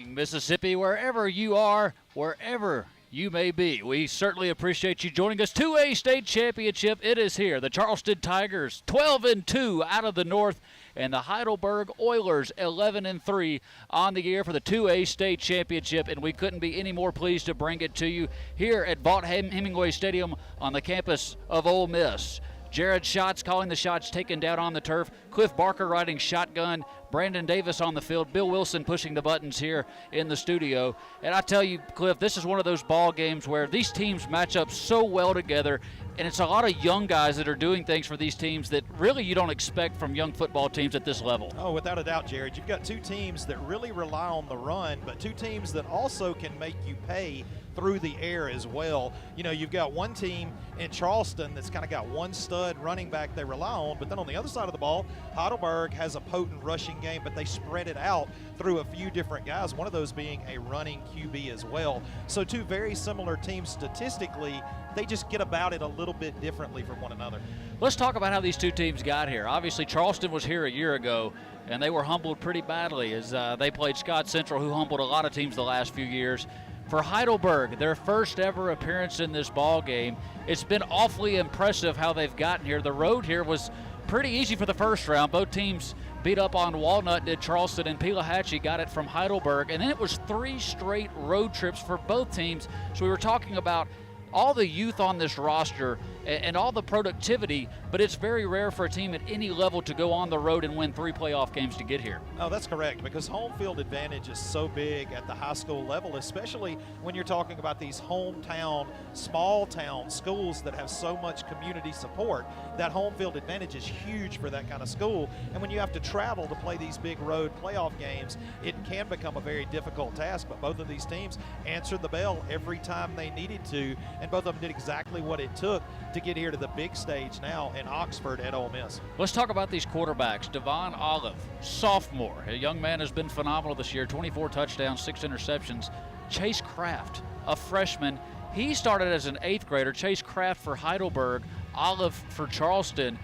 morning, Mississippi, wherever you are, wherever you may be. We certainly appreciate you joining us. 2A state championship, it is here. The Charleston Tigers 12-2 out of the north, and the Heidelberg Oilers 11-3 on the year for the 2A state championship, and we couldn't be any more pleased to bring it to you here at Vaught-Hemingway Stadium on the campus of Ole Miss. Jared Schatz calling the shots, taken down on the turf. Cliff Barker riding shotgun. Brandon Davis on the field. Bill Wilson pushing the buttons here in the studio. And I tell you, Cliff, this is one of those ball games where these teams match up so well together, and it's a lot of young guys that are doing things for these teams that really you don't expect from young football teams at this level. Oh, without a doubt, Jared. You've got two teams that really rely on the run, but two teams that also can make you pay through the air as well. You know, you've got one team in Charleston that's kind of got one stud running back they rely on, but then on the other side of the ball, Heidelberg has a potent rushing game, but they spread it out through a few different guys, one of those being a running QB as well. So two very similar teams statistically, they just get about it a little bit differently from one another. Let's talk about how these two teams got here. Obviously, Charleston was here a year ago, and they were humbled pretty badly as they played Scott Central, who humbled a lot of teams the last few years. For Heidelberg, their first ever appearance in this ball game, it's been awfully impressive how they've gotten here. The road here was pretty easy for the first round. Both teams beat up on Walnut, did Charleston, and Pelahatchie got it from Heidelberg. And then it was 3 straight road trips for both teams. So we were talking about all the youth on this roster and all the productivity, but it's very rare for a team at any level to go on the road and win 3 playoff games to get here. Oh, that's correct, because home field advantage is so big at the high school level, especially when you're talking about these hometown, small town schools that have so much community support. That home field advantage is huge for that kind of school, and when you have to travel to play these big road playoff games, it can become a very difficult task, but both of these teams answered the bell every time they needed to, and both of them did exactly what it took to get here to the big stage now in Oxford at Ole Miss. Let's talk about these quarterbacks. Devon Olive, sophomore. A young man has been phenomenal this year, 24 touchdowns, 6 interceptions. Chase Kraft, a freshman. He started as an 8th grader. Chase Kraft for Heidelberg, Olive for Charleston.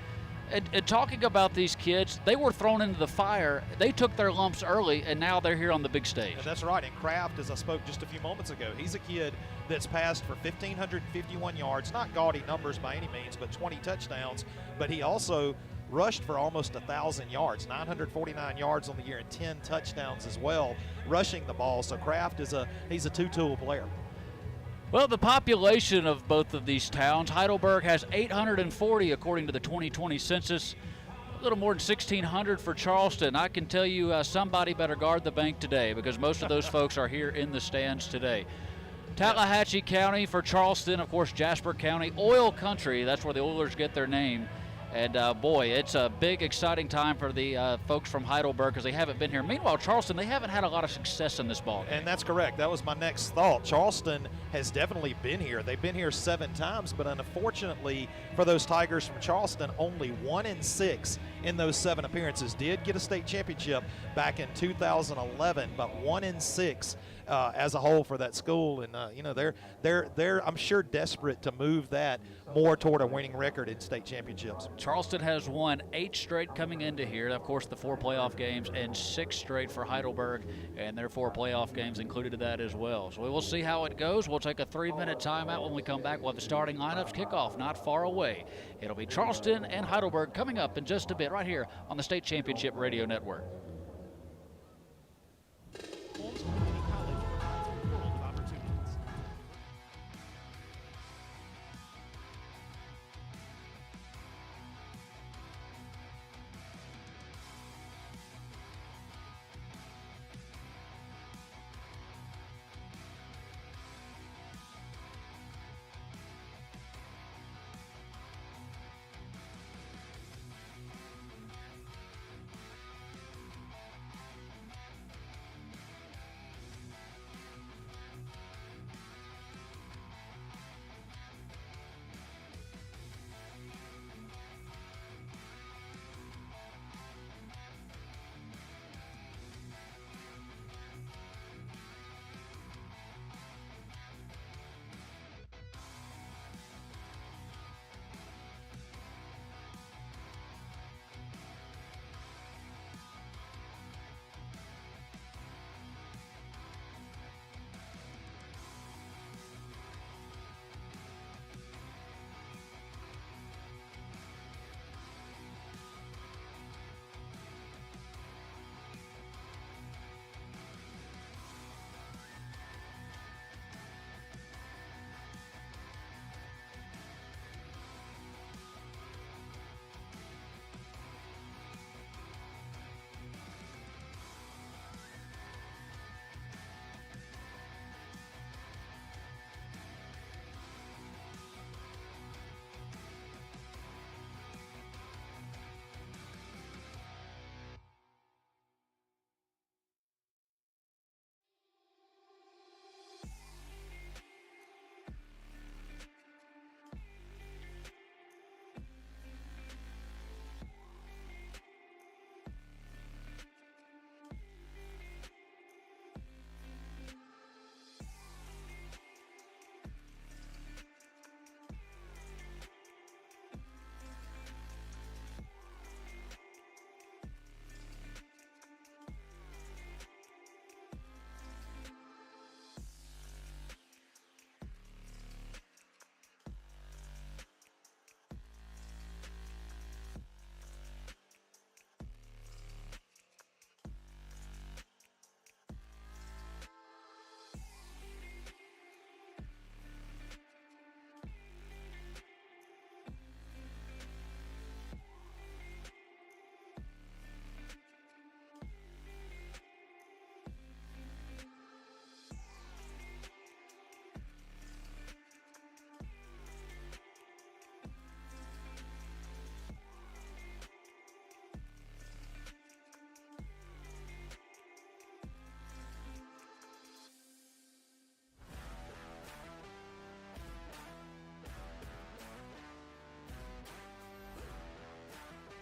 And talking about these kids, they were thrown into the fire. They took their lumps early, and now they're here on the big stage. And that's right. And Kraft, as I spoke just a few moments ago, he's a kid that's passed for 1,551 yards. Not gaudy numbers by any means, but 20 touchdowns. But he also rushed for almost 1,000 yards, 949 yards on the year, and 10 touchdowns as well, rushing the ball. So Kraft he's a two-tool player. Well, the population of both of these towns, Heidelberg has 840 according to the 2020 census, a little more than 1,600 for Charleston. I can tell you somebody better guard the bank today, because most of those folks are here in the stands today. Tallahatchie County for Charleston, of course, Jasper County, oil country, that's where the Oilers get their name. And, boy, it's a big, exciting time for the folks from Heidelberg because they haven't been here. Meanwhile, Charleston, they haven't had a lot of success in this ball game. And that's correct. That was my next thought. Charleston has definitely been here. They've been here 7 times, but unfortunately for those Tigers from Charleston, only 1-6 in those 7 appearances. Did get a state championship back in 2011, but 1-6 as a whole for that school. And, you know, they're I'm sure desperate to move that more toward a winning record in state championships. Charleston has won 8 straight coming into here. Of course, the 4 playoff games, and 6 straight for Heidelberg, and their 4 playoff games included that as well. So we will see how it goes. We'll take a 3-minute timeout. When we come back, we'll have the starting lineups. Kickoff not far away. It'll be Charleston and Heidelberg coming up in just a bit right here on the State Championship Radio Network.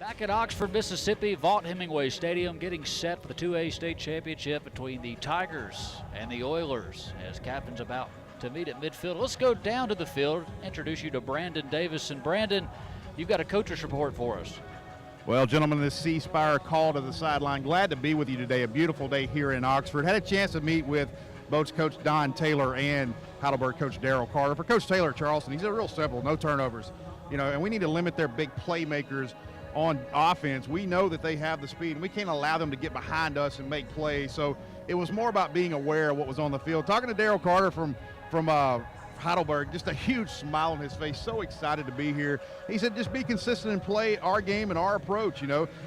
Back at Oxford, Mississippi, Vaught-Hemingway Stadium, getting set for the 2A state championship between the Tigers and the Oilers as captains about to meet at midfield. Let's go down to the field, introduce you to Brandon Davis. And Brandon, you've got a coach's report for us. Well, gentlemen, this C Spire call to the sideline. Glad to be with you today. A beautiful day here in Oxford. Had a chance to meet with both Coach Don Taylor and Heidelberg Coach Daryl Carter. For Coach Taylor, Charleston, he's a real simple, no turnovers. And we need to limit their big playmakers on offense. We know that they have the speed, and we can't allow them to get behind us and make plays. So it was more about being aware of what was on the field. Talking to Daryl Carter from Heidelberg, just a huge smile on his face, so excited to be here. He said just be consistent and play our game and our approach.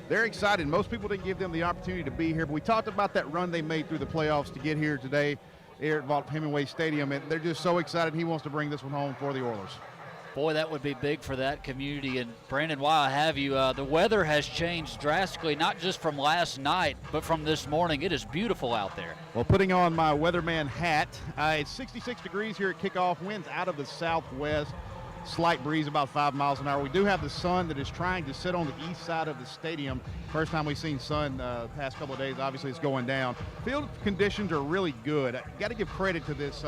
They're excited. Most people didn't give them the opportunity to be here, but we talked about that run they made through the playoffs to get here today here at Vaught-Hemingway Stadium, and they're just so excited. He wants to bring this one home for the Oilers. Boy, that would be big for that community. And Brandon, while I have you, the weather has changed drastically, not just from last night, but from this morning. It is beautiful out there. Well, putting on my weatherman hat, it's 66 degrees here at kickoff. Winds out of the southwest. Slight breeze about 5 miles an hour. We do have the sun that is trying to sit on the east side of the stadium. First time we've seen sun the past couple of days. Obviously, it's going down. Field conditions are really good. Got to give credit to this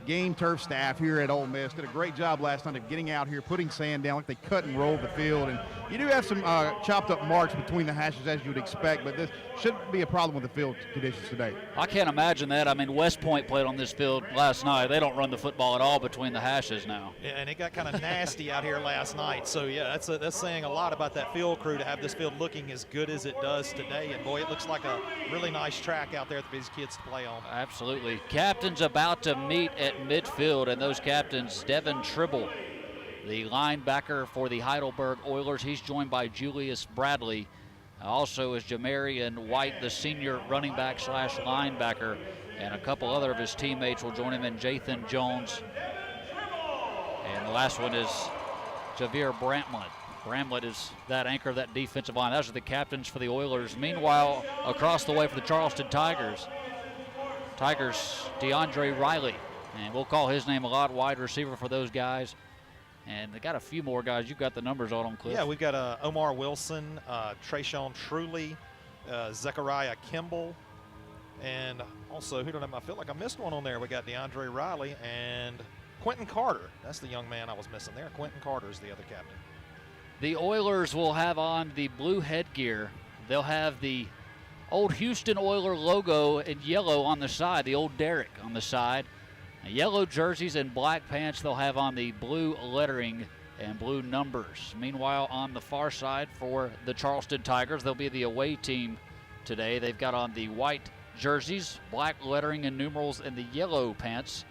game turf staff here at Ole Miss. Did a great job last night of getting out here, putting sand down like they cut and rolled the field. And you do have some chopped up marks between the hashes as you would expect, but this shouldn't be a problem with the field conditions today. I can't imagine that. I mean, West Point played on this field last night. They don't run the football at all between the hashes now. Yeah, and it got kind of nasty out here last night. So, yeah, that's saying a lot about that field crew to have this field looking as good as it does today. And, boy, it looks like a really nice track out there for these kids to play on. Absolutely. Captains about to meet at midfield, and those captains, Devin Tribble, the linebacker for the Heidelberg Oilers. He's joined by Julius Bradley. Also is Jamarian White, the senior running back / linebacker, and a couple other of his teammates will join him in Jathan Jones. And the last one is Javier Bramlett. Bramlett is that anchor of that defensive line. Those are the captains for the Oilers. Meanwhile, across the way for the Charleston Tigers, DeAndre Riley. And we'll call his name a lot, wide receiver for those guys. And they got a few more guys. You've got the numbers on them, Cliff. Yeah, we've got Omar Wilson, Trayshawn Truly, Zechariah Kimball, and also, I feel like I missed one on there. We got DeAndre Riley and Quentin Carter. That's the young man I was missing there. Quentin Carter is the other captain. The Oilers will have on the blue headgear. They'll have the old Houston Oiler logo in yellow on the side, the old Derrick on the side. Yellow jerseys and black pants. They'll have on the blue lettering and blue numbers. Meanwhile, on the far side for the Charleston Tigers, they'll be the away team today. They've got on the white jerseys, black lettering and numerals, and the yellow pants,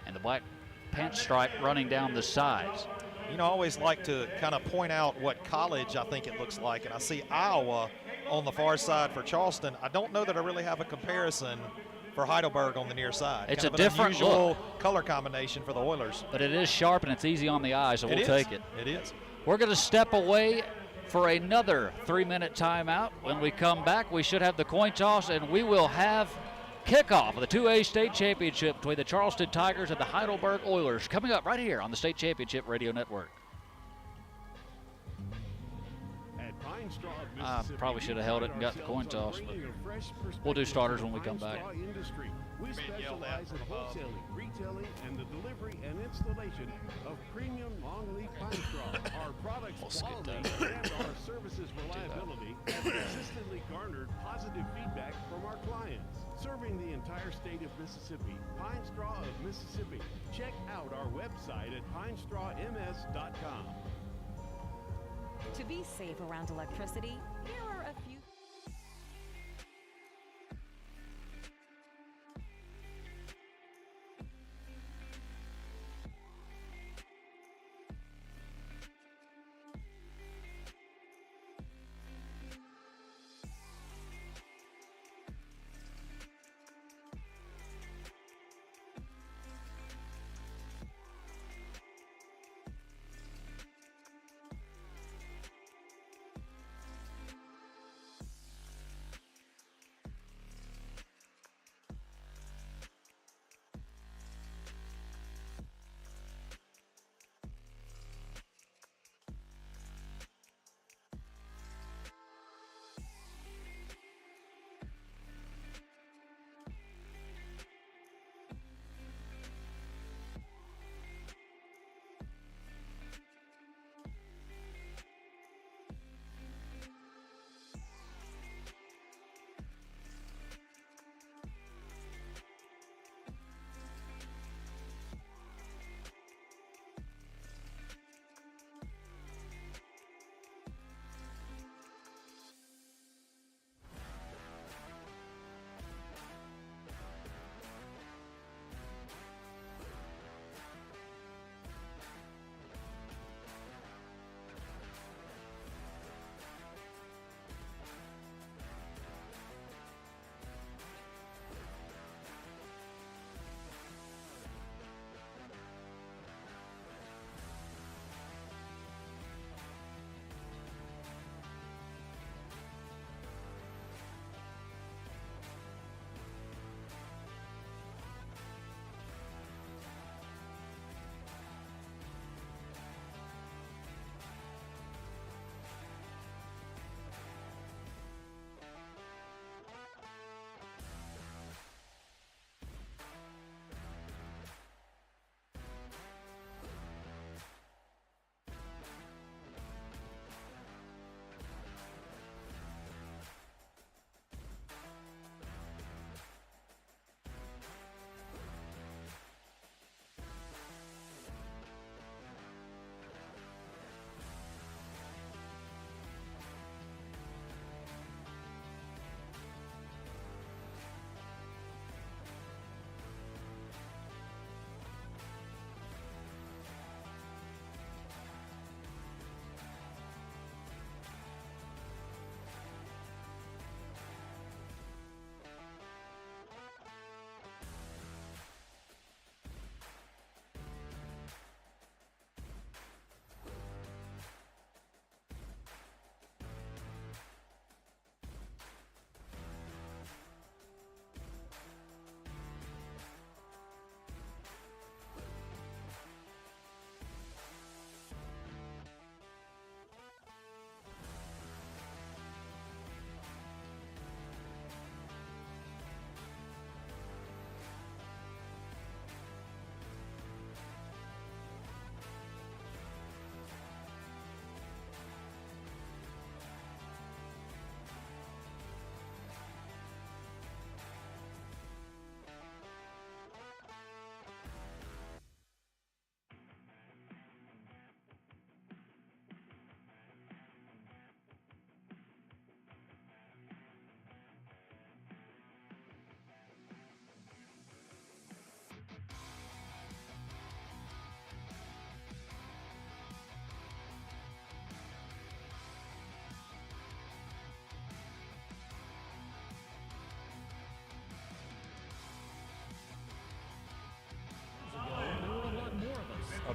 and the black pant stripe running down the sides. I always like to kind of point out what college I think it looks like, and I see Iowa on the far side for Charleston. I don't know that I really have a comparison for Heidelberg on the near side. It's kind a different unusual color combination for the Oilers. But it is sharp and it's easy on the eye, so we'll take it. It is. We're going to step away for another 3-minute timeout. When we come back, we should have the coin toss, and we will have kickoff of the 2A state championship between the Charleston Tigers and the Heidelberg Oilers coming up right here on the State Championship Radio Network. I probably should have held it and got the coin toss, but we'll do starters when we come back. We specialize in wholesaling, retailing, and the delivery and installation of premium longleaf pine straw. Our products' quality and our services' reliability have consistently garnered positive feedback from our clients. Serving the entire state of Mississippi, Pine Straw of Mississippi. Check out our website at pinestrawms.com. To be safe around electricity, here are a few.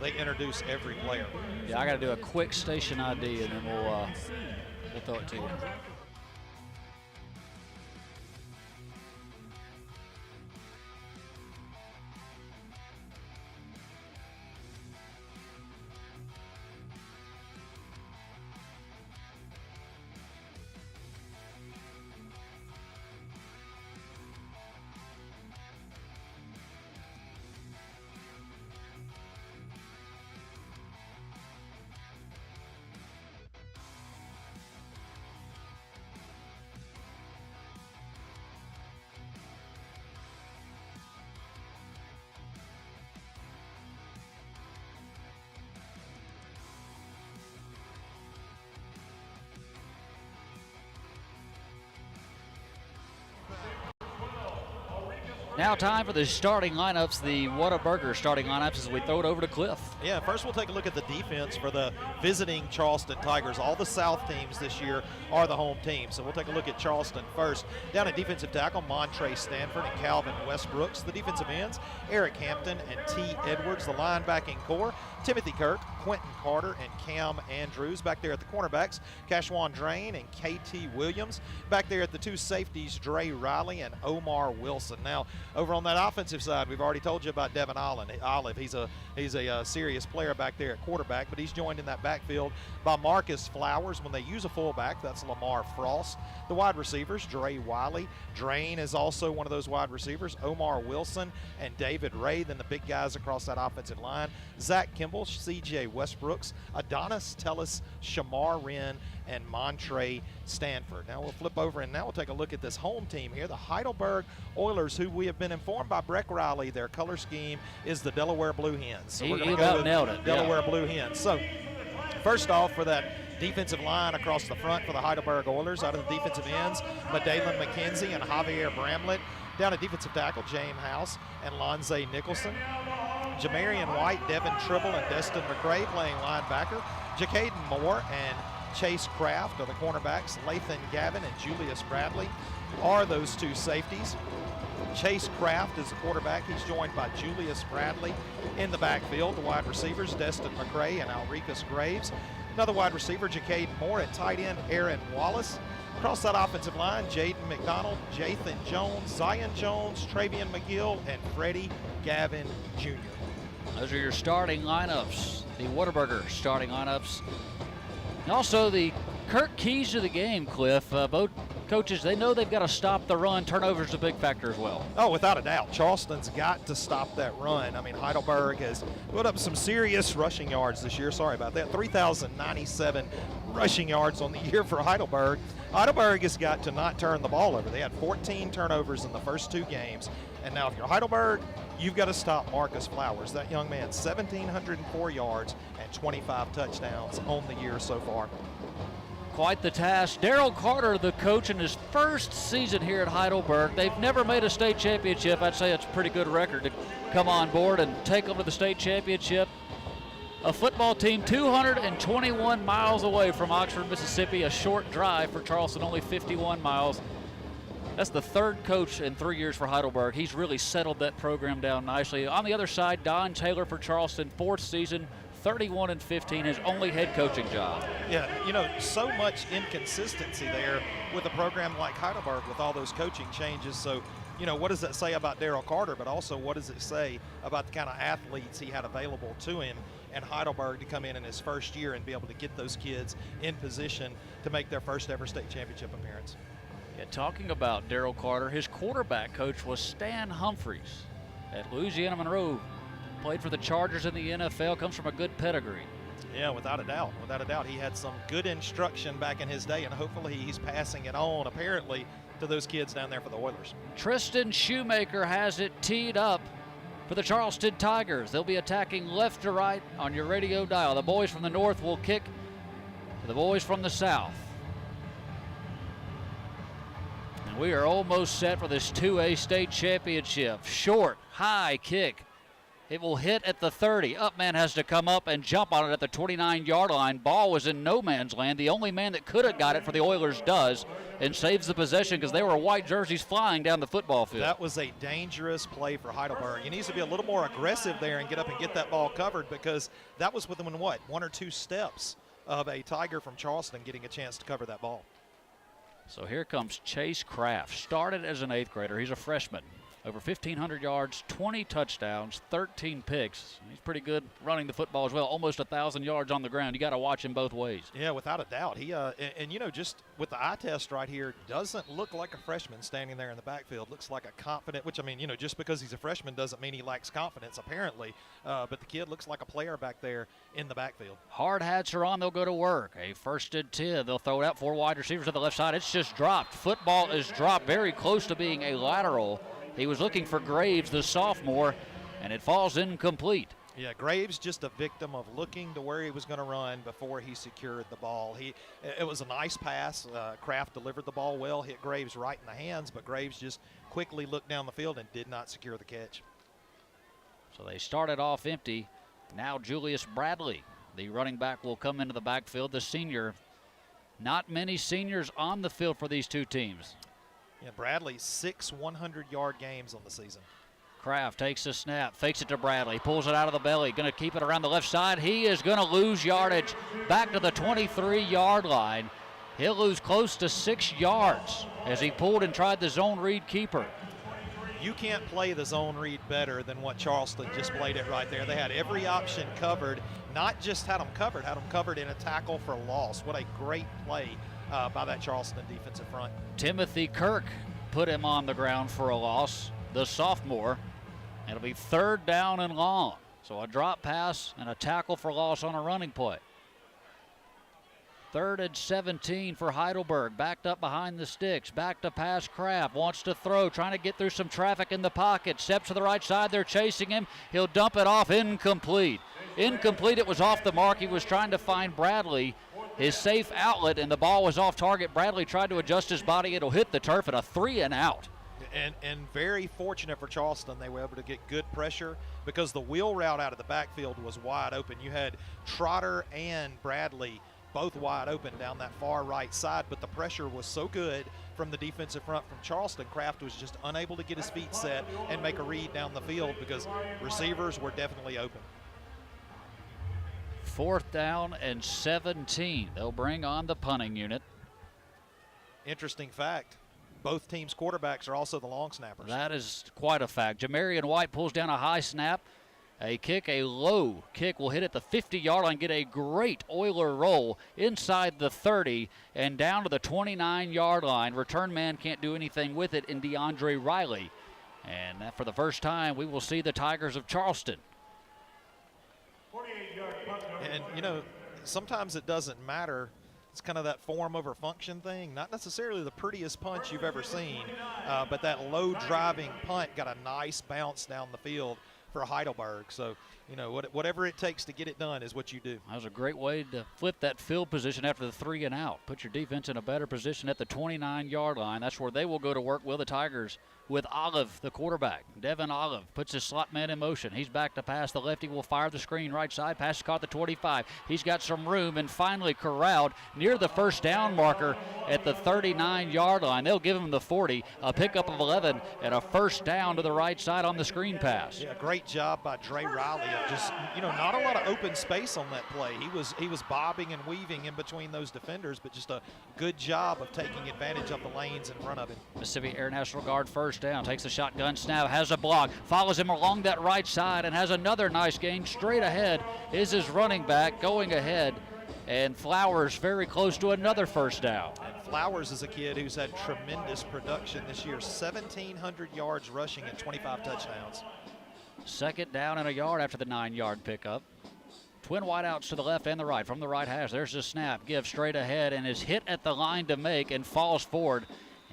Well, they introduce every player. Yeah, I got to do a quick station ID, and then we'll throw it to you. Now time for the starting lineups, the Whataburger starting lineups as we throw it over to Cliff. Yeah, first we'll take a look at the defense for the visiting Charleston Tigers. All the South teams this year are the home team. So we'll take a look at Charleston first. Down at defensive tackle, Montre Stanford and Calvin Westbrooks. The defensive ends, Eric Hampton and T. Edwards. The linebacking core, Timothy Kirk, Quentin Carter, and Cam Andrews. Back there at the cornerbacks, Cashwan Drain and K.T. Williams. Back there at the two safeties, Dre Riley and Omar Wilson. Now, over on that offensive side, we've already told you about Devin Olive. He's a serious player back there at quarterback, but he's joined in that backfield by Marcus Flowers. When they use a fullback, that's Lamar Frost. The wide receivers, Dre Wiley. Drain is also one of those wide receivers, Omar Wilson and David Ray. Then the big guys across that offensive line, Zach Kimball, C.J. Westbrooks, Adonis Tellis, Shamar Wren, and Montre Stanford. Now we'll flip over and now we'll take a look at this home team here, the Heidelberg Oilers, who we have been informed by Breck Riley, their color scheme is the Delaware Blue Hens. So we're going to go with nailed it. Delaware Blue Hens. So first off, for that defensive line across the front for the Heidelberg Oilers, out of the defensive ends, Madalen McKenzie and Javier Bramlett. Down at defensive tackle, James House and Lonze Nicholson. Jamarian White, Devin Tribble, and Destin McCray playing linebacker. Jacaden Moore and Chase Kraft are the cornerbacks. Lathan Gavin and Julius Bradley are those two safeties. Chase Kraft is the quarterback. He's joined by Julius Bradley in the backfield. The wide receivers, Destin McCray and Alricus Graves. Another wide receiver, Jacaden Moore. At tight end, Aaron Wallace. Across that offensive line, Jaden McDonald, Jathan Jones, Zion Jones, Travian McGill, and Freddie Gavin Jr. Those are your starting lineups, the Whataburger starting lineups. And also the Kirk keys to the game, Cliff. Both coaches, they know they've got to stop the run. Turnovers a big factor as well. Oh, without a doubt. Charleston's got to stop that run. I mean, Heidelberg has put up some serious rushing yards this year. Sorry about that. 3,097 rushing yards on the year for Heidelberg. Heidelberg has got to not turn the ball over. They had 14 turnovers in the first two games. And now if you're Heidelberg, you've got to stop Marcus Flowers. That young man, 1,704 yards and 25 touchdowns on the year so far. Quite the task. Daryl Carter, the coach, in his first season here at Heidelberg. They've never made a state championship. I'd say it's a pretty good record to come on board and take them to the state championship. A football team 221 miles away from Oxford, Mississippi. A short drive for Charleston, only 51 miles. That's the third coach in 3 years for Heidelberg. He's really settled that program down nicely. On the other side, Don Taylor for Charleston, fourth season, 31-15, his only head coaching job. Yeah, you know, so much inconsistency there with a program like Heidelberg with all those coaching changes. So, you know, what does that say about Daryl Carter, but also what does it say about the kind of athletes he had available to him and Heidelberg to come in his first year and be able to get those kids in position to make their first ever state championship appearance? Yeah, talking about Daryl Carter, his quarterback coach was Stan Humphreys at Louisiana Monroe. Played for the Chargers in the NFL, comes from a good pedigree. Yeah, without a doubt. Without a doubt. He had some good instruction back in his day, and hopefully he's passing it on, apparently, to those kids down there for the Oilers. Tristan Shoemaker has it teed up for the Charleston Tigers. They'll be attacking left to right on your radio dial. The boys from the north will kick to the boys from the south. And we are almost set for this 2A state championship. Short, high kick. It will hit at the 30. Upman has to come up and jump on it at the 29-yard line. Ball was in no man's land. The only man that could have got it for the Oilers does and saves the possession because they were white jerseys flying down the football field. That was a dangerous play for Heidelberg. He needs to be a little more aggressive there and get up and get that ball covered because that was within, what, 1 or 2 steps of a Tiger from Charleston getting a chance to cover that ball. So here comes Chase Kraft. Started as an 8th grader. He's a freshman. Over 1,500 yards, 20 touchdowns, 13 picks. He's pretty good running the football as well. Almost 1,000 yards on the ground. You got to watch him both ways. Yeah, without a doubt. He and you know, just with the eye test right here, doesn't look like a freshman standing there in the backfield. Looks like a confident, which I mean, you know, just because he's a freshman doesn't mean he lacks confidence apparently. But the kid looks like a player back there in the backfield. Hard hats are on. They'll go to work. A 1st and 10. They'll throw it out. 4 wide receivers to the left side. It's just dropped. Football is dropped very close to being a lateral. He was looking for Graves, the sophomore, and it falls incomplete. Yeah, Graves just a victim of looking to where he was going to run before he secured the ball. It was a nice pass. Kraft delivered the ball well, hit Graves right in the hands, but Graves just quickly looked down the field and did not secure the catch. So they started off empty. Now Julius Bradley, the running back, will come into the backfield, the senior. Not many seniors on the field for these two teams. Yeah, Bradley, 6 100-yard games on the season. Kraft takes the snap, fakes it to Bradley, pulls it out of the belly, going to keep it around the left side. He is going to lose yardage back to the 23-yard line. He'll lose close to 6 yards as he pulled and tried the zone read keeper. You can't play the zone read better than what Charleston just played it right there. They had every option covered, not just had them covered in a tackle for loss. What a great play by that Charleston defensive front. Timothy Kirk put him on the ground for a loss, the sophomore. It'll be 3rd down and long. So a drop pass and a tackle for loss on a running play. 3rd and 17 for Heidelberg. Backed up behind the sticks. Back to pass. Kraft wants to throw. Trying to get through some traffic in the pocket. Steps to the right side. They're chasing him. He'll dump it off. Incomplete. Incomplete. It was off the mark. He was trying to find Bradley, his safe outlet, and the ball was off target. Bradley tried to adjust his body. It'll hit the turf at a 3 and out. And very fortunate for Charleston, they were able to get good pressure because the wheel route out of the backfield was wide open. You had Trotter and Bradley both wide open down that far right side, but the pressure was so good from the defensive front from Charleston. Kraft was just unable to get his feet set and make a read down the field because receivers were definitely open. 4th down and 17. They'll bring on the punting unit. Interesting fact, both teams' quarterbacks are also the long snappers. That is quite a fact. Jamarian White pulls down a high snap. A kick, a low kick, will hit at the 50-yard line, get a great Oiler roll inside the 30 and down to the 29-yard line. Return man can't do anything with it in DeAndre Riley. And that, for the first time, we will see the Tigers of Charleston. And, you know, sometimes it doesn't matter. It's kind of that form over function thing. Not necessarily the prettiest punch you've ever seen, but that low driving punt got a nice bounce down the field for Heidelberg. So, you know, whatever it takes to get it done is what you do. That was a great way to flip that field position after the 3 and out. Put your defense in a better position at the 29-yard line. That's where they will go to work, will the Tigers, with Olive, the quarterback. Devin Olive puts his slot man in motion. He's back to pass. The lefty will fire the screen right side. Pass is caught at the 25. He's got some room and finally corralled near the 1st down marker at the 39-yard line. They'll give him the 40, a pickup of 11, and a 1st down to the right side on the screen pass. Yeah, great job by Dre Riley. Just, you know, not a lot of open space on that play. He was bobbing and weaving in between those defenders, but just a good job of taking advantage of the lanes in front of him. Mississippi Air National Guard 1st down, takes the shotgun snap, has a block, follows him along that right side and has another nice gain. Straight ahead is his running back going ahead, and Flowers very close to another 1st down. And Flowers is a kid who's had tremendous production this year, 1,700 yards rushing and 25 touchdowns. 2nd down and a yard after the 9-yard pickup. Twin wideouts to the left and the right. From the right hash, there's the snap. Give straight ahead and is hit at the line to make and falls forward.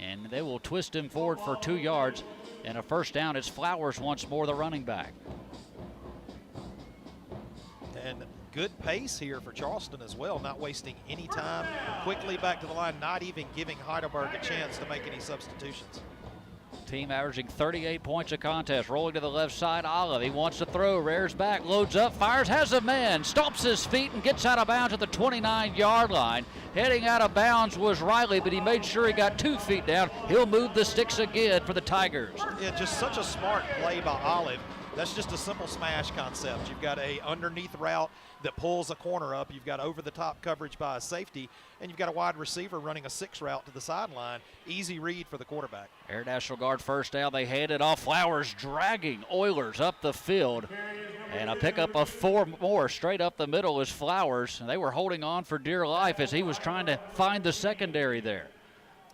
And they will twist him forward for 2 yards. And a 1st down. It's Flowers once more, the running back. And good pace here for Charleston as well, not wasting any time. Quickly back to the line, not even giving Heidelberg a chance to make any substitutions. Team averaging 38 points a contest. Rolling to the left side, Olive. He wants to throw, rears back, loads up, fires, has a man, stomps his feet and gets out of bounds at the 29-yard line. Heading out of bounds was Riley, but he made sure he got 2 feet down. He'll move the sticks again for the Tigers. Yeah, just such a smart play by Olive. That's just a simple smash concept. You've got a underneath route that pulls a corner up. You've got over-the-top coverage by a safety, and you've got a wide receiver running a 6 route to the sideline. Easy read for the quarterback. Air National Guard first down. They hand it off. Flowers dragging Oilers up the field. And a pickup of 4 more straight up the middle is Flowers. And they were holding on for dear life as he was trying to find the secondary there.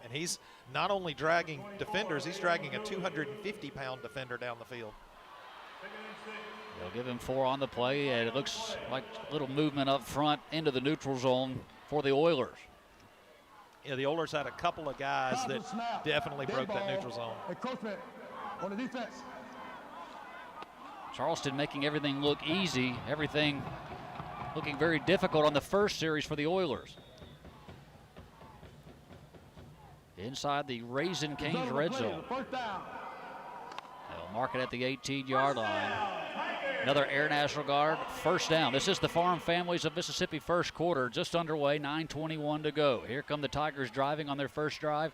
And he's not only dragging defenders, he's dragging a 250-pound defender down the field. They'll give him 4 on the play, and it looks like a little movement up front into the neutral zone for the Oilers. Yeah, the Oilers had a couple of guys that definitely broke that neutral zone. On the defense. Charleston making everything look easy, everything looking very difficult on the first series for the Oilers. Inside the Raisin Cane's red zone. They'll mark it at the 18-yard line. Another Air National Guard first down. This is the Farm Families of Mississippi first quarter, just underway, 9:21 to go. Here come the Tigers driving on their first drive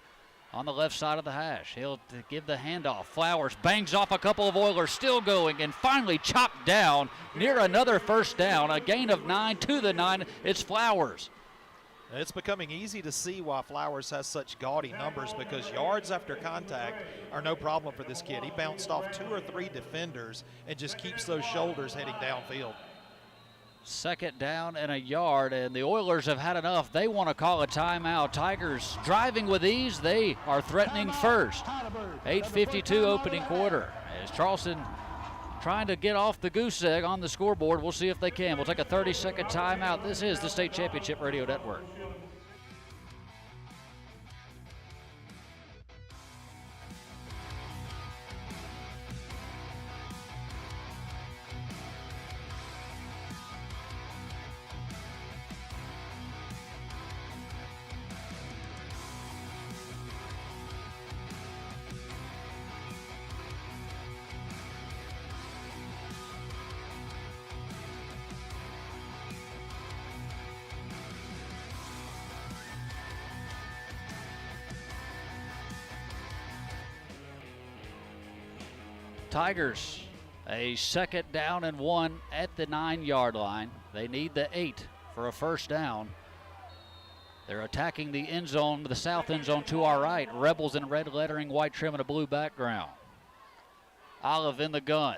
on the left side of the hash. He'll give the handoff. Flowers bangs off a couple of Oilers, still going, and finally chopped down near another first down. A gain of 9 to the 9. It's Flowers. It's becoming easy to see why Flowers has such gaudy numbers, because yards after contact are no problem for this kid. He bounced off 2 or 3 defenders and just keeps those shoulders heading downfield. Second down and a yard, and the Oilers have had enough. They want to call a timeout. Tigers driving with ease. They are threatening first. 8:52 opening quarter. As Charleston trying to get off the goose egg on the scoreboard. We'll see if they can. We'll take a 30-second timeout. This is the State Championship Radio Network. Tigers, a second down and 1 at the 9-yard line. They need the 8 for a first down. They're attacking the end zone, the south end zone to our right. Rebels in red lettering, white trim, and a blue background. Olive in the gun.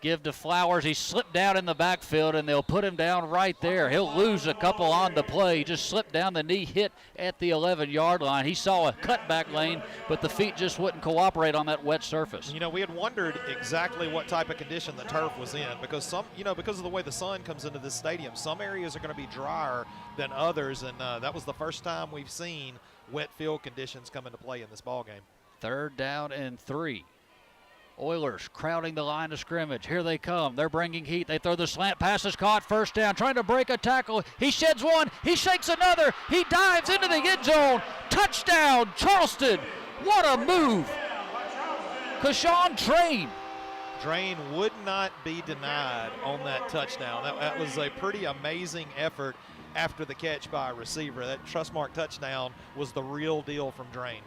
Give to Flowers. He slipped down in the backfield, and they'll put him down right there. He'll lose a couple on the play. He just slipped down the knee, hit at the 11-yard line. He saw a cutback lane, but the feet just wouldn't cooperate on that wet surface. You know, we had wondered exactly what type of condition the turf was in, because because of the way the sun comes into this stadium, some areas are going to be drier than others, and that was the first time we've seen wet field conditions come into play in this ball game. Third down and 3. Oilers crowding the line of scrimmage. Here they come. They're bringing heat. They throw the slant. Pass is caught. First down. Trying to break a tackle. He sheds one. He shakes another. He dives into the end zone. Touchdown, Charleston. What a move. Kashawn Drain would not be denied on that touchdown. That was a pretty amazing effort after the catch by a receiver. That Trustmark touchdown was the real deal from Drain.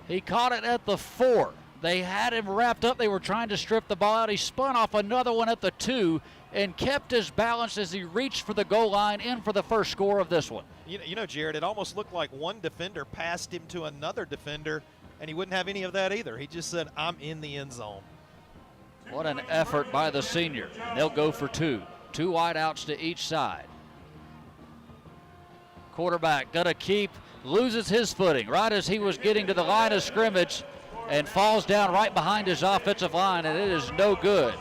He caught it at the 4. They had him wrapped up. They were trying to strip the ball out. He spun off another one at the 2 and kept his balance as he reached for the goal line, in for the first score of this one. You know, Jared, it almost looked like one defender passed him to another defender, and he wouldn't have any of that either. He just said, I'm in the end zone. What an effort by the senior. They'll go for 2. 2 wideouts to each side. Quarterback gonna keep, loses his footing right as he was getting to the line of scrimmage, and falls down right behind his offensive line, and it is no good.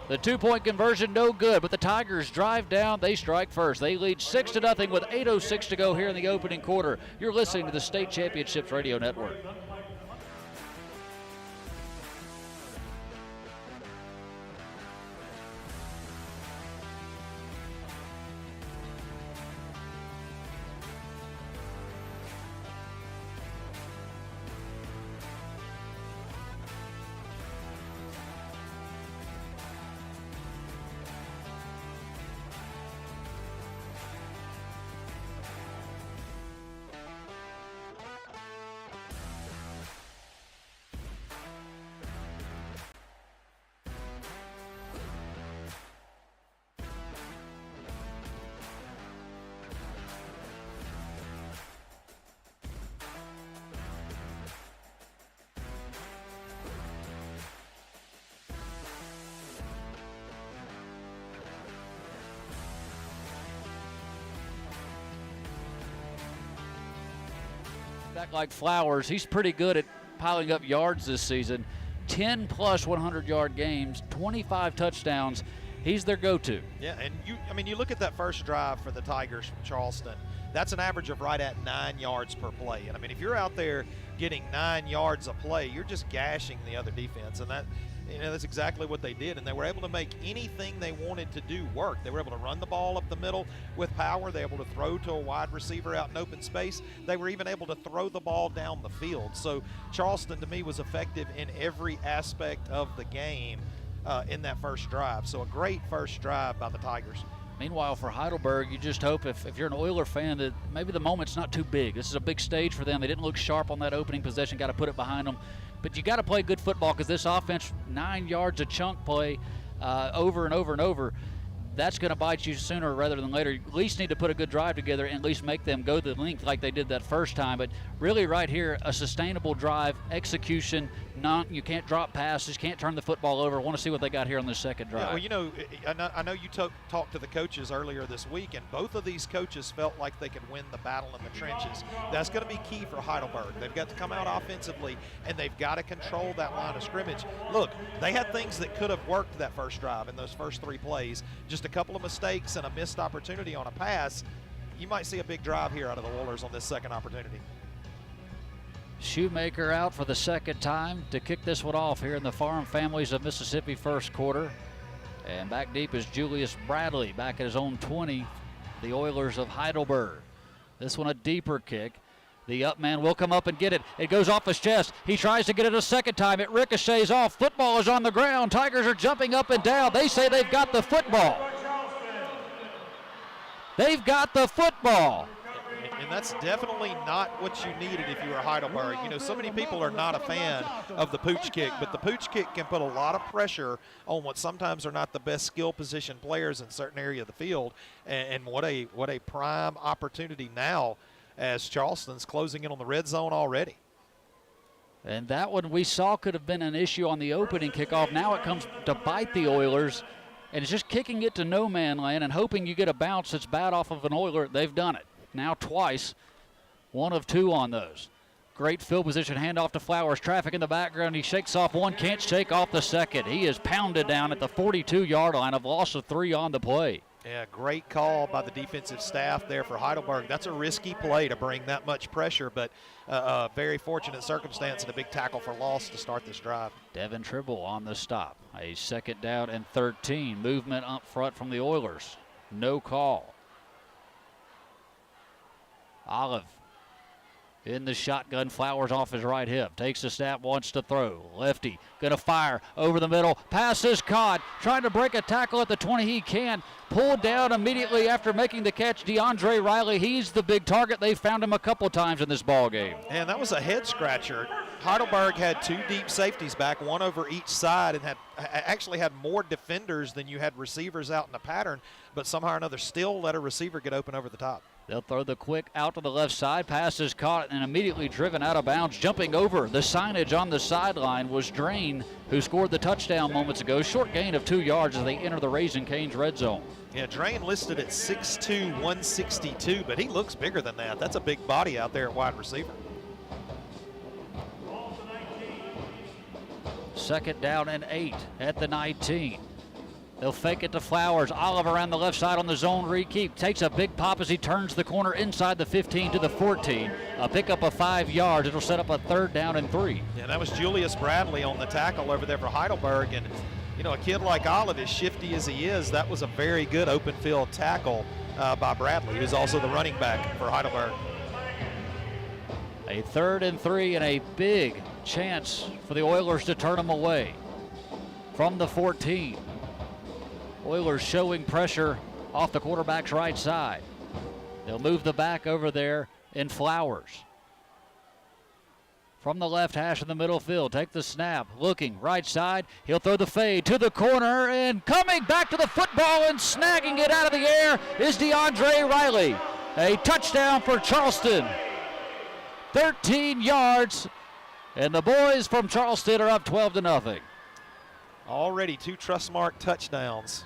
The 2-point conversion, no good, but the Tigers drive down. They strike first. They lead 6-0 with 8:06 to go here in the opening quarter. You're listening to the State Championships Radio Network. Back like Flowers, he's pretty good at piling up yards this season. 10 plus 100-yard games, 25 touchdowns. He's their go-to. Yeah, and you look at that first drive for the Tigers from Charleston. That's an average of right at 9 yards per play. And I mean, if you're out there getting 9 yards a play, you're just gashing the other defense. And that's exactly what they did. And they were able to make anything they wanted to do work. They were able to run the ball up the middle with power. They were able to throw to a wide receiver out in open space. They were even able to throw the ball down the field. So Charleston, to me, was effective in every aspect of the game in that first drive. So a great first drive by the Tigers. Meanwhile, for Heidelberg, you just hope if you're an Oiler fan that maybe the moment's not too big. This is a big stage for them. They didn't look sharp on that opening possession. Got to put it behind them. But you got to play good football because this offense, 9 yards a chunk play over and over and over, that's going to bite you sooner rather than later. You at least need to put a good drive together and at least make them go the length like they did that first time. But really right here, a sustainable drive, execution, you can't drop passes, can't turn the football over. I want to see what they got here on this second drive. Yeah, well, you know, I know you talked to the coaches earlier this week, and both of these coaches felt like they could win the battle in the trenches. That's going to be key for Heidelberg. They've got to come out offensively, and they've got to control that line of scrimmage. Look, they had things that could have worked that first drive in those first 3 plays. Just a couple of mistakes and a missed opportunity on a pass. You might see a big drive here out of the Oilers on this second opportunity. Shoemaker out for the second time to kick this one off here in the Farm Families of Mississippi first quarter. And back deep is Julius Bradley back at his own 20, the Oilers of Heidelberg. This one a deeper kick. The up man will come up and get it. It goes off his chest. He tries to get it a second time. It ricochets off. Football is on the ground. Tigers are jumping up and down. They say they've got the football. They've got the football. And that's definitely not what you needed if you were Heidelberg. You know, so many people are not a fan of the pooch kick, but the pooch kick can put a lot of pressure on what sometimes are not the best skill position players in certain area of the field. And what a prime opportunity now as Charleston's closing in on the red zone already. And that one we saw could have been an issue on the opening kickoff. Now it comes to bite the Oilers, and it's just kicking it to no man land and hoping you get a bounce that's bad off of an Oiler. They've done it. Now twice, 1 of 2 on those. Great field position, handoff to Flowers. Traffic in the background. He shakes off one, can't shake off the second. He is pounded down at the 42-yard line. A loss of 3 on the play. Yeah, great call by the defensive staff there for Heidelberg. That's a risky play to bring that much pressure, but a very fortunate circumstance and a big tackle for loss to start this drive. Devin Tribble on the stop. A 2nd down and 13. Movement up front from the Oilers. No call. Olive in the shotgun. Flowers off his right hip. Takes a snap, wants to throw. Lefty gonna fire over the middle. Pass is caught. Trying to break a tackle at the 20. He can. Pulled down immediately after making the catch. DeAndre Riley. He's the big target. They found him a couple times in this ball game. And that was a head scratcher. Heidelberg had 2 deep safeties back, 1 over each side, and actually had more defenders than you had receivers out in the pattern, but somehow or another still let a receiver get open over the top. They'll throw the quick out to the left side. Pass is caught and immediately driven out of bounds. Jumping over the signage on the sideline was Drain, who scored the touchdown moments ago. Short gain of 2 yards as they enter the Raising Cane's red zone. Yeah, Drain listed at 6'2", 162, but he looks bigger than that. That's a big body out there at wide receiver. 2nd down and 8 at the 19. They'll fake it to Flowers. Olive around the left side on the zone re-keep. Takes a big pop as he turns the corner inside the 15 to the 14. A pickup of 5 yards. It'll set up a 3rd down and 3. Yeah, that was Julius Bradley on the tackle over there for Heidelberg. And, you know, a kid like Olive, as shifty as he is, that was a very good open field tackle by Bradley, who's also the running back for Heidelberg. A 3rd and 3 and a big chance for the Oilers to turn them away from the 14. Oilers showing pressure off the quarterback's right side. They'll move the back over there in Flowers. From the left hash in the middle field, take the snap, looking right side. He'll throw the fade to the corner, and coming back to the football and snagging it out of the air is DeAndre Riley. A touchdown for Charleston. 13 yards, and the boys from Charleston are up 12-0. Already 2 Trustmark touchdowns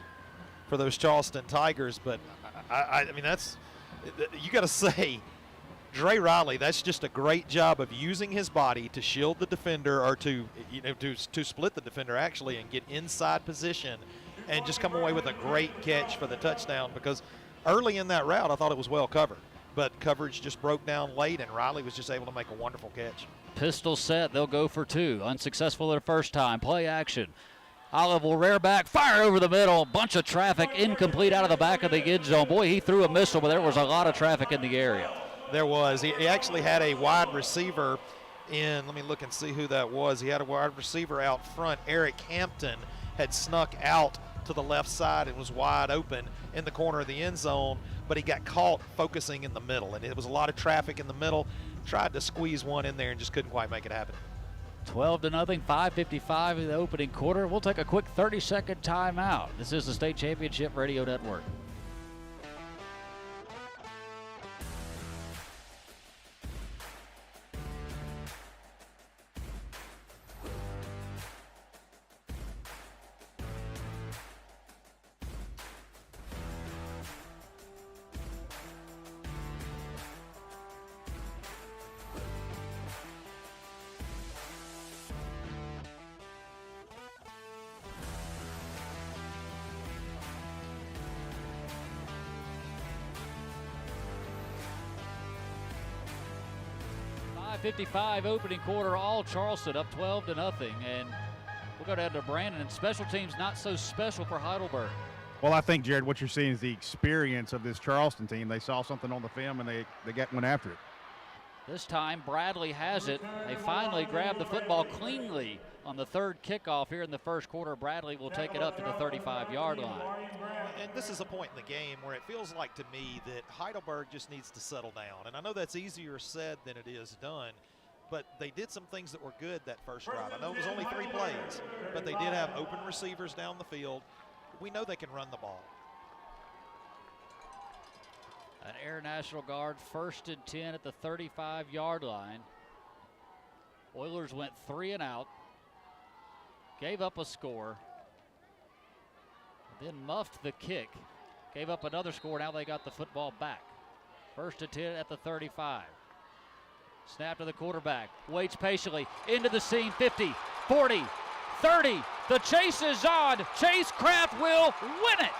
for those Charleston Tigers, but I mean, that's, you got to say, Dre Riley, that's just a great job of using his body to shield the defender, or to split the defender actually, and get inside position and just come away with a great catch for the touchdown, because early in that route I thought it was well covered, but coverage just broke down late and Riley was just able to make a wonderful catch. Pistol set, they'll go for 2. Unsuccessful the first time. Play action. Olive will rear back, fire over the middle. Bunch of traffic, incomplete out of the back of the end zone. Boy, he threw a missile, but there was a lot of traffic in the area. There was. He actually had a wide receiver in, let me look and see who that was. He had a wide receiver out front. Eric Hampton had snuck out to the left side and was wide open in the corner of the end zone, but he got caught focusing in the middle, and it was a lot of traffic in the middle. Tried to squeeze one in there and just couldn't quite make it happen. 12-0, 5:55 in the opening quarter. We'll take a quick 30-second timeout. This is the State Championship Radio Network. .55 opening quarter, all Charleston up 12-0, and we'll go down to Brandon. And special teams not so special for Heidelberg. Well, I think, Jared, what you're seeing is the experience of this Charleston team. They saw something on the film and they went after it. This time Bradley has it. They finally grabbed the football cleanly on the third kickoff here in the first quarter. Bradley will take it up to the 35-yard line. And this is a point in the game where it feels like to me that Heidelberg just needs to settle down. And I know that's easier said than it is done, but they did some things that were good that first drive. I know it was only 3 plays, but they did have open receivers down the field. We know they can run the ball. An Air National Guard, 1st and 10 at the 35-yard line. Oilers went 3 and out, gave up a score, then muffed the kick, gave up another score. Now they got the football back. 1st and 10 at the 35. Snap to the quarterback, waits patiently, into the seam, 50, 40, 30. The chase is on. Chase Craft will win it.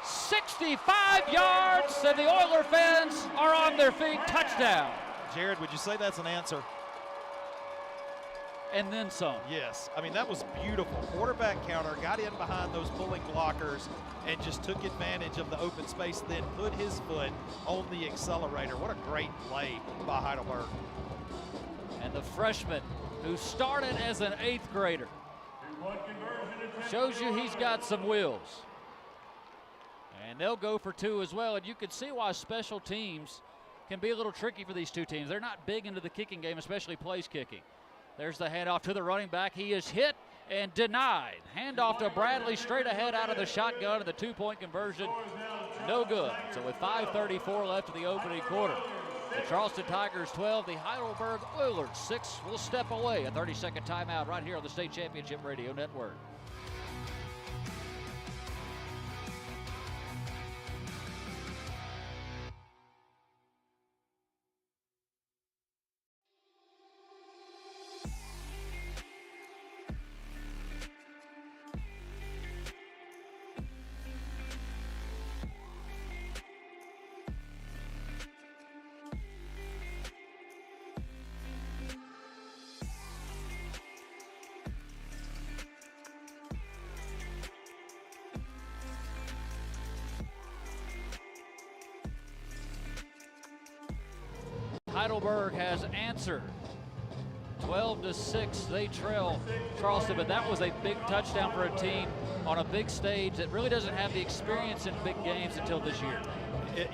65 yards, and the Oiler fans are on their feet. Touchdown. Jared, would you say that's an answer? And then some. Yes. I mean, that was beautiful. Quarterback counter, got in behind those pulling blockers and just took advantage of the open space, then put his foot on the accelerator. What a great play by Heidelberg. And the freshman who started as an 8th grader shows you he's got some wheels. And they'll go for 2 as well. And you can see why special teams can be a little tricky for these two teams. They're not big into the kicking game, especially place kicking. There's the handoff to the running back. He is hit and denied. Handoff to Bradley straight ahead out of the shotgun, and the 2-point conversion, no good. So with 5:34 left in the opening quarter, the Charleston Tigers 12, the Heidelberg Oilers 6 will step away. A 30-second timeout right here on the State Championship Radio Network. Heidelberg has answered. 12-6, they trail Charleston, but that was a big touchdown for a team on a big stage that really doesn't have the experience in big games until this year.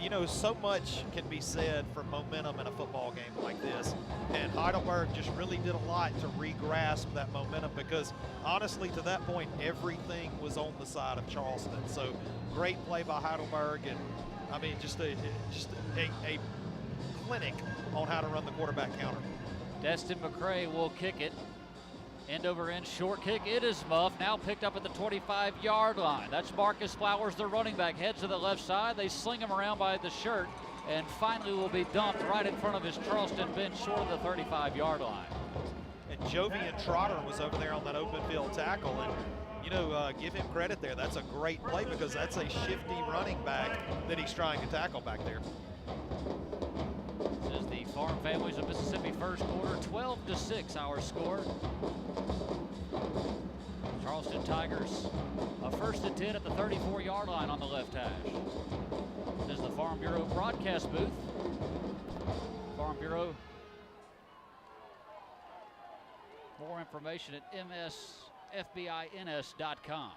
You know, so much can be said for momentum in a football game like this, and Heidelberg just really did a lot to re-grasp that momentum, because honestly, to that point, everything was on the side of Charleston. So great play by Heidelberg, and I mean, just a clinic on how to run the quarterback counter. Destin McCray will kick it. End over end short kick. It is muffed. Now picked up at the 25-yard line. That's Marcus Flowers, the running back. Heads to the left side. They sling him around by the shirt. and finally will be dumped right in front of his Charleston bench short of the 35-yard line. And Jovian Trotter was over there on that open field tackle, and give him credit there. That's a great play because that's a shifty running back that he's trying to tackle back there. This is the Farm Families of Mississippi first quarter, 12-6 our score. Charleston Tigers a 1st and 10 at the 34-yard line on the left hash. This is the Farm Bureau broadcast booth. Farm Bureau. More information at msfbins.com.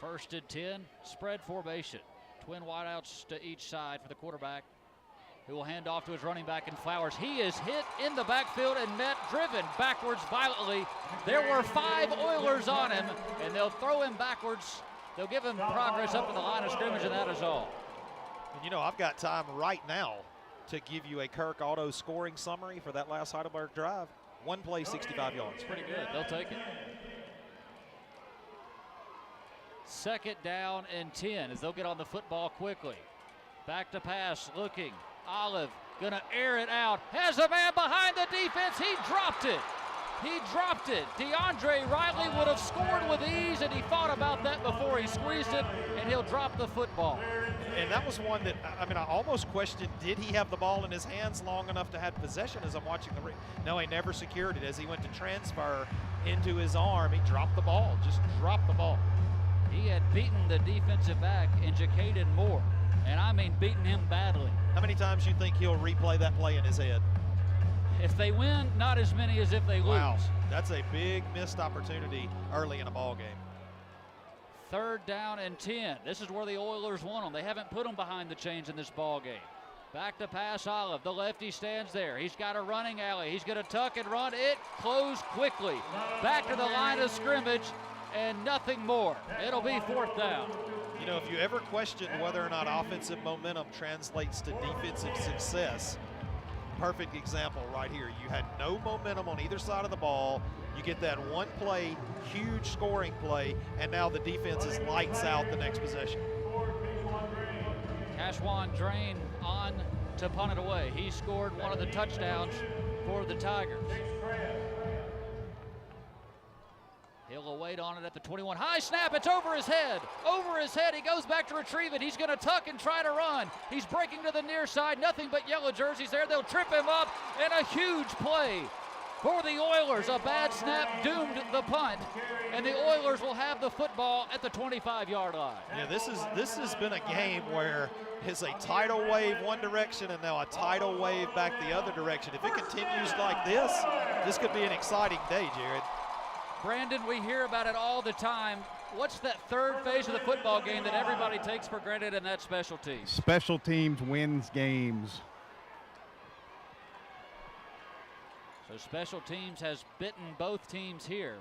1st and 10, spread formation. Twin wideouts to each side for the quarterback, who will hand off to his running back in Flowers. He is hit in the backfield and driven backwards violently. There were 5 Oilers on him, and they'll throw him backwards. They'll give him progress up to the line of scrimmage, and that is all. And I've got time right now to give you a Kirk Auto scoring summary for that last Heidelberg drive. One play, 65 yards. Pretty good. They'll take it. 2nd down and 10 as they'll get on the football quickly. Back to pass, looking. Olive gonna air it out. Has a man behind the defense. He dropped it. He dropped it. DeAndre Riley would have scored with ease, and he thought about that before he squeezed it, and he'll drop the football. And that was one that, I almost questioned, did he have the ball in his hands long enough to have possession as I'm watching the No, he never secured it. As he went to transfer into his arm, he dropped the ball, just dropped the ball. He had beaten the defensive back in Jacaden Moore, and I mean beaten him badly. How many times you think he'll replay that play in his head? If they win, not as many as if they lose. Wow, that's a big missed opportunity early in a ball game. 3rd down and 10. This is where the Oilers want them. They haven't put them behind the chains in this ball game. Back to pass, Olive. The lefty stands there. He's got a running alley. He's going to tuck and run. It closed quickly. Back to the line of scrimmage, and nothing more. It'll be 4th down. If you ever question whether or not offensive momentum translates to defensive success, perfect example right here. You had no momentum on either side of the ball. You get that one play, huge scoring play, and now the defense is lights out the next possession. Cashwan Drain on to punt it away. He scored one of the touchdowns for the Tigers. He'll await on it at the 21. High snap, it's over his head. Over his head, he goes back to retrieve it. He's gonna tuck and try to run. He's breaking to the near side, nothing but yellow jerseys there. They'll trip him up, and a huge play for the Oilers. A bad snap doomed the punt, and the Oilers will have the football at the 25-yard line. Yeah, this has been a game where it's a tidal wave one direction and now a tidal wave back the other direction. If it continues like this could be an exciting day, Jared. Brandon, we hear about it all the time. What's that third phase of the football game that everybody takes for granted, and that's special teams? Special teams wins games. So special teams has bitten both teams here.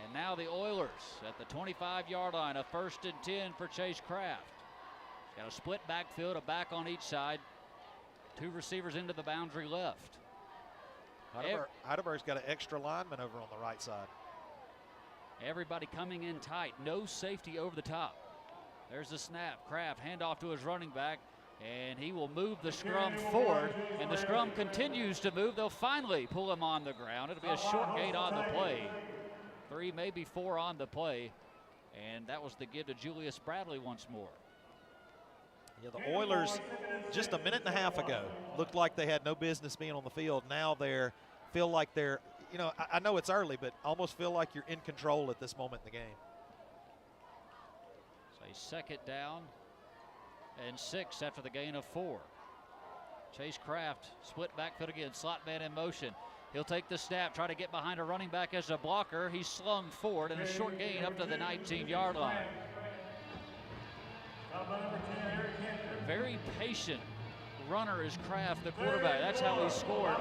And now the Oilers at the 25-yard line, a 1st and 10 for Chase Kraft. Got a split backfield, a back on each side. 2 receivers into the boundary left. Heidelberg's got an extra lineman over on the right side. Everybody coming in tight. No safety over the top. There's the snap. Kraft handoff to his running back, and he will move the scrum forward, and the scrum continues to move. They'll finally pull him on the ground. It'll be a short gate on the play. 3, maybe 4 on the play, and that was the give to Julius Bradley once more. Yeah, the Oilers just a minute and a half ago looked like they had no business being on the field. Now feel like they're, I know it's early, but almost feel like you're in control at this moment in the game. So a 2nd down and 6 after the gain of 4. Chase Kraft split backfield again, slot man in motion. He'll take the snap, try to get behind a running back as a blocker. He's slung forward and a short gain up to the 19-yard line. Very patient runner is Kraft, the quarterback. That's how he scored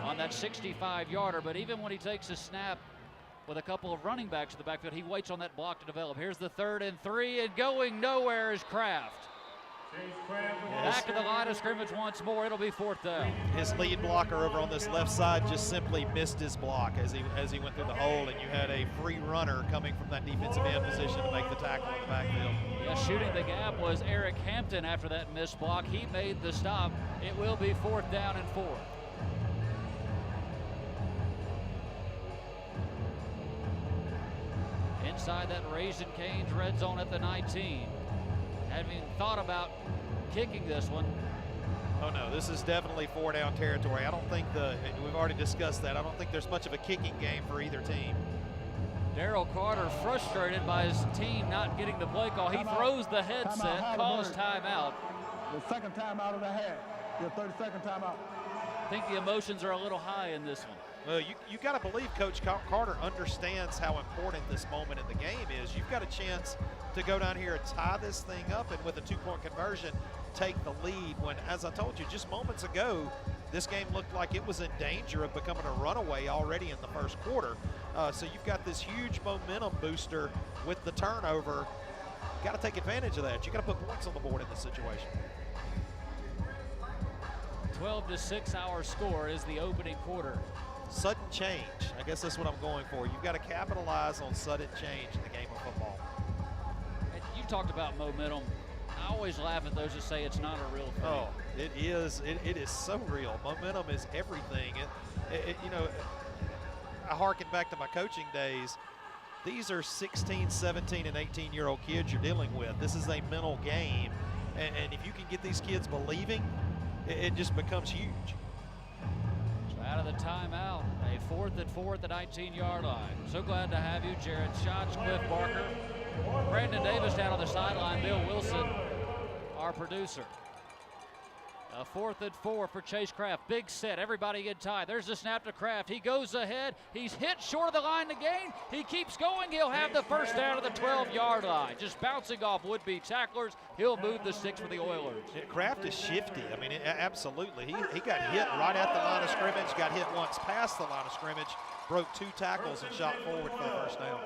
on that 65-yarder. But even when he takes a snap with a couple of running backs in the backfield, he waits on that block to develop. Here's the 3rd and 3, and going nowhere is Kraft. Back to the line of scrimmage once more. It'll be 4th down. His lead blocker over on this left side just simply missed his block as he went through the hole, and you had a free runner coming from that defensive end position to make the tackle in the backfield. Yeah, shooting the gap was Eric Hampton after that missed block. He made the stop. It will be 4th down and 4. Inside that Raising Cane's red zone at the 19. Haven't even thought about kicking this one. Oh no, this is definitely 4-down territory. I don't think we've already discussed that. I don't think there's much of a kicking game for either team. Daryl Carter frustrated by his team not getting the play call. He throws the headset, calls timeout. The second timeout of the half. Your 32nd timeout. I think the emotions are a little high in this one. Well, you got to believe Coach Carter understands how important this moment in the game is. You've got a chance to go down here and tie this thing up, and with a 2-point conversion, take the lead when, as I told you just moments ago, this game looked like it was in danger of becoming a runaway already in the first quarter. So you've got this huge momentum booster with the turnover. You've got to take advantage of that. You've got to put points on the board in this situation. 12-6 our score is the opening quarter. Sudden change. I guess that's what I'm going for. You've got to capitalize on sudden change in the game of football. You talked about momentum. I always laugh at those that say it's not a real thing. Oh, it is. It is so real. Momentum is everything. You know, I harken back to my coaching days. These are 16, 17, and 18-year-old kids you're dealing with. This is a mental game. And if you can get these kids believing, it just becomes huge. So out of the timeout, a 4th and 4 at the 19-yard line. So glad to have you, Jared Schatz, Cliff Barker, Brandon Davis down on the sideline, Bill Wilson, our producer. A 4th and 4 for Chase Kraft. Big set, everybody get tied. There's the snap to Kraft. He goes ahead. He's hit short of the line to gain. He keeps going. He'll have the first down at the 12-yard line. Just bouncing off would-be tacklers. He'll move the sticks for the Oilers. Kraft is shifty. I mean, absolutely. He got hit right at the line of scrimmage, got hit once past the line of scrimmage, broke 2 tackles and shot forward for the first down.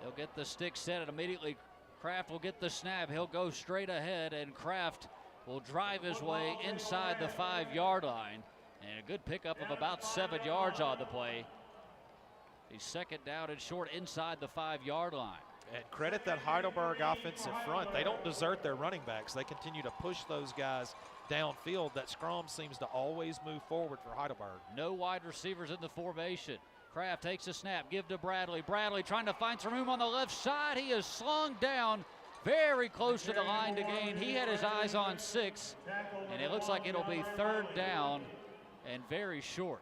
He'll get the stick set, and immediately Kraft will get the snap. He'll go straight ahead, and Kraft will drive his way inside the 5-yard line. And a good pickup of about 7 yards on the play. He's second down and short inside the 5-yard line. And credit that Heidelberg offensive front. They don't desert their running backs. They continue to push those guys downfield. That scrum seems to always move forward for Heidelberg. No wide receivers in the formation. Kraft takes a snap, give to Bradley. Bradley trying to find some room on the left side. He is slung down very close to the line to gain. He had his eyes on 6, and it looks like it'll be 3rd down and very short.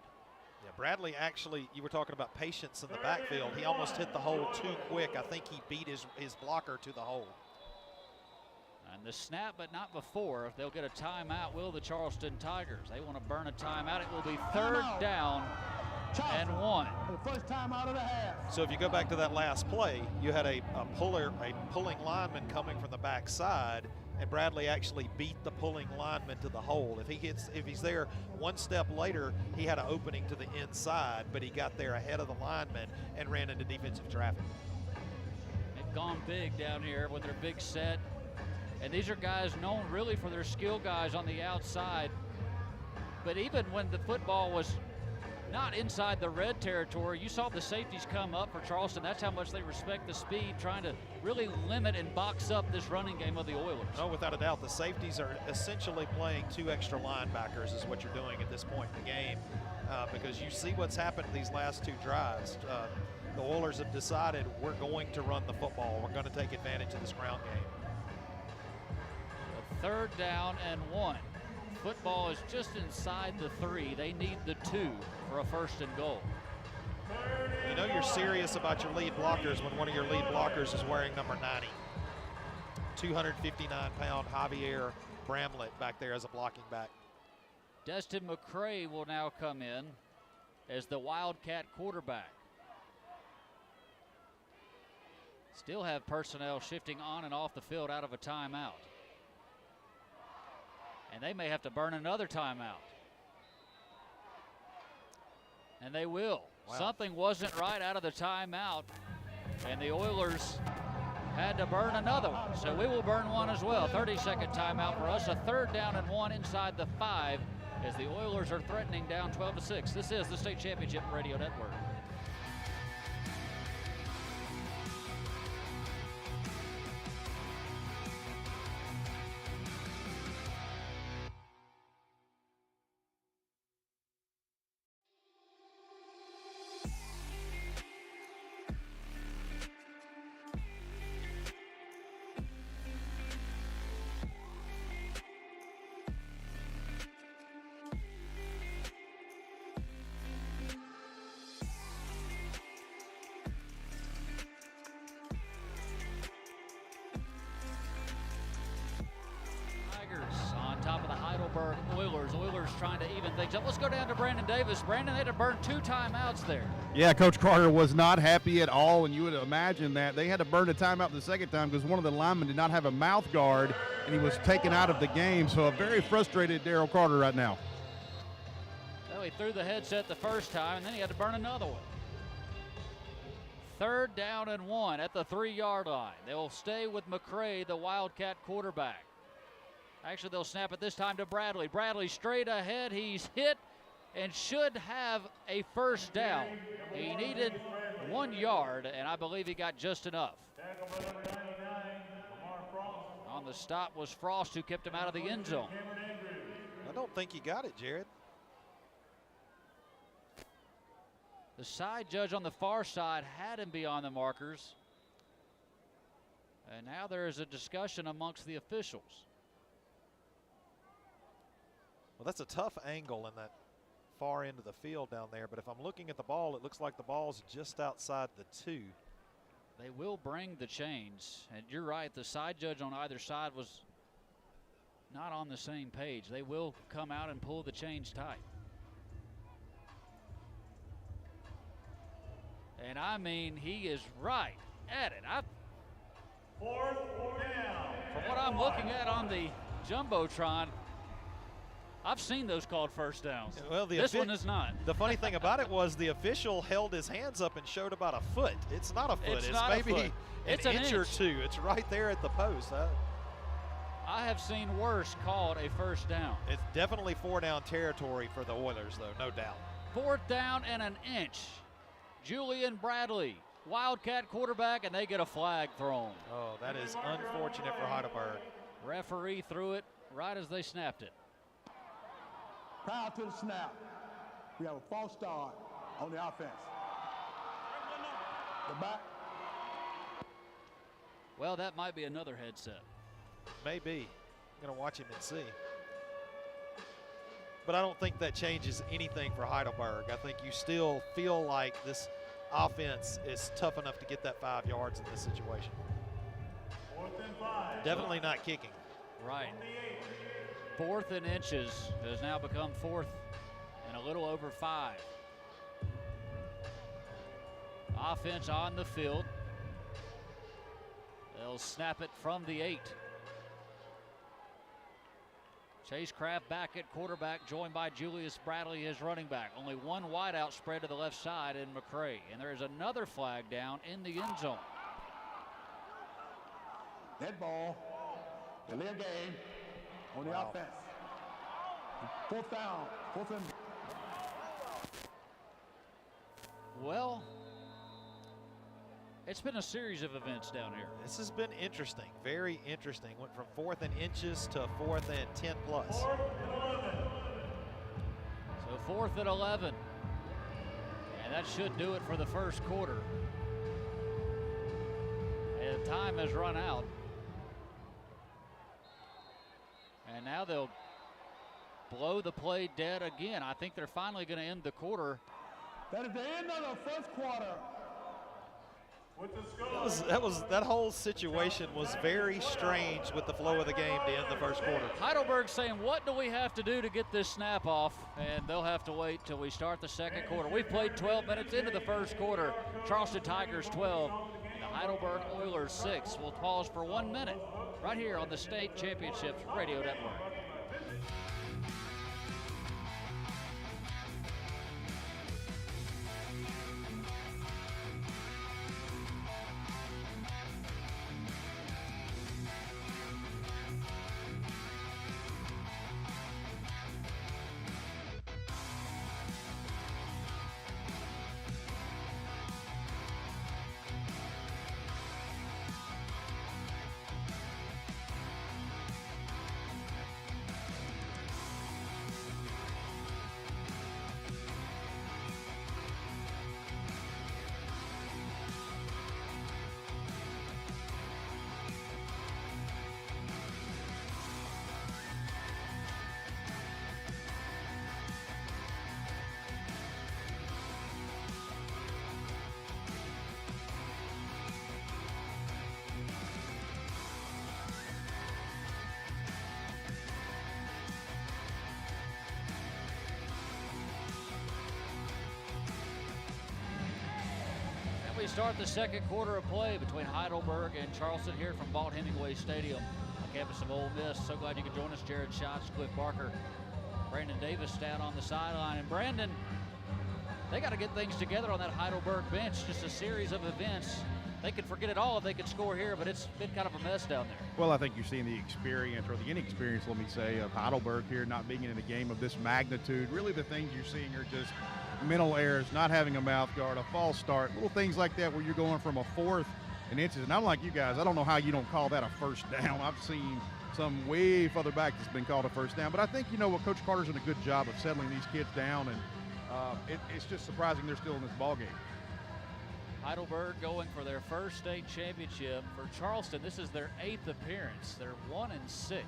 Yeah, Bradley actually, you were talking about patience in the backfield. He almost hit the hole too quick. I think he beat his blocker to the hole. And the snap, but not before. They'll get a timeout, will the Charleston Tigers. They want to burn a timeout. It will be 3rd down and 1. The first time out of the half. So if you go back to that last play, you had a pulling lineman coming from the backside, and Bradley actually beat the pulling lineman to the hole. If he's there one step later, he had an opening to the inside, but he got there ahead of the lineman and ran into defensive traffic. They've gone big down here with their big set. And these are guys known really for their skill guys on the outside. But even when the football was not inside the red territory, you saw the safeties come up for Charleston. That's how much they respect the speed, trying to really limit and box up this running game of the Oilers. Oh, without a doubt. The safeties are essentially playing 2 extra linebackers is what you're doing at this point in the game, because you see what's happened these last 2 drives. The Oilers have decided we're going to run the football. We're going to take advantage of this ground game. 3rd down and 1. Football is just inside the 3. They need the 2 for a 1st and goal. You know you're serious about your lead blockers when one of your lead blockers is wearing number 90. 259-pound Javier Bramlett back there as a blocking back. Destin McCray will now come in as the Wildcat quarterback. Still have personnel shifting on and off the field out of a timeout. And they may have to burn another timeout. And they will. Wow. Something wasn't right out of the timeout. And the Oilers had to burn another one. So we will burn one as well. 30-second timeout for us. A 3rd down and 1 inside the 5 as the Oilers are threatening down 12-6. This is the State Championship Radio Network. On top of the Heidelberg Oilers. Oilers trying to even things up. Let's go down to Brandon Davis. Brandon, they had to burn 2 timeouts there. Yeah, Coach Carter was not happy at all, and you would imagine that. They had to burn a timeout the second time because one of the linemen did not have a mouth guard, and he was taken out of the game. So a very frustrated Daryl Carter right now. Well, he threw the headset the first time, and then he had to burn another one. 3rd down and 1 at the 3-yard line. They will stay with McCray, the Wildcat quarterback. Actually, they'll snap it this time to Bradley. Bradley straight ahead. He's hit and should have a 1st down. He needed 1 yard, and I believe he got just enough. On the stop was Frost, who kept him out of the end zone. I don't think he got it, Jared. The side judge on the far side had him beyond the markers. And now there is a discussion amongst the officials. Well, that's a tough angle in that far end of the field down there, but if I'm looking at the ball, it looks like the ball's just outside the 2. They will bring the chains, and you're right, the side judge on either side was not on the same page. They will come out and pull the chains tight. And I mean, he is right at it. Fourth down. From what I'm looking at on the Jumbotron, I've seen those called 1st downs. Well, this one is not. The funny thing about it was the official held his hands up and showed about a foot. It's not a foot. It's not a maybe foot. It's an inch or 2. It's right there at the post. I have seen worse called a 1st down. It's definitely 4-down territory for the Oilers, though, no doubt. 4th down and an inch. Julian Bradley, Wildcat quarterback, and they get a flag thrown. Oh, that is unfortunate for Heidelberg. Referee threw it right as they snapped it. Prior to the snap, we have a false start on the offense. The back. Well, that might be another headset. Maybe. I'm going to watch him and see. But I don't think that changes anything for Heidelberg. I think you still feel like this offense is tough enough to get that 5 yards in this situation. 4th and 5. Definitely not kicking. Right. 4th and inches has now become 4th and a little over 5. Offense on the field. They'll snap it from the 8. Chase Craft back at quarterback, joined by Julius Bradley, his running back. Only one wideout spread to the left side in McCray. And there is another flag down in the end zone. That ball, delay a game on the offense. 4th down, 4th and. Well, it's been a series of events down here. This has been interesting, very interesting. Went from 4th and inches to 4th and 10 plus. So 4th and 11. And that should do it for the first quarter. And time has run out. And now they'll blow the play dead again. I think they're finally going to end the quarter. That is the end of the first quarter. That whole situation was very strange with the flow of the game to end the first quarter. Heidelberg saying, what do we have to do to get this snap off? And they'll have to wait till we start the second quarter. We've played 12 minutes into the first quarter. Charleston Tigers 12, the Heidelberg Oilers 6. We'll pause for 1 minute right here on the State Championships Radio Network. we start the second quarter of play between Heidelberg and Charleston here from Vaught-Hemingway Stadium on campus of Ole Miss. So glad you could join us. Jared Schatz, Cliff Barker, Brandon Davis down on the sideline. And Brandon, they got to get things together on that Heidelberg bench. Just a series of events. They could forget it all if they could score here, but it's been kind of a mess down there. Well, I think you're seeing the experience, or the inexperience, let me say, of Heidelberg here, not being in a game of this magnitude. Really the things you're seeing are just mental errors, not having a mouth guard, a false start, little things like that where you're going from a fourth and inches. And I'm like you guys, I don't know how you don't call that a first down. I've seen some way further back that's been called a first down. But I think, you know, what Coach Carter's done a good job of settling these kids down, and it's just surprising they're still in this ball game. Heidelberg going for their first state championship. For Charleston, this is their 8th appearance. They're 1-6.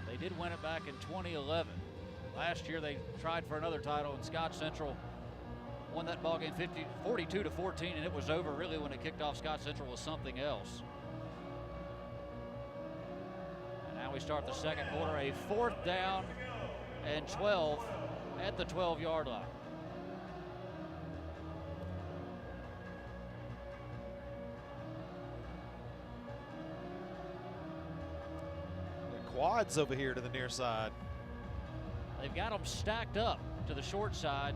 They did win it back in 2011. Last year they tried for another title, and Scott Central won that ball game 42-14, and it was over really when it kicked off. Scott Central was something else. And now we start the second quarter, a 4th down and 12 at the 12-yard line. Quads over here to the near side. They've got them stacked up to the short side.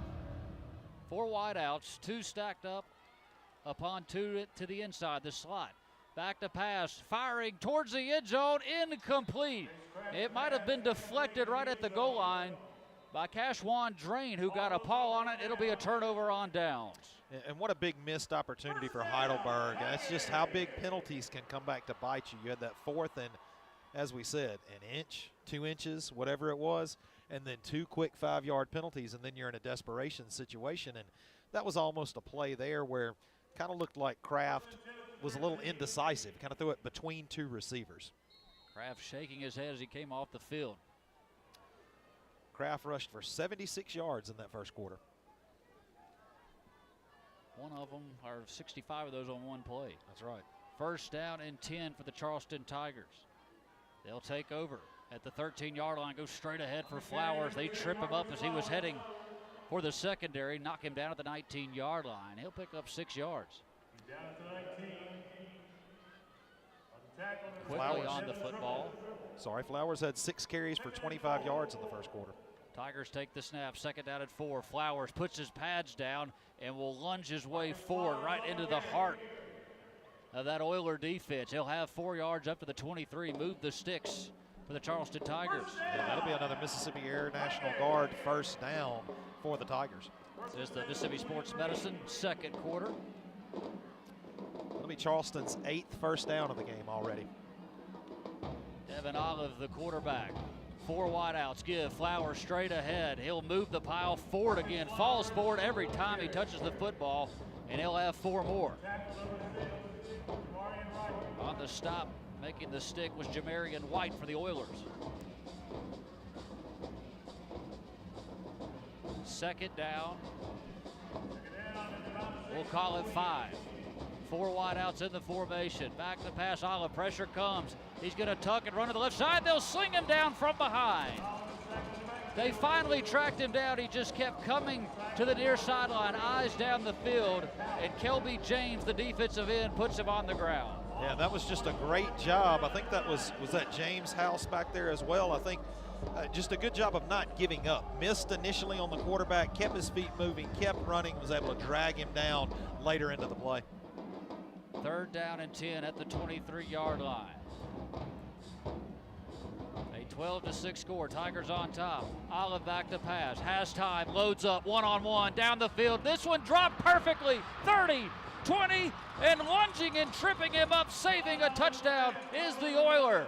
4 wideouts, 2 stacked up upon 2 to the inside, the slot. Back to pass, firing towards the end zone, incomplete. It might have been deflected right at the goal line by Cashwan Drain, who got a paw on it. It'll be a turnover on downs. And what a big missed opportunity for Heidelberg. That's just how big penalties can come back to bite you. You had that 4th and, as we said, an inch, 2 inches, whatever it was, and then 2 quick 5-yard penalties, and then you're in a desperation situation. And that was almost a play there where kind of looked like Kraft was a little indecisive, kind of threw it between 2 receivers. Kraft shaking his head as he came off the field. Kraft rushed for 76 yards in that first quarter. One of them, or 65 of those on one play. That's right. First down and 10 for the Charleston Tigers. They'll take over at the 13-yard line, go straight ahead for Flowers. They trip him up as he was heading for the secondary, knock him down at the 19-yard line. He'll pick up 6 yards. Down at the 19. Quickly Flowers on the football. Sorry, Flowers had 6 carries for 25 yards in the first quarter. Tigers take the snap, second down at 4. Flowers puts his pads down and will lunge his way forward right into the heart of that Oiler defense. He'll have 4 yards up to the 23, move the sticks for the Charleston Tigers. Yeah, that'll be another Mississippi Air National Guard first down for the Tigers. This is the Mississippi Sports Medicine second quarter. That'll be Charleston's 8th first down of the game already. Devin Olive, the quarterback. 4 wideouts, give Flowers straight ahead. He'll move the pile forward again, falls forward every time he touches the football, and he'll have 4 more. On the stop, making the stick was Jamarian White for the Oilers. Second down. We'll call it 5. 4 wideouts in the formation. Back to pass, Olive, pressure comes. He's gonna tuck and run to the left side. They'll sling him down from behind. They finally tracked him down. He just kept coming to the near sideline, eyes down the field, and Kelby James, the defensive end, puts him on the ground. Yeah, that was just a great job. I think that was that James House back there as well. I think just a good job of not giving up. Missed initially on the quarterback, kept his feet moving, kept running, was able to drag him down later into the play. Third down and 10 at the 23-yard line. A 12-6 score. Tigers on top. Olive back to pass. Has time. Loads up. One-on-one down the field. This one dropped perfectly. 30, 20, and lunging and tripping him up, saving a touchdown is the Oiler.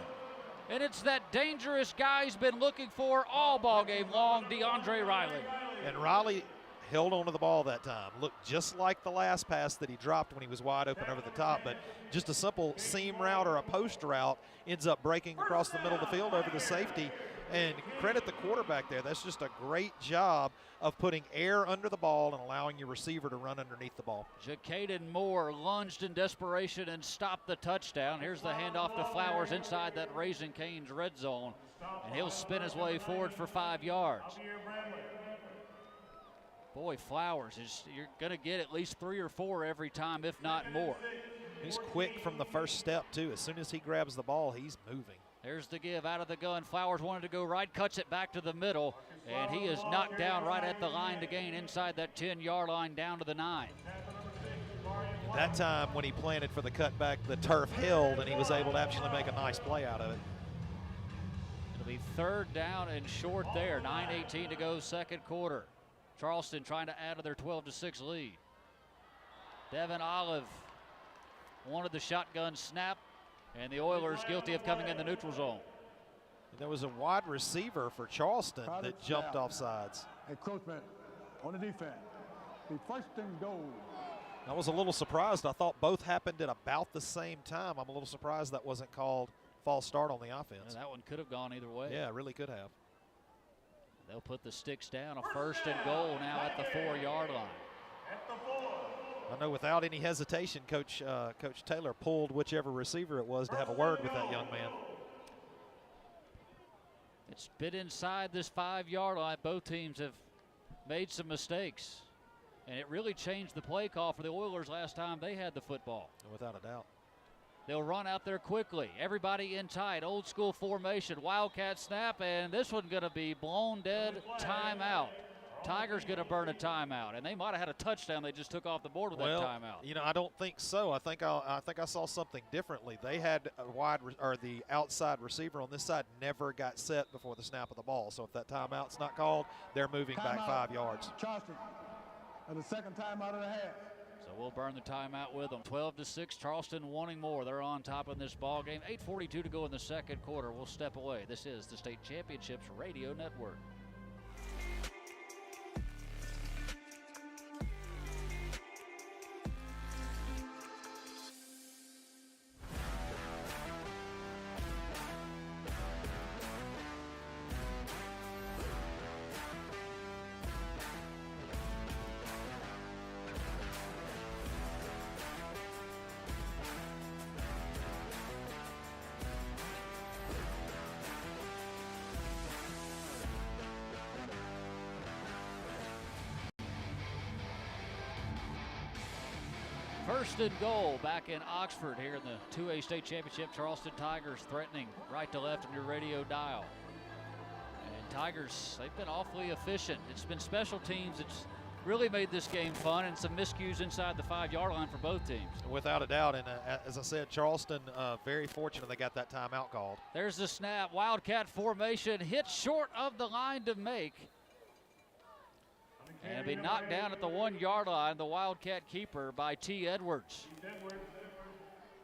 And it's that dangerous guy he's been looking for all ball game long, DeAndre Riley. And Riley held onto the ball that time. Looked just like the last pass that he dropped when he was wide open over the top, but just a simple seam route or a post route ends up breaking across the middle of the field over the safety. And credit the quarterback there. That's just a great job of putting air under the ball and allowing your receiver to run underneath the ball. Jacaden Moore lunged in desperation and stopped the touchdown. Here's the handoff to Flowers inside that Raising Cane's red zone, and he'll spin his way forward for 5 yards. Boy, Flowers, you're going to get at least 3 or 4 every time, if not more. He's quick from the first step, too. As soon as he grabs the ball, he's moving. There's the give out of the gun. Flowers wanted to go right, cuts it back to the middle, and he is knocked down right at the line to gain inside that 10-yard line down to the 9. That time when he planted for the cutback, the turf held, and he was able to actually make a nice play out of it. It'll be 3rd down and short there. 9:18 to go, second quarter. Charleston trying to add to their 12-6 lead. Devin Olive wanted the shotgun snap, and the Oilers guilty of coming in the neutral zone. There was a wide receiver for Charleston that jumped off sides. Encroachment on the defense. The first and goal. I was a little surprised. I thought both happened at about the same time. I'm a little surprised that wasn't called false start on the offense. And that one could have gone either way. Yeah, really could have. They'll put the sticks down. A 1st and goal now at the 4-yard line. I know without any hesitation, Coach Taylor pulled whichever receiver it was to have a word with that young man. It's been inside this 5-yard line. Both teams have made some mistakes. And it really changed the play call for the Oilers last time they had the football. Without a doubt. They'll run out there quickly. Everybody in tight. Old school formation. Wildcat snap. And this one's going to be blown dead. Timeout. Tigers going to burn a timeout. And they might have had a touchdown they just took off the board with that timeout. You know, I don't think so. I think I saw something differently. They had the outside receiver on this side never got set before the snap of the ball. So if that timeout's not called, they're moving back 5 yards. Charleston. And the second timeout of the half. So we'll burn the timeout with them. 12-6, Charleston wanting more. They're on top in this ball game. 8:42 to go in the second quarter. We'll step away. This is the State Championships Radio Network. First and goal back in Oxford here in the 2A state championship. Charleston Tigers threatening right to left on your radio dial. And Tigers, they've been awfully efficient. It's been special teams that's really made this game fun, and some miscues inside the 5-yard line for both teams. Without a doubt, and as I said, Charleston very fortunate they got that timeout called. There's the snap. Wildcat formation hit short of the line to make. And it'll be knocked down at the 1-yard line, the Wildcat keeper by T. Edwards.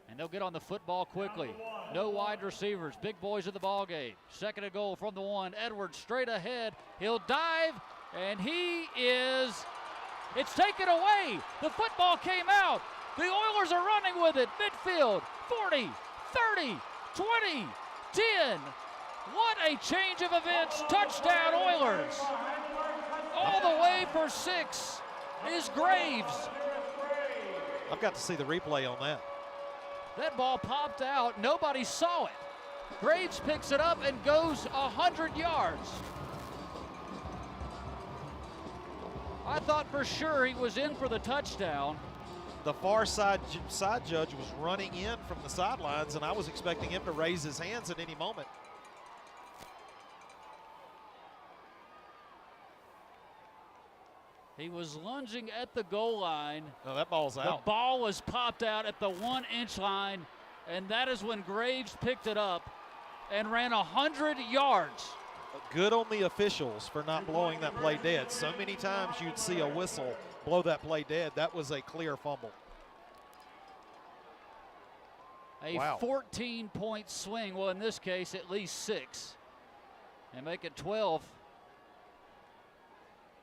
And they'll get on the football quickly. No wide receivers, big boys of the ball game. Second and goal from the 1. Edwards straight ahead. He'll dive, and it's taken away. The football came out. The Oilers are running with it. Midfield, 40, 30, 20, 10. What a change of events. Touchdown Oilers. All the way for 6 is Graves. I've got to see the replay on that. That ball popped out. Nobody saw it. Graves picks it up and goes 100 yards. I thought for sure he was in for the touchdown. The far side judge was running in from the sidelines, and I was expecting him to raise his hands at any moment. He was lunging at the goal line. No, that ball's out. The ball was popped out at the 1-inch line, and that is when Graves picked it up and ran 100 yards. Good on the officials for not blowing that play dead. So many times you'd see a whistle blow that play dead. That was a clear fumble. A 14-point swing. Well, in this case, at least 6. And make it 12.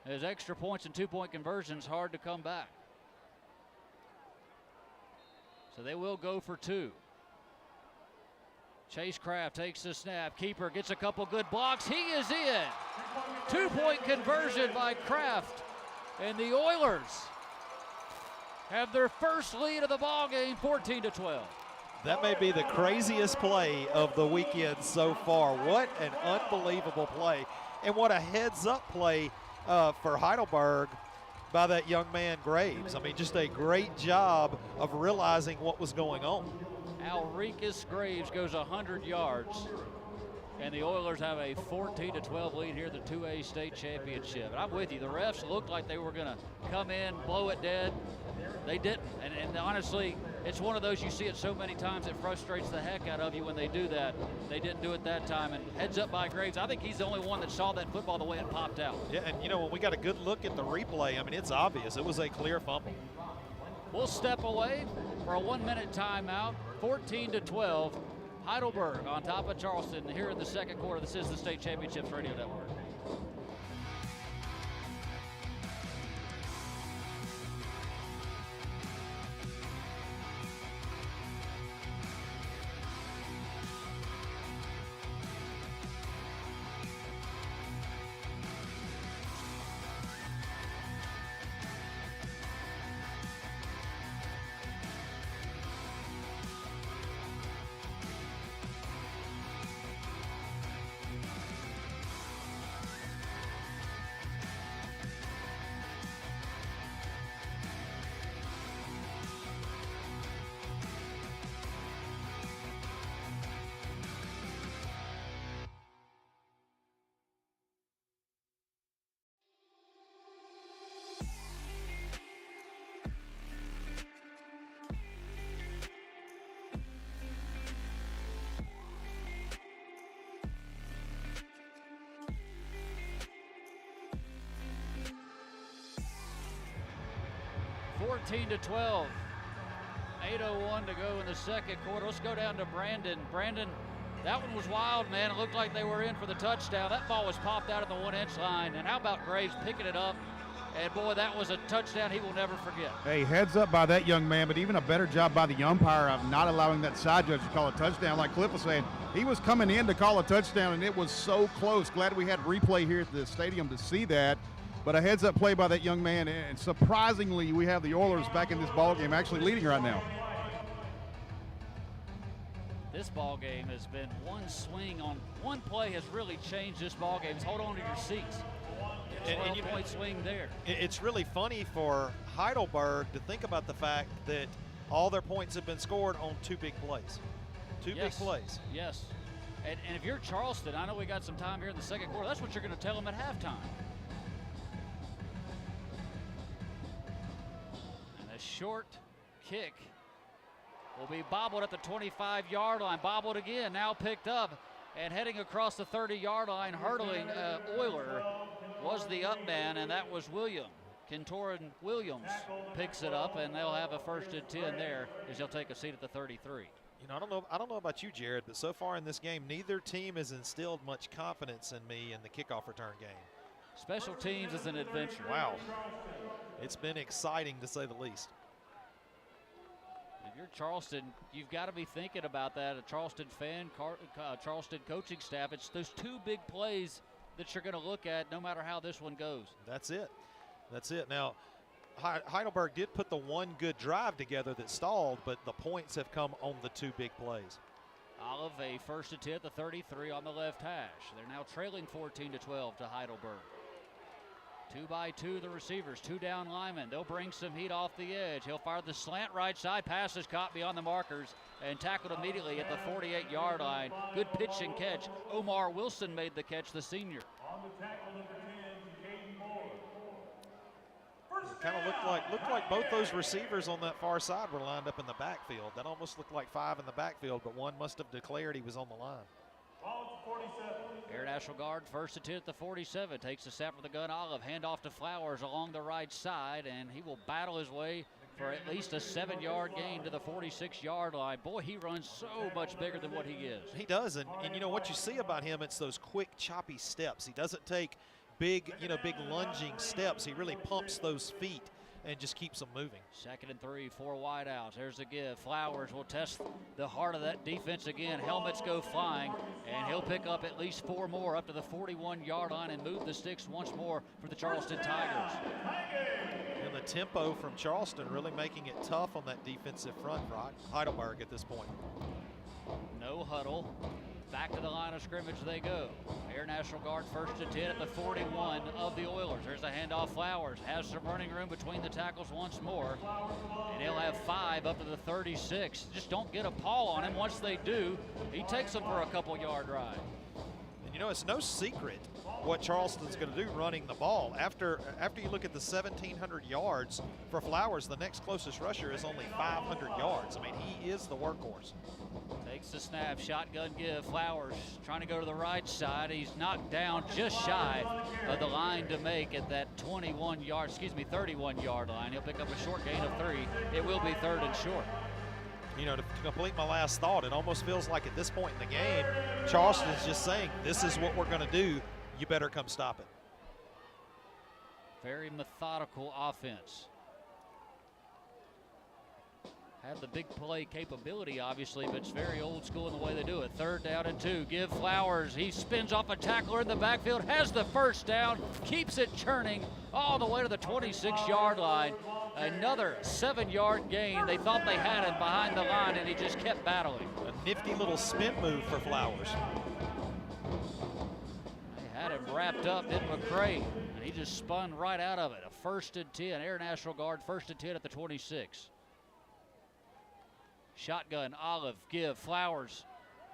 As extra points and 2-point conversions hard to come back. So they will go for 2. Chase Kraft takes the snap. Keeper gets a couple good blocks. He is in. 2-point conversion by Kraft. And the Oilers have their first lead of the ball game, 14-12. That may be the craziest play of the weekend so far. What an unbelievable play. And what a heads-up play for Heidelberg by that young man Graves. I mean, just a great job of realizing what was going on. Alricus Graves goes 100 yards, and the Oilers have a 14-12 lead here at the 2A state championship. And I'm with you. The refs looked like they were going to come in, blow it dead. They didn't. And honestly, it's one of those, you see it so many times, it frustrates the heck out of you when they do that. They didn't do it that time. And heads up by Graves. I think he's the only one that saw that football the way it popped out. Yeah, and you know, when we got a good look at the replay, I mean, it's obvious. It was a clear fumble. We'll step away for a 1-minute timeout. 14-12. Heidelberg on top of Charleston here in the second quarter. This is the State Championships Radio Network. To 12. 8:01 to go in the second quarter. Let's go down to Brandon. Brandon, that one was wild, man. It looked like they were in for the touchdown. That ball was popped out of the 1-inch line. And how about Graves picking it up? And boy, that was a touchdown he will never forget. Hey, heads up by that young man, but even a better job by the umpire of not allowing that side judge to call a touchdown. Like Cliff was saying, he was coming in to call a touchdown, and it was so close. Glad we had replay here at the stadium to see that. But a heads-up play by that young man, and surprisingly, we have the Oilers back in this ball game, actually leading right now. This ball game has been one swing on one play has really changed this ball game. Hold on to your seats. 12-point swing there. It's really funny for Heidelberg to think about the fact that all their points have been scored on two big plays. Two big plays. Yes. And if you're Charleston, I know we got some time here in the second quarter. That's what you're going to tell them at halftime. Short kick will be bobbled at the 25-yard line. Bobbled again, now picked up, and heading across the 30-yard line, hurdling Oiler was the up man, and that was William. Kentoran Williams picks it up, and they'll have a 1st and 10 there as they'll take a seat at the 33. You know, I don't know about you, Jared, but so far in this game, neither team has instilled much confidence in me in the kickoff return game. Special teams is an adventure. Wow. It's been exciting to say the least. If you're Charleston, you've got to be thinking about that. A Charleston fan, Charleston coaching staff, it's those two big plays that you're going to look at no matter how this one goes. That's it. That's it. Now, Heidelberg did put the one good drive together that stalled, but the points have come on the two big plays. Olive, a 1st and 10 at the 33 on the left hash. They're now trailing 14-12 to Heidelberg. 2-by-2 the receivers, 2 down linemen. They'll bring some heat off the edge. He'll fire the slant right side. Pass is caught beyond the markers and tackled immediately at the 48-yard line. Good pitch and catch. Omar Wilson made the catch, the senior. On the tackle, number 10, Caden Moore. It kind of looked like both those receivers on that far side were lined up in the backfield. That almost looked like 5 in the backfield, but one must have declared he was on the line. Ball to 47. Air National Guard 1st and 10 at the 47. Takes the snap for the gun. Olive handoff to Flowers along the right side, and he will battle his way for at least a 7-yard gain to the 46-yard line. Boy, he runs so much bigger than what he is. He does, and you know what you see about him, it's those quick, choppy steps. He doesn't take big lunging steps. He really pumps those feet and just keeps them moving. 2nd and 3, 4 wide outs. There's the give. Flowers will test the heart of that defense again. Helmets go flying, and he'll pick up at least 4 more up to the 41-yard line and move the sticks once more for the Charleston Tigers. And the tempo from Charleston really making it tough on that defensive front for Heidelberg at this point. No huddle. Back to the line of scrimmage they go. Air National Guard first and 10 at the 41 of the Oilers. There's a handoff. Flowers has some running room between the tackles once more. And he'll have 5 up to the 36. Just don't get a paw on him. Once they do, he takes them for a couple-yard ride. And you know, it's no secret what Charleston's going to do running the ball. After you look at the 1,700 yards for Flowers, the next closest rusher is only 500 yards. I mean, he is the workhorse. Takes the snap, shotgun give. Flowers trying to go to the right side. He's knocked down just shy of the line to make at that 31-yard line. He'll pick up a short gain of 3. It will be 3rd and short. You know, to complete my last thought, it almost feels like at this point in the game, Charleston's just saying, this is what we're going to do. You better come stop it. Very methodical offense. Have the big play capability, obviously, but it's very old school in the way they do it. 3rd down and 2. Give Flowers. He spins off a tackler in the backfield, has the first down, keeps it churning all the way to the 26-yard line. Another 7-yard gain. They thought they had him behind the line, and he just kept battling. A nifty little spin move for Flowers. They had him wrapped up in McCray, and he just spun right out of it. A 1st and 10. Air National Guard 1st and 10 at the 26. Shotgun, Olive, give, Flowers,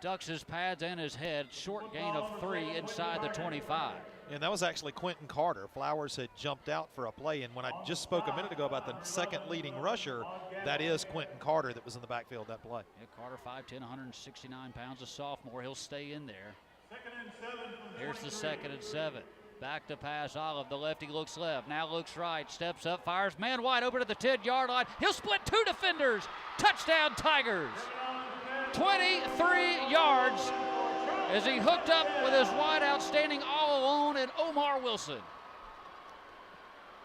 ducks his pads and his head, short gain of 3 inside the 25. And that was actually Quentin Carter. Flowers had jumped out for a play, and when I just spoke a minute ago about the second leading rusher, that is Quentin Carter that was in the backfield that play. Yeah, Carter 5'10", 169 pounds, a sophomore. He'll stay in there. Here's the 2nd and 7. Back to pass, Olive, the lefty looks left, now looks right, steps up, fires, man wide open at the 10-yard line. He'll split 2 defenders. Touchdown Tigers. 23 yards as he hooked up with his wide out, standing all alone, and Omar Wilson.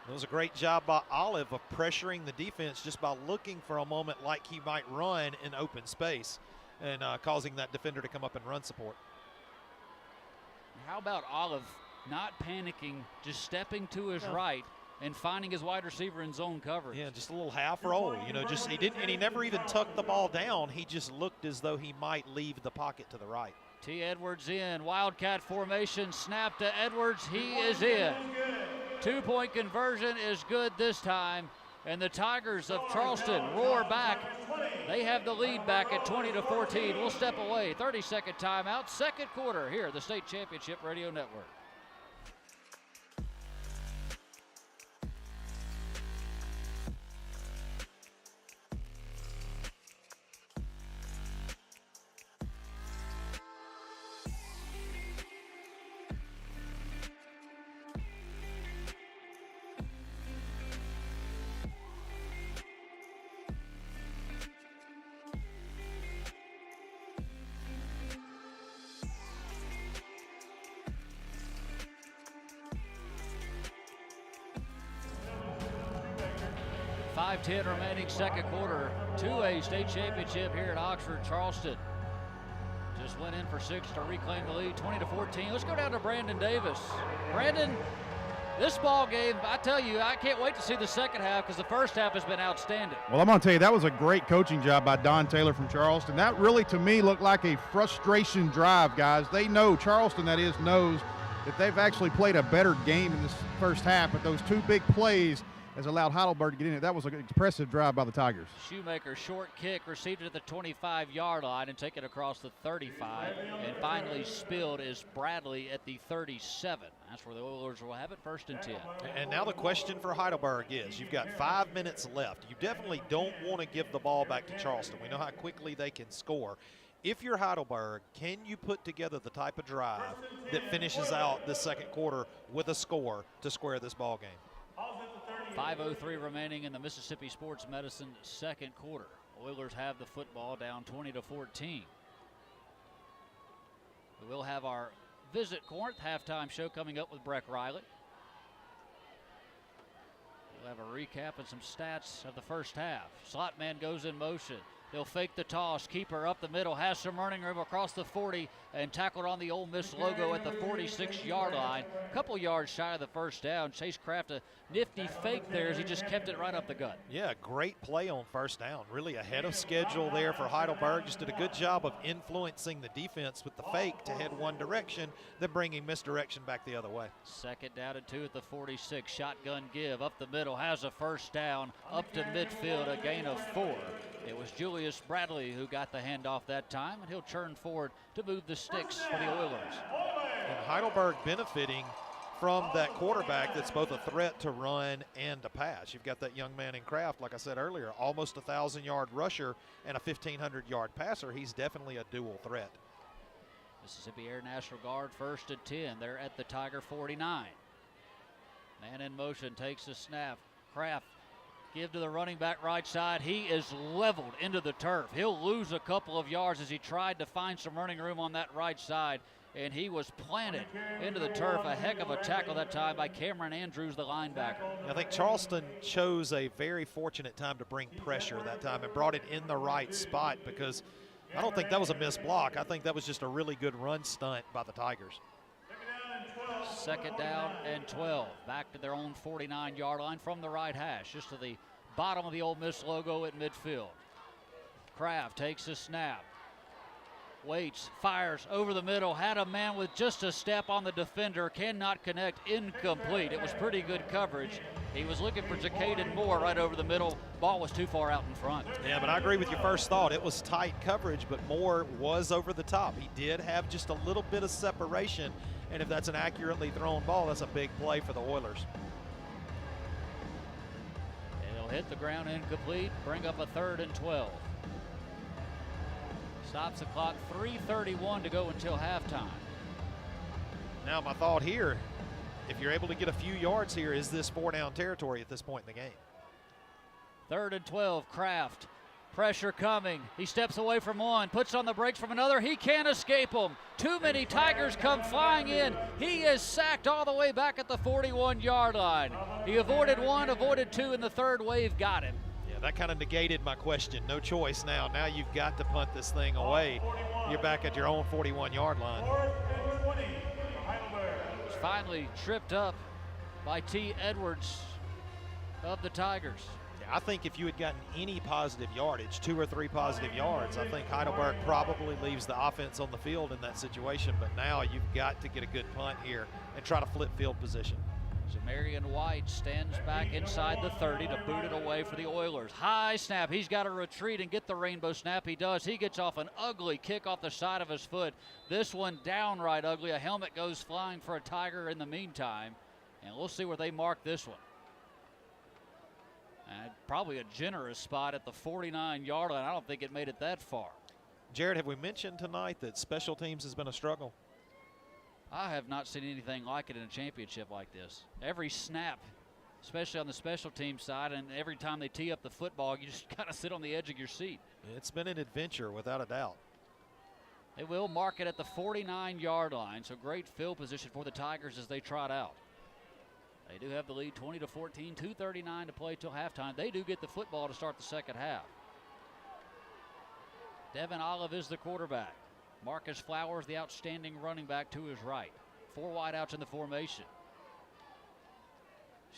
It was a great job by Olive of pressuring the defense just by looking for a moment like he might run in open space and causing that defender to come up and run support. How about Olive not panicking, just stepping to his right and finding his wide receiver in zone coverage? Yeah, just a little half roll, you know, just he never even tucked the ball down. He just looked as though he might leave the pocket to the right. T. Edwards in, Wildcat formation, snap to Edwards, he is in. 2-point conversion is good this time, and the Tigers of Charleston roar back. They have the lead back at 20-14. We'll step away, 30-second timeout, 2nd quarter here at the State Championship Radio Network. .5:10 remaining 2nd quarter. 2A state championship here at Oxford. Charleston just went in for 6 to reclaim the lead, 20-14. Let's go down to Brandon Davis. Brandon, this ball game, I tell you, I can't wait to see the second half because the first half has been outstanding. Well, I'm going to tell you, that was a great coaching job by Don Taylor from Charleston. That really, to me, looked like a frustration drive, guys. They know, Charleston, that is, knows that they've actually played a better game in this first half, but those 2 big plays has allowed Heidelberg to get in it. That was an impressive drive by the Tigers. Shoemaker, short kick, received it at the 25-yard line and take it across the 35. And finally spilled is Bradley at the 37. That's where the Oilers will have it, 1st and 10. And now the question for Heidelberg is, you've got 5 minutes left. You definitely don't want to give the ball back to Charleston. We know how quickly they can score. If you're Heidelberg, can you put together the type of drive that finishes out the 2nd quarter with a score to square this ball game? 5:03 remaining in the Mississippi Sports Medicine 2nd quarter. Oilers have the football down 20-14. We will have our Visit Corinth halftime show coming up with Breck Riley. We'll have a recap and some stats of the first half. Slot man goes in motion. They'll fake the toss. Keeper up the middle, has some running room across the 40 and tackled on the Ole Miss logo at the 46-yard line. A couple yards shy of the first down. Chase Kraft, a nifty fake there as he just kept it right up the gut. Yeah, great play on first down. Really ahead of schedule there for Heidelberg. Just did a good job of influencing the defense with the fake to head one direction, then bringing misdirection back the other way. 2nd down and 2 at the 46. Shotgun give up the middle, has a first down up to midfield, a gain of 4. It was Julius Bradley who got the handoff that time, and he'll turn forward to move the sticks for the Oilers. And Heidelberg benefiting from that quarterback that's both a threat to run and to pass. You've got that young man in Kraft, like I said earlier, almost a 1,000-yard rusher and a 1,500-yard passer. He's definitely a dual threat. Mississippi Air National Guard 1st and 10. They're at the Tiger 49. Man in motion, takes the snap. Kraft give to the running back right side. He is leveled into the turf. He'll lose a couple of yards as he tried to find some running room on that right side, and he was planted into the turf. A heck of a tackle that time by Cameron Andrews, the linebacker. I think Charleston chose a very fortunate time to bring pressure that time and brought it in the right spot, because I don't think that was a missed block. I think that was just a really good run stunt by the Tigers. 2nd down and 12. Back to their own 49-yard line from the right hash, just to the bottom of the Ole Miss logo at midfield. Kraft takes a snap. Waits, fires over the middle, had a man with just a step on the defender, cannot connect, incomplete. It was pretty good coverage. He was looking for Jacaden Moore right over the middle. Ball was too far out in front. Yeah, but I agree with your first thought. It was tight coverage, but Moore was over the top. He did have just a little bit of separation, and if that's an accurately thrown ball, that's a big play for the Oilers. It'll hit the ground incomplete, bring up a 3rd and 12. Stops the clock, 3:31 to go until halftime. Now my thought here, if you're able to get a few yards here, is this 4-down territory at this point in the game? 3rd and 12, Kraft. Pressure coming. He steps away from one, puts on the brakes from another. He can't escape them. Too many Tigers come flying in. He is sacked all the way back at the 41-yard line. He avoided one, avoided two, and the third wave got him. Yeah, that kind of negated my question. No choice now. Now you've got to punt this thing away. You're back at your own 41-yard line. He's finally tripped up by T. Edwards of the Tigers. I think if you had gotten any positive yardage, 2 or 3 positive yards, I think Heidelberg probably leaves the offense on the field in that situation. But now you've got to get a good punt here and try to flip field position. Zamarian White stands back inside the 30 to boot it away for the Oilers. High snap. He's got to retreat and get the rainbow snap. He does. He gets off an ugly kick off the side of his foot. This one downright ugly. A helmet goes flying for a Tiger in the meantime. And we'll see where they mark this one. Probably a generous spot at the 49-yard line. I don't think it made it that far. Jared, have we mentioned tonight that special teams has been a struggle? I have not seen anything like it in a championship like this. Every snap, especially on the special team side, and every time they tee up the football, you just kind of sit on the edge of your seat. It's been an adventure without a doubt. They will mark it at the 49-yard line, so great field position for the Tigers as they trot out. They do have the lead 20-14, 2:39 to play till halftime. They do get the football to start the second half. Devin Olive is the quarterback. Marcus Flowers, the outstanding running back, to his right. 4 wideouts in the formation.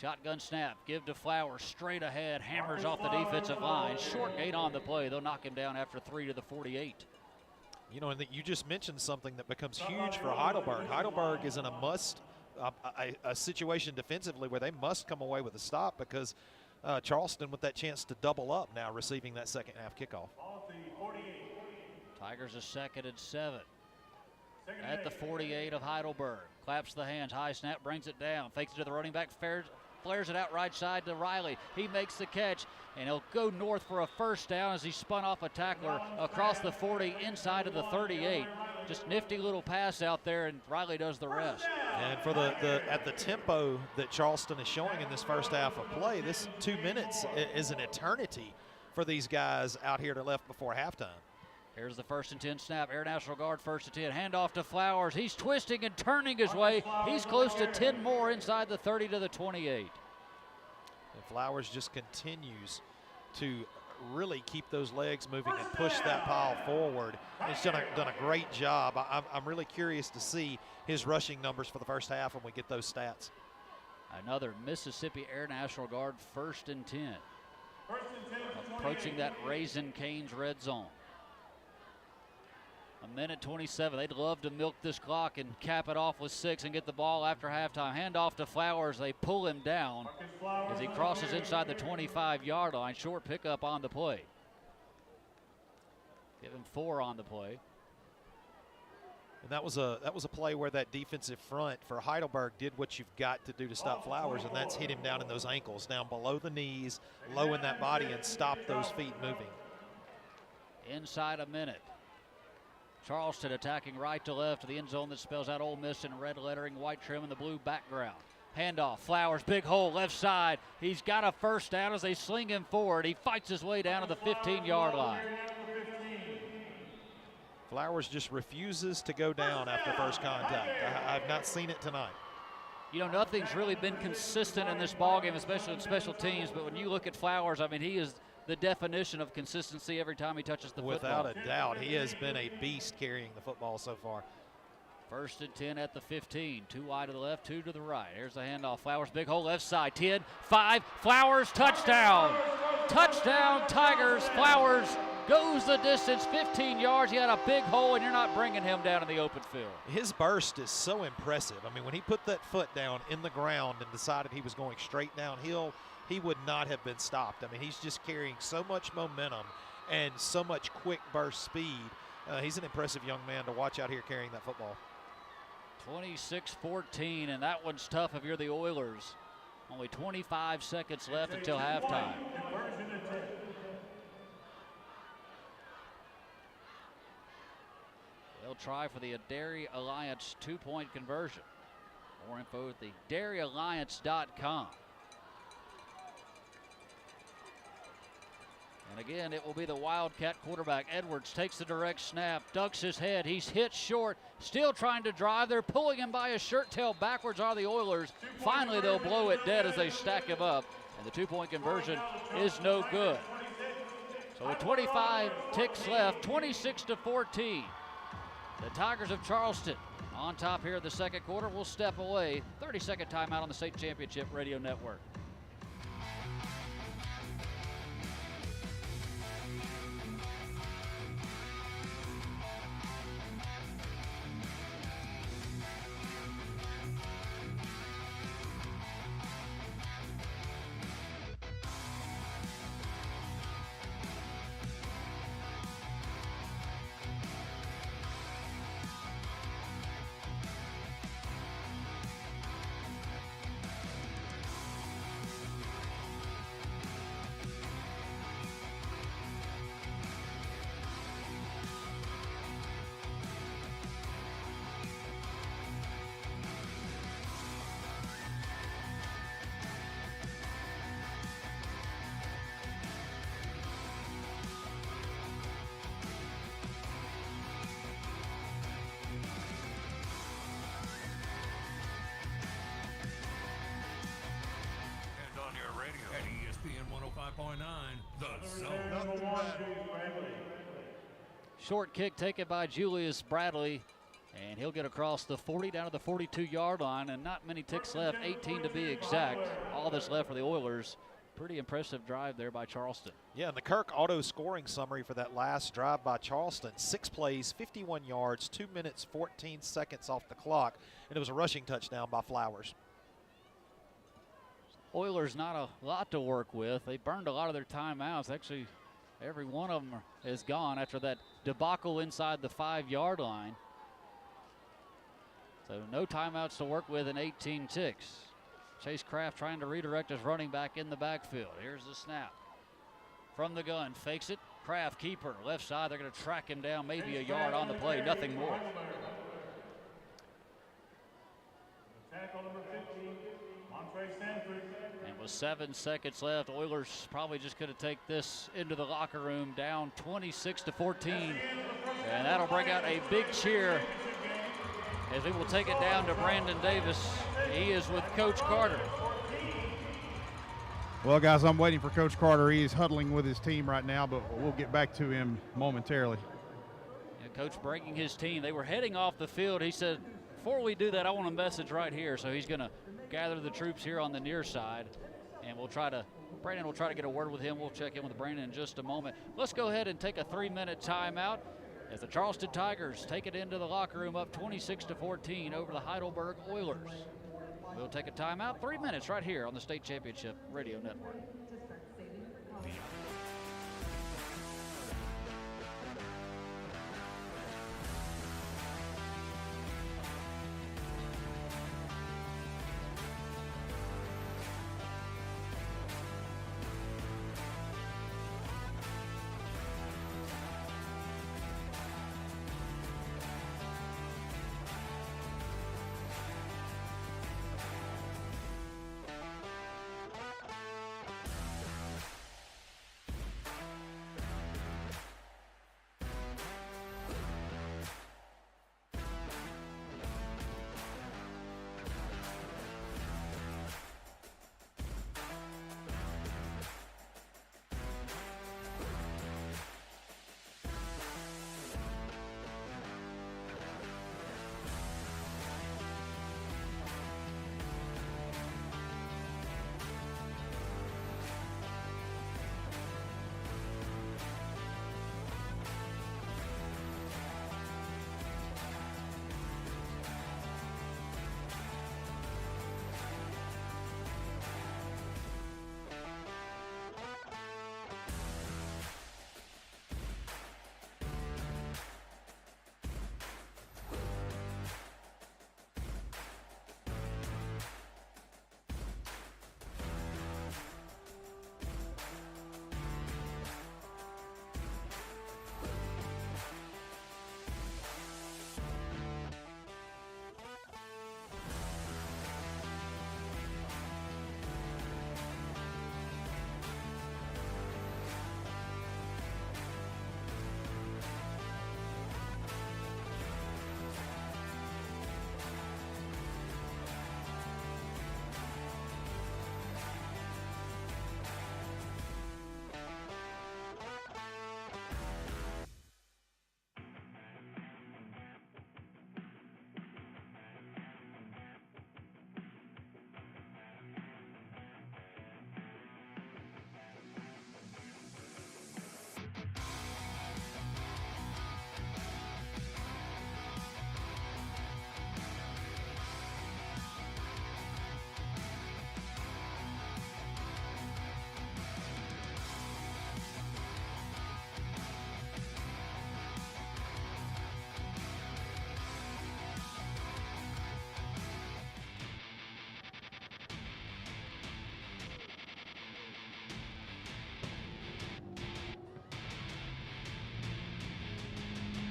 Shotgun snap, give to Flowers, straight ahead, hammers off the defensive line. Short gain on the play. They'll knock him down after 3 to the 48. You know, and you just mentioned something that becomes huge for Heidelberg. Heidelberg is in a situation defensively where they must come away with a stop, because Charleston with that chance to double up now, receiving that second half kickoff. Tigers a 2nd and 7 at the 48 of Heidelberg. Claps the hands, high snap, brings it down, fakes it to the running back, flares it out right side to Riley. He makes the catch, and he'll go north for a first down as he spun off a tackler across the 40 inside of the 38. Just nifty little pass out there, and Riley does the rest. And for at the tempo that Charleston is showing in this first half of play, this 2 minutes is an eternity for these guys out here to left before halftime. Here's the 1st and 10 snap. Air National Guard 1st and 10. Handoff to Flowers. He's twisting and turning his way. He's close to 10 more inside the 30 to the 28. And Flowers just continues to really keep those legs moving and push that pile forward. He's done a great job. I'm really curious to see his rushing numbers for the first half when we get those stats. Another Mississippi Air National Guard 1st and 10. Approaching that Raising Cane's red zone. 1:27. They'd love to milk this clock and cap it off with 6 and get the ball after halftime. Hand off to Flowers. They pull him down as he crosses inside the 25-yard line. Short pickup on the play. Give him 4 on the play. And that was a play where that defensive front for Heidelberg did what you've got to do to stop Flowers, and that's hit him down in those ankles, down below the knees, low in that body, and stop those feet moving. Inside a minute. Charleston attacking right to left to the end zone that spells out Ole Miss in red lettering, white trim, and the blue background. Handoff, Flowers, big hole, left side. He's got a first down as they sling him forward. He fights his way down to the 15-yard line. Flowers just refuses to go down after first contact. I've not seen it tonight. You know, nothing's really been consistent in this ballgame, especially in special teams, but when you look at Flowers, I mean, he is the definition of consistency every time he touches the football. Without a doubt, he has been a beast carrying the football so far. 1st and 10 at the 15. 2 wide to the left, 2 to the right. Here's the handoff. Flowers, big hole left side. 10, 5. Flowers, touchdown. Touchdown, Tigers. Flowers goes the distance, 15 yards. He had a big hole, and you're not bringing him down in the open field. His burst is so impressive. I mean, when he put that foot down in the ground and decided he was going straight downhill, he would not have been stopped. I mean, he's just carrying so much momentum and so much quick burst speed. He's an impressive young man to watch out here carrying that football. 26-14, and that one's tough if you're the Oilers. Only 25 seconds left until halftime. They'll try for the Dairy Alliance 2-point conversion. More info at the dairyalliance.com. And again, it will be the Wildcat quarterback. Edwards takes the direct snap, ducks his head. He's hit short, still trying to drive. They're pulling him by his shirt tail backwards are the Oilers. Finally, they'll blow it dead as they stack him up. And the 2-point conversion is no good. So with 25 ticks left, 26-14. The Tigers of Charleston on top here in the second quarter. We'll step away. 30-second timeout on the State Championship Radio Network. The Zone. Short kick taken by Julius Bradley, and he'll get across the 40 down to the 42-yard line, and not many ticks left, 18 to be exact. All that's left for the Oilers. Pretty impressive drive there by Charleston. Yeah, and the Kirk auto scoring summary for that last drive by Charleston: 6 plays, 51 yards, 2 minutes, 14 seconds off the clock, and it was a rushing touchdown by Flowers. Oilers not a lot to work with. They burned a lot of their timeouts. Actually, every one of them is gone after that debacle inside the 5-yard line. So no timeouts to work with in 18 ticks. Chase Kraft trying to redirect his running back in the backfield. Here's the snap. From the gun, fakes it. Kraft, keeper, left side. They're going to track him down maybe a yard on the play, nothing more. Tackle number 15, Montre Sanford. And with 7 seconds left, Oilers probably just going to take this into the locker room, down 26-14. And that'll bring out a big cheer as we will take it down to Brandon Davis. He is with Coach Carter. Well, guys, I'm waiting for Coach Carter. He's huddling with his team right now, but we'll get back to him momentarily. Yeah, Coach breaking his team. They were heading off the field. He said, before we do that, I want a message right here. So he's going to gather the troops here on the near side, and Brandon will try to get a word with him. We'll check in with Brandon in just a moment. Let's go ahead and take a 3-minute timeout as the Charleston Tigers take it into the locker room up 26-14 over the Heidelberg Oilers. We'll take a timeout, 3 minutes right here on the State Championship Radio Network.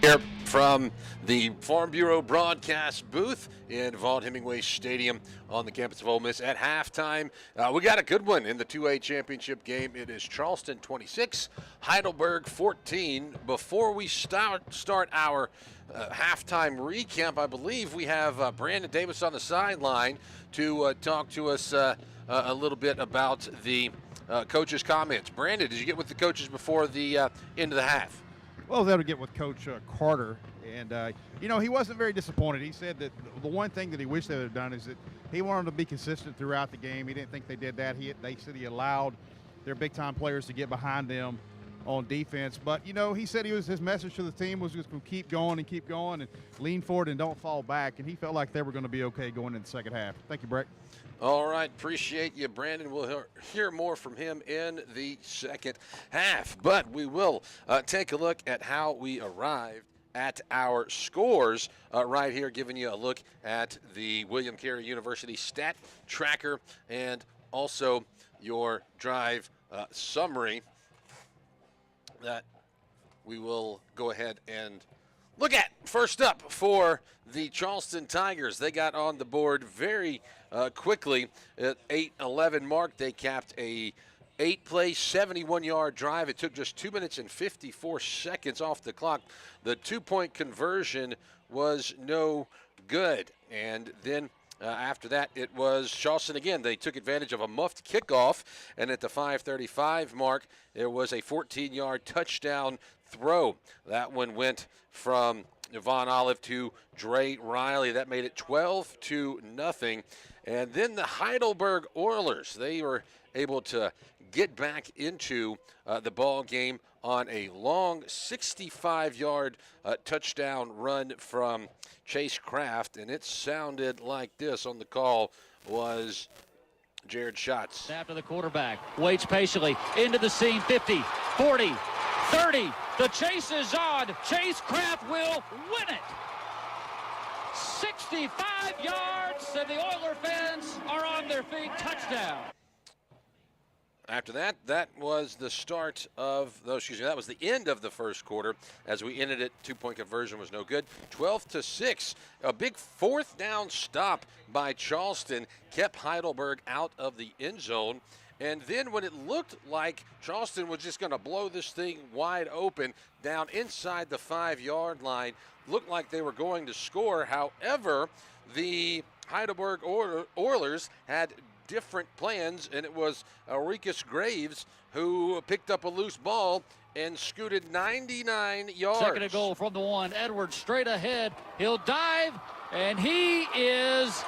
Here from the Farm Bureau broadcast booth in Vaughn Hemingway Stadium on the campus of Ole Miss at halftime. We got a good one in the 2A championship game. It is Charleston 26, Heidelberg 14. Before we start our halftime recap, I believe we have Brandon Davis on the sideline to talk to us a little bit about the coaches' comments. Brandon, did you get with the coaches before the end of the half? Well, I was able to get with Coach Carter, and, he wasn't very disappointed. He said that the one thing that he wished they would have done is that he wanted them to be consistent throughout the game. He didn't think they did that. They said he allowed their big-time players to get behind them on defense. But, he said his message to the team was just to keep going and lean forward and don't fall back, and he felt like they were going to be okay going into the second half. Thank you, Brett. All right, appreciate you, Brandon. We'll hear more from him in the second half, but we will take a look at how we arrived at our scores right here, giving you a look at the William Carey University stat tracker and also your drive summary that we will go ahead and look at. First up for the Charleston Tigers, they got on the board very quickly at 8:11 mark. They capped a 8-play, 71-yard drive. It took just 2 minutes and 54 seconds off the clock. The 2-point conversion was no good. And then After that, it was Charleston again. They took advantage of a muffed kickoff, and at the 5:35 mark, there was a 14-yard touchdown throw. That one went from Devon Olive to Dre Riley. That made it 12-0. And then the Heidelberg Oilers, they were able to get back into the ball game on a long 65-yard touchdown run from Chase Kraft, and it sounded like this on the call was Jared Schatz. After the quarterback waits patiently into the seam, 50, 40, 30. The chase is on. Chase Kraft will win it. 65 yards, and the Oiler fans are on their feet. Touchdown. After that, that was the start of, that was the end of the first quarter. As we ended it, 2-point conversion was no good. 12-6. A big fourth down stop by Charleston kept Heidelberg out of the end zone. And then when it looked like Charleston was just going to blow this thing wide open down inside the 5-yard line, looked like they were going to score. However, the Heidelberg Oilers had different plans, and it was Ulricus Graves who picked up a loose ball and scooted 99 yards. Second and goal from the 1. Edwards straight ahead. He'll dive, and it's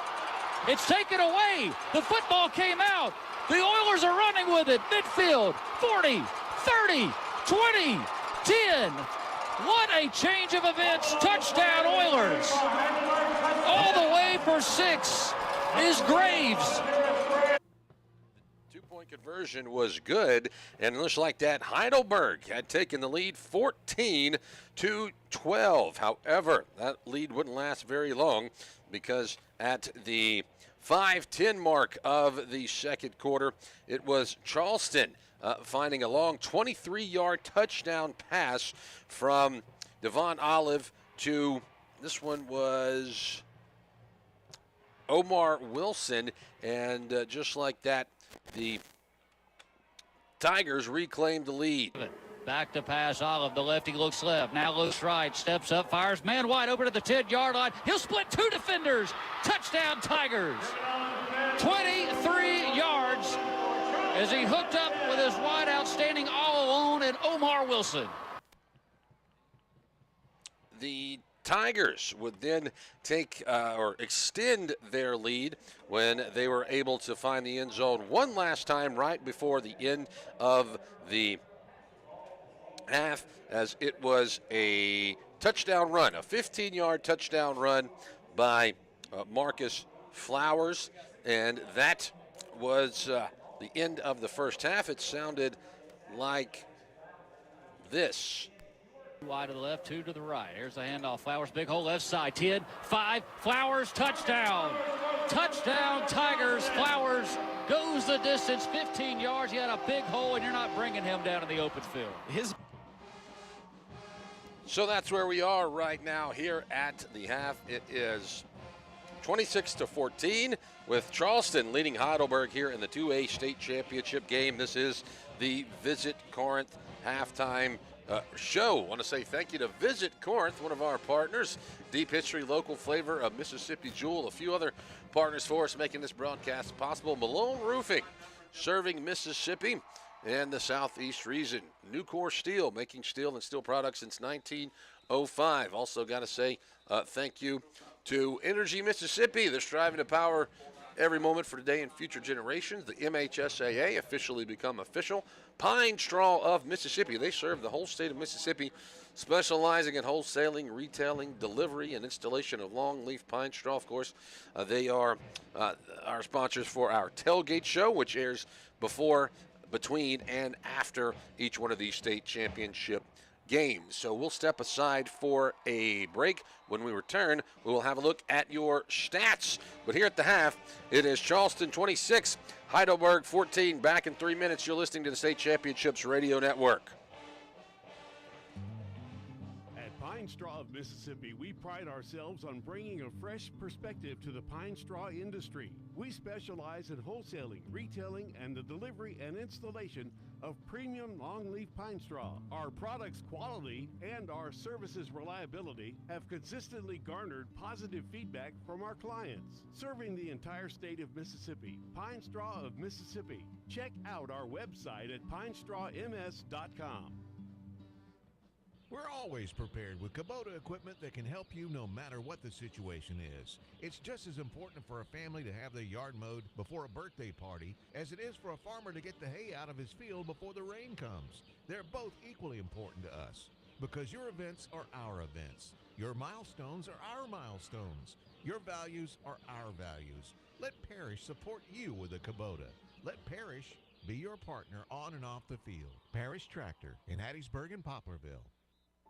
taken away. The football came out. The Oilers are running with it. Midfield, 40, 30, 20, 10. What a change of events. Touchdown Oilers. All the way for 6 is Graves. 2-point conversion was good, and it looks like that Heidelberg had taken the lead 14-12. However, that lead wouldn't last very long, because at the 5:10 mark of the second quarter, it was Charleston finding a long 23-yard touchdown pass from Devon Olive to, this one was Omar Wilson, and just like that, the Tigers reclaimed the lead. Back to pass, Olive. The lefty looks left, now looks right, steps up, fires, man wide open at the 10-yard line. He'll split 2 defenders. Touchdown Tigers. 23 yards as he hooked up with his wide outstanding all alone and Omar Wilson. The Tigers would then take or extend their lead when they were able to find the end zone one last time right before the end of the half, as it was a touchdown run, a 15-yard touchdown run by Marcus Flowers, and that was the end of the first half. It sounded like this. Wide to the left, 2 to the right. Here's the handoff. Flowers, big hole left side. 10, 5. Flowers, touchdown. Touchdown, Tigers. Flowers goes the distance, 15 yards. He had a big hole, and you're not bringing him down in the open field. So that's where we are right now here at the half. It is 26-14 with Charleston leading Heidelberg here in the 2A state championship game. This is the Visit Corinth halftime show. I want to say thank you to Visit Corinth, one of our partners, deep history, local flavor of Mississippi Jewel, a few other partners for us making this broadcast possible. Malone Roofing, serving Mississippi and the Southeast region. Nucor Steel, making steel and steel products since 1905. Also got to say thank you to Energy Mississippi. They're striving to power every moment for today and future generations. The MHSAA officially become official. Pine Straw of Mississippi. They serve the whole state of Mississippi, specializing in wholesaling, retailing, delivery, and installation of longleaf pine straw. Of course, they are our sponsors for our tailgate show, which airs before, between, and after each one of these state championship games. So we'll step aside for a break. When we return, we will have a look at your stats. But here at the half, it is Charleston 26, Heidelberg 14. Back in 3 minutes. You're listening to the State Championships Radio Network. At Pine Pine Straw of Mississippi, we pride ourselves on bringing a fresh perspective to the pine straw industry. We specialize in wholesaling, retailing, and the delivery and installation of premium longleaf pine straw. Our products' quality and our services' reliability have consistently garnered positive feedback from our clients. Serving the entire state of Mississippi, Pine Straw of Mississippi. Check out our website at pinestrawms.com. We're always prepared with Kubota equipment that can help you no matter what the situation is. It's just as important for a family to have their yard mowed before a birthday party as it is for a farmer to get the hay out of his field before the rain comes. They're both equally important to us because your events are our events. Your milestones are our milestones. Your values are our values. Let Parrish support you with a Kubota. Let Parrish be your partner on and off the field. Parrish Tractor in Hattiesburg and Poplarville.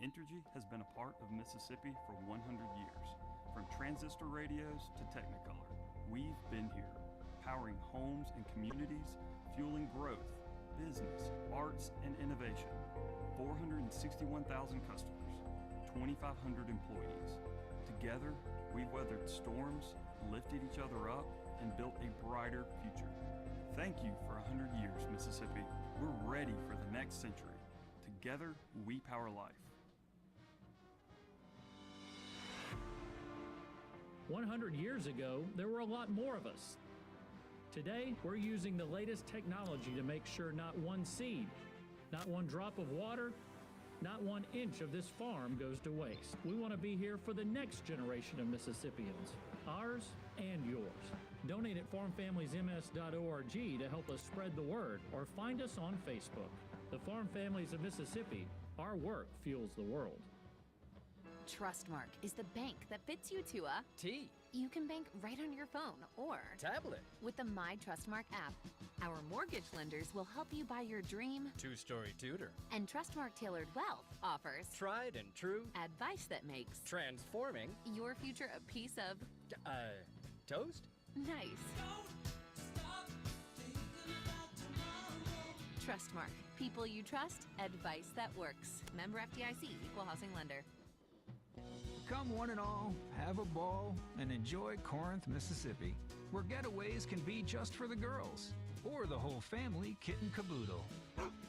Entergy has been a part of Mississippi for 100 years. From transistor radios to Technicolor, we've been here, powering homes and communities, fueling growth, business, arts, and innovation. 461,000 customers, 2,500 employees. Together, we've weathered storms, lifted each other up, and built a brighter future. Thank you for 100 years, Mississippi. We're ready for the next century. Together, we power life. 100 years ago, there were a lot more of us. Today, we're using the latest technology to make sure not one seed, not one drop of water, not 1 inch of this farm goes to waste. We want to be here for the next generation of Mississippians, ours and yours. Donate at farmfamiliesms.org to help us spread the word, or find us on Facebook. The Farm Families of Mississippi, our work fuels the world. Trustmark is the bank that fits you to a T. You can bank right on your phone or tablet with the My Trustmark app. Our mortgage lenders will help you buy your dream 2-story tutor. And Trustmark Tailored Wealth offers tried and true advice that makes transforming your future a piece of toast. Nice. Trustmark. People you trust. Advice that works. Member FDIC. Equal housing lender. Come one and all, have a ball, and enjoy Corinth, Mississippi, where getaways can be just for the girls, or the whole family kit and caboodle.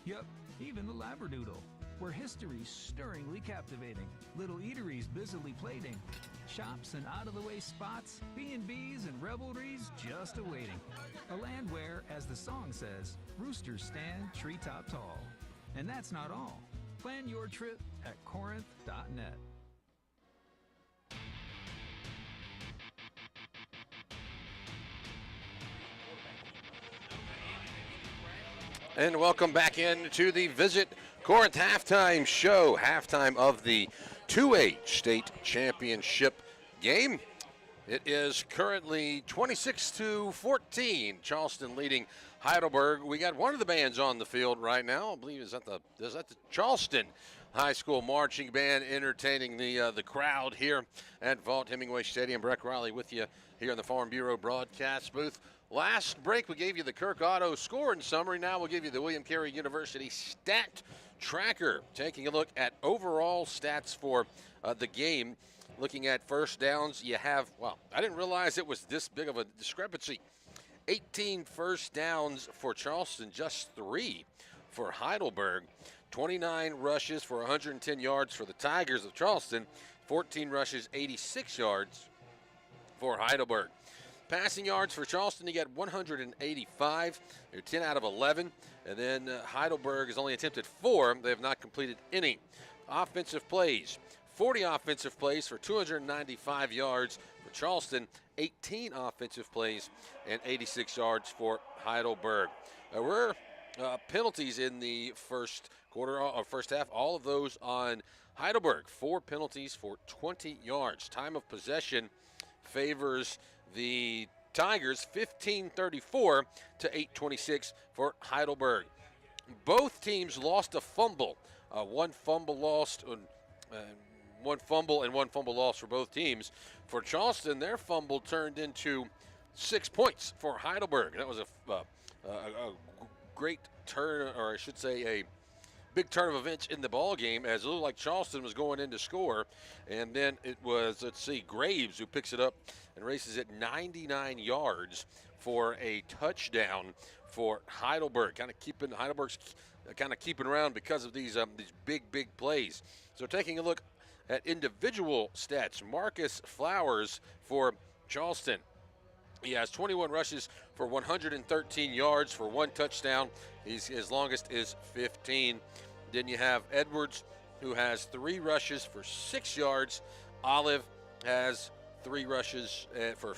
Yup, even the labradoodle, where history's stirringly captivating, little eateries busily plating, shops and out-of-the-way spots, B&Bs and revelries just awaiting. A land where, as the song says, roosters stand treetop tall. And that's not all. Plan your trip at Corinth.net. And welcome back into the Visit Corinth halftime show, halftime of the 2A state championship game. It is currently 26-14, Charleston leading Heidelberg. We got one of the bands on the field right now. I believe is that the Charleston High School Marching Band entertaining the crowd here at Vaught Hemingway Stadium. Breck Riley with you here in the Farm Bureau broadcast booth. Last break, we gave you the Kirk Auto scoring summary. Now we'll give you the William Carey University stat tracker. Taking a look at overall stats for the game. Looking at first downs, you have, well, I didn't realize it was this big of a discrepancy. 18 first downs for Charleston, just 3 for Heidelberg. 29 rushes for 110 yards for the Tigers of Charleston. 14 rushes, 86 yards for Heidelberg. Passing yards for Charleston, you got 185. They're 10 out of 11. And then Heidelberg has only attempted 4. They have not completed any. Offensive plays, 40 offensive plays for 295 yards for Charleston, 18 offensive plays and 86 yards for Heidelberg. There were penalties in the first quarter or first half. All of those on Heidelberg. 4 penalties for 20 yards. Time of possession favors the Tigers, 15:34 to 8:26 for Heidelberg. Both teams lost a fumble. One fumble lost, one fumble and one fumble loss for both teams. For Charleston, their fumble turned into 6 points for Heidelberg. That was a great turn, or I should say a big turn of events in the ball game, as it looked like Charleston was going in to score, and then it was, let's see, Graves who picks it up and races it 99 yards for a touchdown for Heidelberg. Heidelberg's kind of keeping around because of these big plays. So taking a look at individual stats, Marcus Flowers for Charleston. He has 21 rushes for 113 yards for 1 touchdown. His longest is 15. Then you have Edwards, who has 3 rushes for 6 yards. Olive has 3 rushes for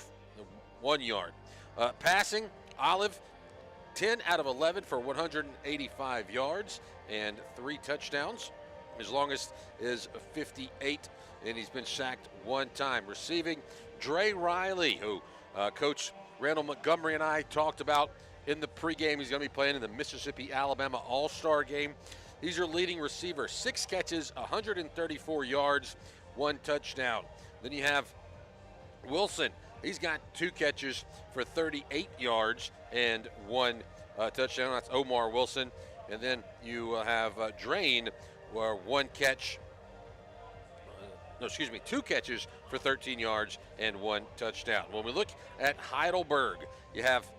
1 yard. Passing, Olive, 10 out of 11 for 185 yards and 3 touchdowns. His longest is 58, and he's been sacked 1 time. Receiving, Dre Riley, who Coach Randall Montgomery and I talked about in the pregame. He's going to be playing in the Mississippi-Alabama All-Star game. He's your leading receiver, 6 catches, 134 yards, 1 touchdown. Then you have Wilson. He's got 2 catches for 38 yards and 1 touchdown. That's Omar Wilson. And then you have Drain, where 2 catches for 13 yards and 1 touchdown. When we look at Heidelberg, you have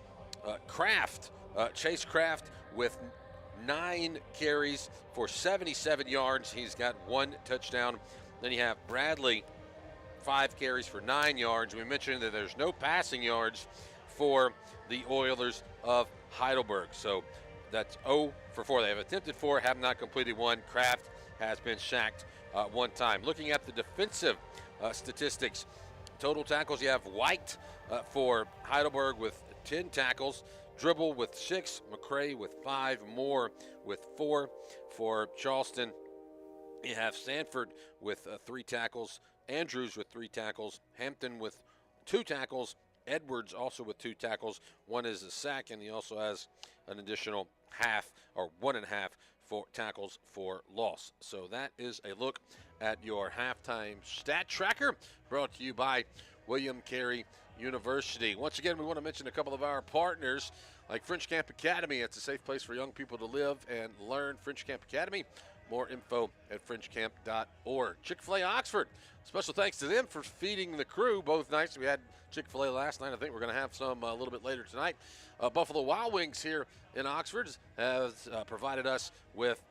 Chase Kraft with 9 carries for 77 yards. He's got 1 touchdown. Then you have Bradley, 5 carries for 9 yards. We mentioned that there's no passing yards for the Oilers of Heidelberg. So that's 0 for 4. They have attempted 4, have not completed 1. Kraft has been sacked 1 time. Looking at the defensive statistics, total tackles, you have White for Heidelberg with 10 tackles, Dribble with 6, McCray with 5, Moore with 4. For Charleston, you have Sanford with 3 tackles, Andrews with 3 tackles, Hampton with 2 tackles, Edwards also with 2 tackles. 1 is a sack, and he also has an additional 1.5 for tackles for loss. So that is a look at your halftime stat tracker, brought to you by William Carey University. Once again, we want to mention a couple of our partners, like French Camp Academy. It's a safe place for young people to live and learn. French Camp Academy. More info at frenchcamp.org. Chick-fil-A Oxford. Special thanks to them for feeding the crew both nights. We had Chick-fil-A last night. I think we're going to have some a little bit later tonight. Buffalo Wild Wings here in Oxford has provided us with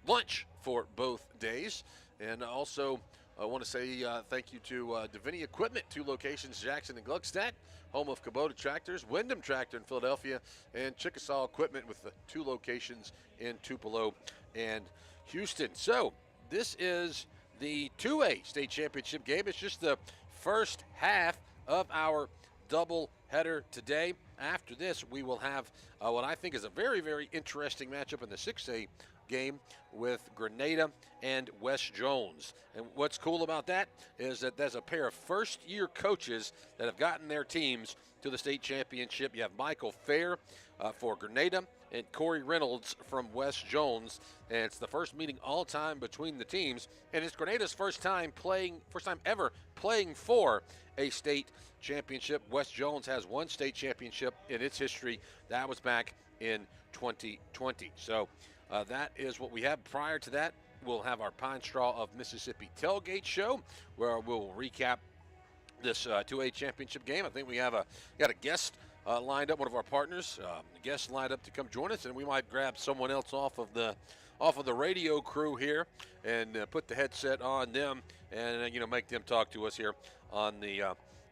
lunch for both days. And also, I want to say thank you to Davini Equipment, 2 locations, Jackson and Gluckstadt, home of Kubota Tractors, Wyndham Tractor in Philadelphia, and Chickasaw Equipment with the 2 locations in Tupelo and Houston. So this is the 2A state championship game. It's just the first half of our double header today. After this, we will have what I think is a very, very interesting matchup in the 6A game with Grenada and West Jones. And what's cool about that is that there's a pair of first-year coaches that have gotten their teams to the state championship. You have Michael Fair for Grenada and Corey Reynolds from West Jones. And it's the first meeting all time between the teams. And it's Grenada's first time ever playing for a state championship. West Jones has 1 state championship in its history. That was back in 2020. So that is what we have. Prior to that, we'll have our Pine Straw of Mississippi tailgate show, where we'll recap this 2A championship game. I think we got a guest lined up, one of our partners, guest lined up to come join us, and we might grab someone else off of the radio crew here and put the headset on them and make them talk to us here on the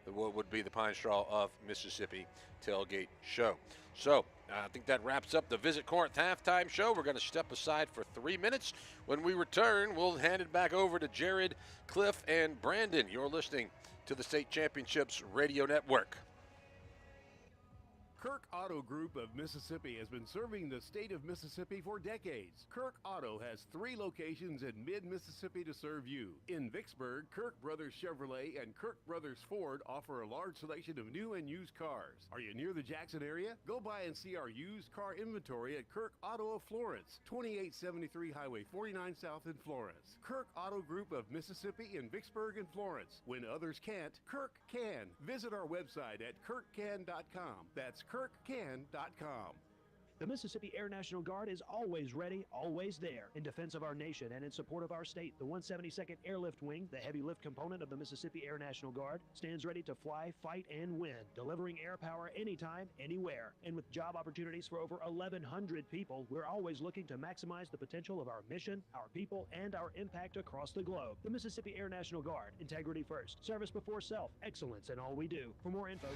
what would be the Pine Straw of Mississippi tailgate show. So I think that wraps up the Visit Corinth halftime show. We're going to step aside for 3 minutes. When we return, we'll hand it back over to Jared, Cliff, and Brandon. You're listening to the State Championships Radio Network. Kirk Auto Group of Mississippi has been serving the state of Mississippi for decades. Kirk Auto has 3 locations in mid-Mississippi to serve you. In Vicksburg, Kirk Brothers Chevrolet and Kirk Brothers Ford offer a large selection of new and used cars. Are you near the Jackson area? Go by and see our used car inventory at Kirk Auto of Florence, 2873 Highway 49 South in Florence. Kirk Auto Group of Mississippi in Vicksburg and Florence. When others can't, Kirk can. Visit our website at kirkcan.com. That's kirkcan.com. The Mississippi Air National Guard is always ready, always there, in defense of our nation and in support of our state. The 172nd Airlift Wing, the heavy lift component of the Mississippi Air National Guard, stands ready to fly, fight, and win, delivering air power anytime, anywhere. And with job opportunities for over 1,100 people, we're always looking to maximize the potential of our mission, our people, and our impact across the globe. The Mississippi Air National Guard, integrity first, service before self, excellence in all we do. For more info,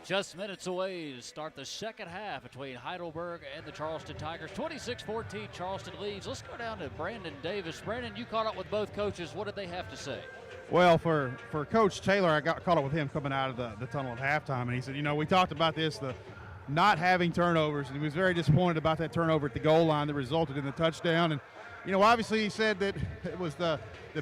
Just minutes away to start the second half between Heidelberg and the Charleston Tigers. 26-14, Charleston leads. Let's go down to Brandon Davis. Brandon, you caught up with both coaches. What did they have to say? Well, for Coach Taylor, I got caught up with him coming out of the tunnel at halftime, and he said, we talked about this, the not having turnovers, and he was very disappointed about that turnover at the goal line that resulted in the touchdown. And obviously he said that it was the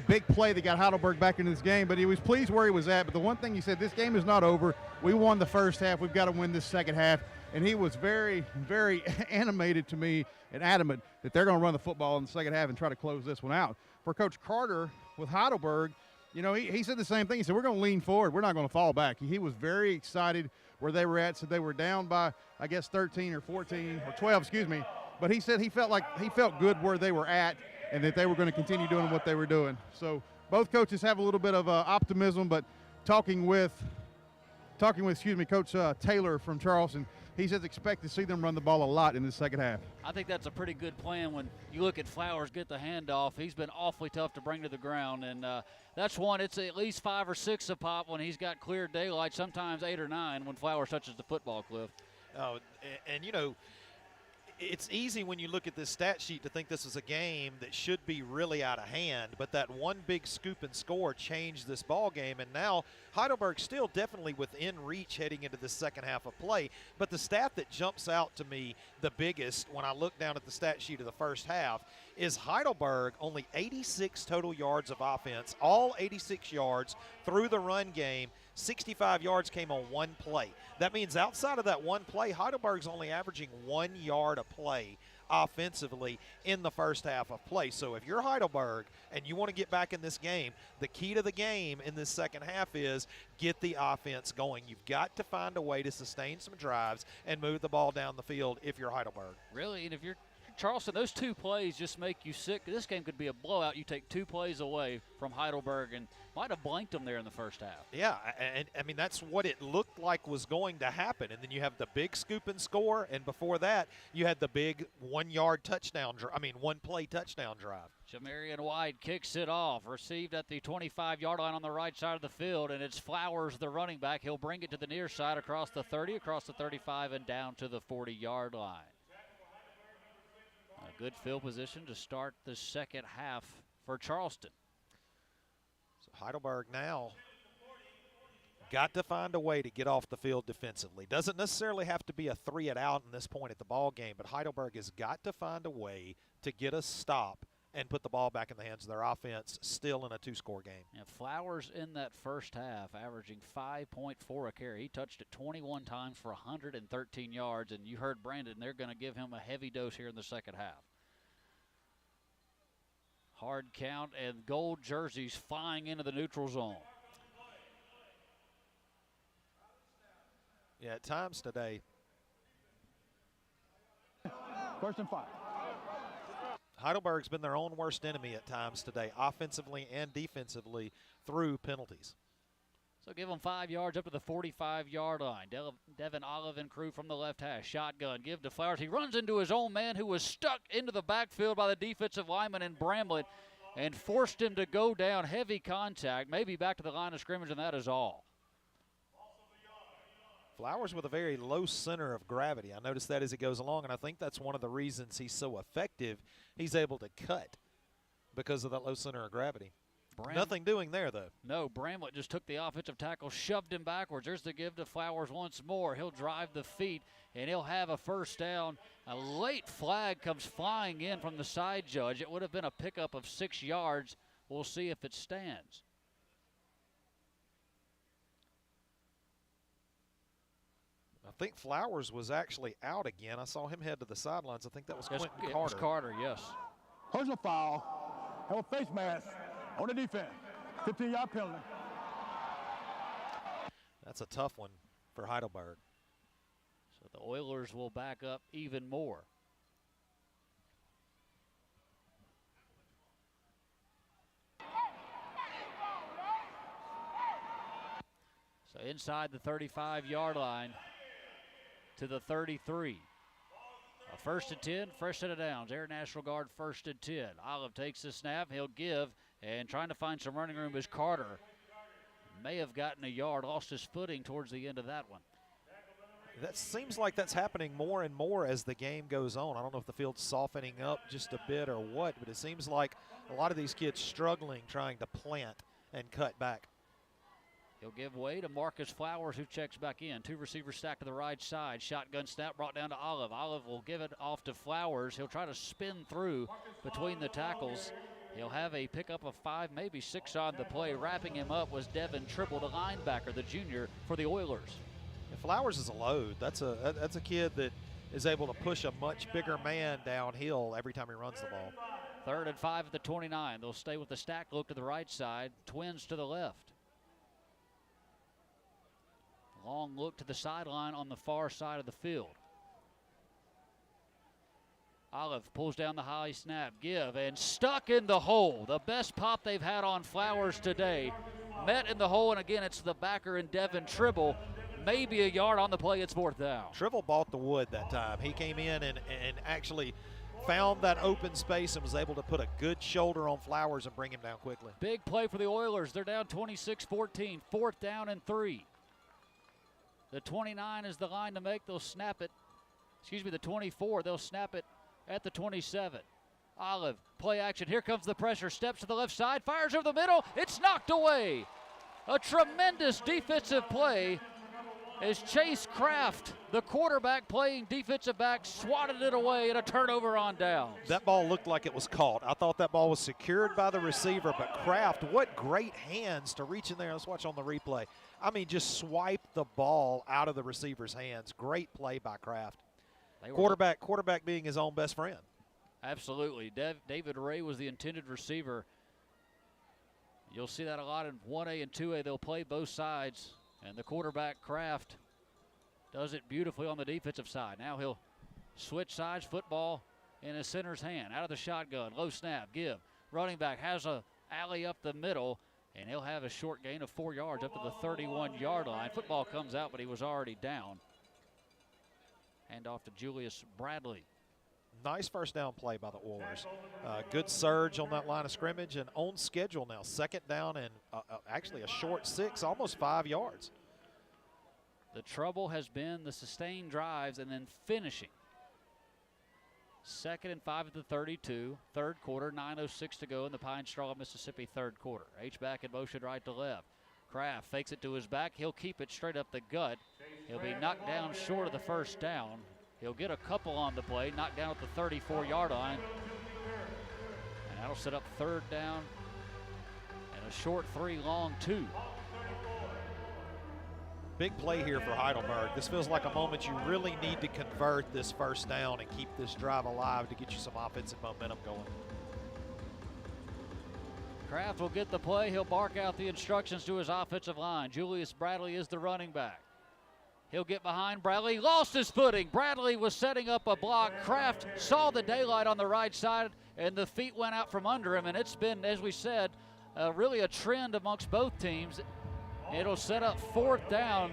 big play that got Heidelberg back into this game, but he was pleased where he was at. But the one thing he said, this game is not over. We won the first half. We've got to win this second half. And he was very, very animated to me and adamant that they're going to run the football in the second half and try to close this one out. For Coach Carter with Heidelberg, he said the same thing. He said, we're going to lean forward. We're not going to fall back. He was very excited where they were at. So they were down by, 13 or 14 or 12, excuse me. But he said he felt good where they were at and that they were going to continue doing what they were doing. So both coaches have a little bit of optimism, but talking with Coach Taylor from Charleston, he says expect to see them run the ball a lot in the second half. I think that's a pretty good plan. When you look at Flowers get the handoff, he's been awfully tough to bring to the ground, and that's one. It's at least 5 or 6 a pop when he's got clear daylight, sometimes 8 or 9 when Flowers touches the football, Cliff. Oh, and it's easy when you look at this stat sheet to think this is a game that should be really out of hand, but that one big scoop and score changed this ball game, and now Heidelberg's still definitely within reach heading into the second half of play. But the stat that jumps out to me the biggest when I look down at the stat sheet of the first half is Heidelberg only 86 total yards of offense, all 86 yards through the run game. 65 yards came on one play. That means outside of that one play, Heidelberg's only averaging 1 yard a play offensively in the first half of play. So if you're Heidelberg and you want to get back in this game, the key to the game in this second half is get the offense going. You've got to find a way to sustain some drives and move the ball down the field if you're Heidelberg. Really, and if you're Charleston, those 2 plays just make you sick. This game could be a blowout. You take 2 plays away from Heidelberg, and might have blanked them there in the first half. Yeah, and I mean, that's what it looked like was going to happen. And then you have the big scoop and score, and before that, you had the big 1-yard touchdown, 1-play touchdown drive. Jamarian White kicks it off, received at the 25-yard line on the right side of the field, and it's Flowers, the running back. He'll bring it to the near side across the 30, across the 35, and down to the 40-yard line. A good field position to start the second half for Charleston. So Heidelberg now got to find a way to get off the field defensively. Doesn't necessarily have to be a 3-and-out in this point at the ball game, but Heidelberg has got to find a way to get a stop and put the ball back in the hands of their offense, still in a 2-score game. And Flowers in that first half averaging 5.4 a carry. He touched it 21 times for 113 yards, and you heard Brandon, they're going to give him a heavy dose here in the second half. Hard count and gold jerseys flying into the neutral zone. Yeah, at times today. 1st and 5. Heidelberg's been their own worst enemy at times today, offensively and defensively, through penalties. So give him 5 yards up to the 45-yard line. Devin Olive and crew from the left hash. Shotgun, give to Flowers. He runs into his own man who was stuck into the backfield by the defensive lineman in Bramlett and forced him to go down. Heavy contact, maybe back to the line of scrimmage, and that is all. Flowers with a very low center of gravity. I noticed that as he goes along, and I think that's one of the reasons he's so effective. He's able to cut because of that low center of gravity. Nothing doing there, though. No, Bramlett just took the offensive tackle, shoved him backwards. There's the give to Flowers once more. He'll drive the feet, and he'll have a first down. A late flag comes flying in from the side judge. It would have been a pickup of 6 yards. We'll see if it stands. I think Flowers was actually out again. I saw him head to the sidelines. I think that was Quentin Carter. It was Carter, yes. Personal foul. Have a face mask on the defense. 15-yard penalty. That's a tough one for Heidelberg. So the Oilers will back up even more. So inside the 35-yard line to the 33. A 1st and 10, fresh set of downs. Air National Guard 1st and 10. Olive takes the snap. He'll give, and trying to find some running room is Carter. May have gotten a yard, lost his footing towards the end of that one. That seems like that's happening more and more as the game goes on. I don't know if the field's softening up just a bit or what, but it seems like a lot of these kids struggling trying to plant and cut back. He'll give way to Marcus Flowers, who checks back in. 2 receivers stacked to the right side. Shotgun snap brought down to Olive. Olive will give it off to Flowers. He'll try to spin through between the tackles. He'll have a pickup of 5, maybe 6 on the play. Wrapping him up was Devin Tribble, the linebacker, the junior for the Oilers. And Flowers is a load. That's a kid that is able to push a much bigger man downhill every time he runs the ball. 3rd and 5 at the 29. They'll stay with the stack look to the right side. Twins to the left. Long look to the sideline on the far side of the field. Olive pulls down the high snap, give, and stuck in the hole. The best pop they've had on Flowers today. Met in the hole, and again, it's the backer and Devin Tribble. Maybe a yard on the play, it's 4th down. Tribble bought the wood that time. He came in and actually found that open space and was able to put a good shoulder on Flowers and bring him down quickly. Big play for the Oilers. They're down 26-14, 4th down and 3. The 29 is the line to make. They'll snap it. Excuse me, the 24. They'll snap it at the 27. Olive, play action. Here comes the pressure. Steps to the left side. Fires over the middle. It's knocked away. A tremendous defensive play as Chase Kraft, the quarterback playing defensive back, swatted it away at a turnover on downs. That ball looked like it was caught. I thought that ball was secured by the receiver, but Kraft, what great hands to reach in there. Let's watch on the replay. I mean, just swipe the ball out of the receiver's hands. Great play by Kraft. Quarterback being his own best friend. Absolutely. David Ray was the intended receiver. You'll see that a lot in 1A and 2A. They'll play both sides, and the quarterback, Kraft, does it beautifully on the defensive side. Now he'll switch sides, football in his center's hand. Out of the shotgun, low snap, give. Running back has a alley up the middle, and he'll have a short gain of 4 yards up to the 31-yard line. Football comes out, but he was already down. Hand off to Julius Bradley. Nice first down play by the Oilers. Good surge on that line of scrimmage and on schedule now. Second down and actually a short 6, almost 5 yards. The trouble has been the sustained drives and then finishing. 2nd and 5 at the 32, third quarter, 9:06 to go in the Pine Straw, Mississippi third quarter. H-back in motion right to left. Kraft fakes it to his back. He'll keep it straight up the gut. He'll be knocked down short of the first down. He'll get a couple on the play, knocked down at the 34-yard line. And that'll set up third down and a short 3, long 2. Big play here for Heidelberg. This feels like a moment you really need to convert this first down and keep this drive alive to get you some offensive momentum going. Kraft will get the play. He'll bark out the instructions to his offensive line. Julius Bradley is the running back. He'll get behind Bradley, lost his footing. Bradley was setting up a block. Kraft saw the daylight on the right side, and the feet went out from under him, and it's been, as we said, really a trend amongst both teams. It'll set up 4th down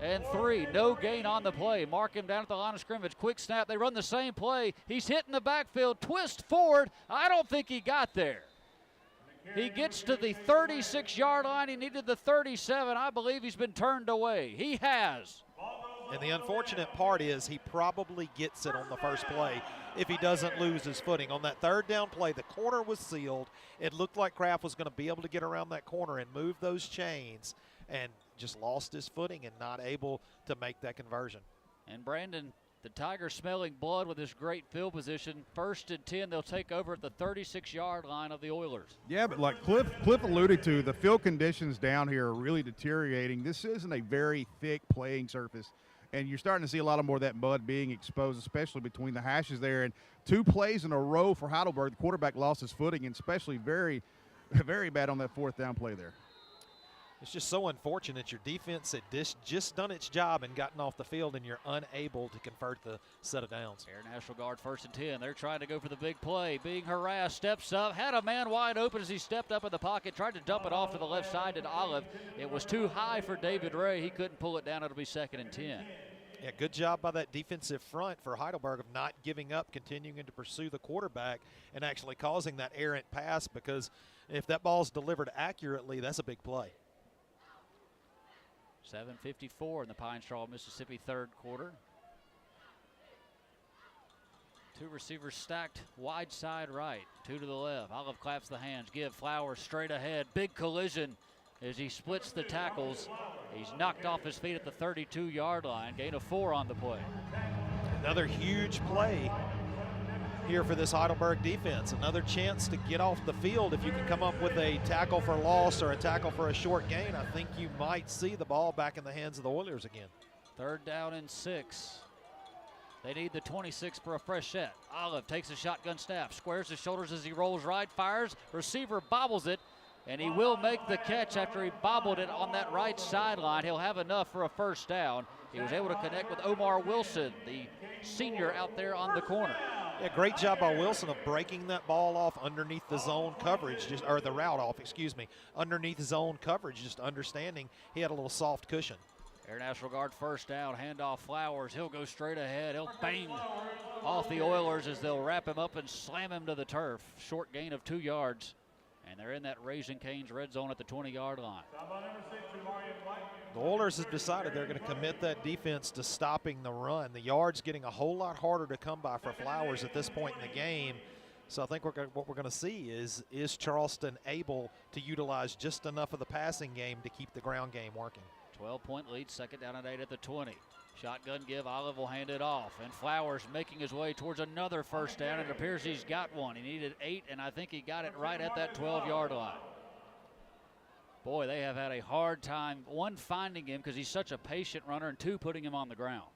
and 3. No gain on the play. Mark him down at the line of scrimmage. Quick snap. They run the same play. He's hitting the backfield. Twist forward. I don't think he got there. He gets to the 36-yard line. He needed the 37. I believe he's been turned away. He has. And the unfortunate part is he probably gets it on the first play if he doesn't lose his footing. On that third down play, the corner was sealed. It looked like Kraft was going to be able to get around that corner and move those chains, and just lost his footing and not able to make that conversion. And Brandon, the Tigers smelling blood with this great field position. 1st and 10, they'll take over at the 36-yard line of the Oilers. Yeah, but like Cliff alluded to, the field conditions down here are really deteriorating. This isn't a very thick playing surface, and you're starting to see a lot more of that mud being exposed, especially between the hashes there. And 2 plays in a row for Heidelberg. The quarterback lost his footing, and especially very, very bad on that 4th down play there. It's just so unfortunate. Your defense had just done its job and gotten off the field, and you're unable to convert the set of downs. Air National Guard 1st and 10. They're trying to go for the big play. Being harassed, steps up, had a man wide open as he stepped up in the pocket, tried to dump it off to the left side to Olive. It was too high for David Ray. He couldn't pull it down. It'll be 2nd and 10. Yeah, good job by that defensive front for Heidelberg of not giving up, continuing to pursue the quarterback and actually causing that errant pass, because if that ball's delivered accurately, that's a big play. 7:54 in the Pine Straw, Mississippi third quarter. 2 receivers stacked wide side right, 2 to the left. Olive claps the hands, give Flowers straight ahead. Big collision as he splits the tackles. He's knocked off his feet at the 32-yard line. Gain of 4 on the play. Another huge play here for this Heidelberg defense. Another chance to get off the field. If you can come up with a tackle for loss or a tackle for a short gain, I think you might see the ball back in the hands of the Oilers again. 3rd down and 6. They need the 26 for a fresh set. Olive takes a shotgun snap, squares his shoulders as he rolls right, fires. Receiver bobbles it, and he will make the catch after he bobbled it on that right sideline. He'll have enough for a first down. He was able to connect with Omar Wilson, the senior out there on the corner. Yeah, great job by Wilson of breaking that ball off underneath the zone coverage, or the route off, underneath the zone coverage, just understanding he had a little soft cushion. Air National Guard 1st down, handoff Flowers. He'll go straight ahead. He'll bang off the Oilers as they'll wrap him up and slam him to the turf. Short gain of 2 yards. And they're in that Raising Cane's red zone at the 20-yard line. The Oilers have decided they're going to commit that defense to stopping the run. The yards getting a whole lot harder to come by for Flowers at this point in the game. So I think what we're going to see is Charleston able to utilize just enough of the passing game to keep the ground game working. 12-point lead, 2nd down and 8 at the 20. Shotgun give, Olive will hand it off. And Flowers making his way towards another first down. It appears he's got one. He needed 8, and I think he got it right at that 12-yard line. Boy, they have had a hard time, 1, finding him because he's such a patient runner, and 2, putting him on the ground.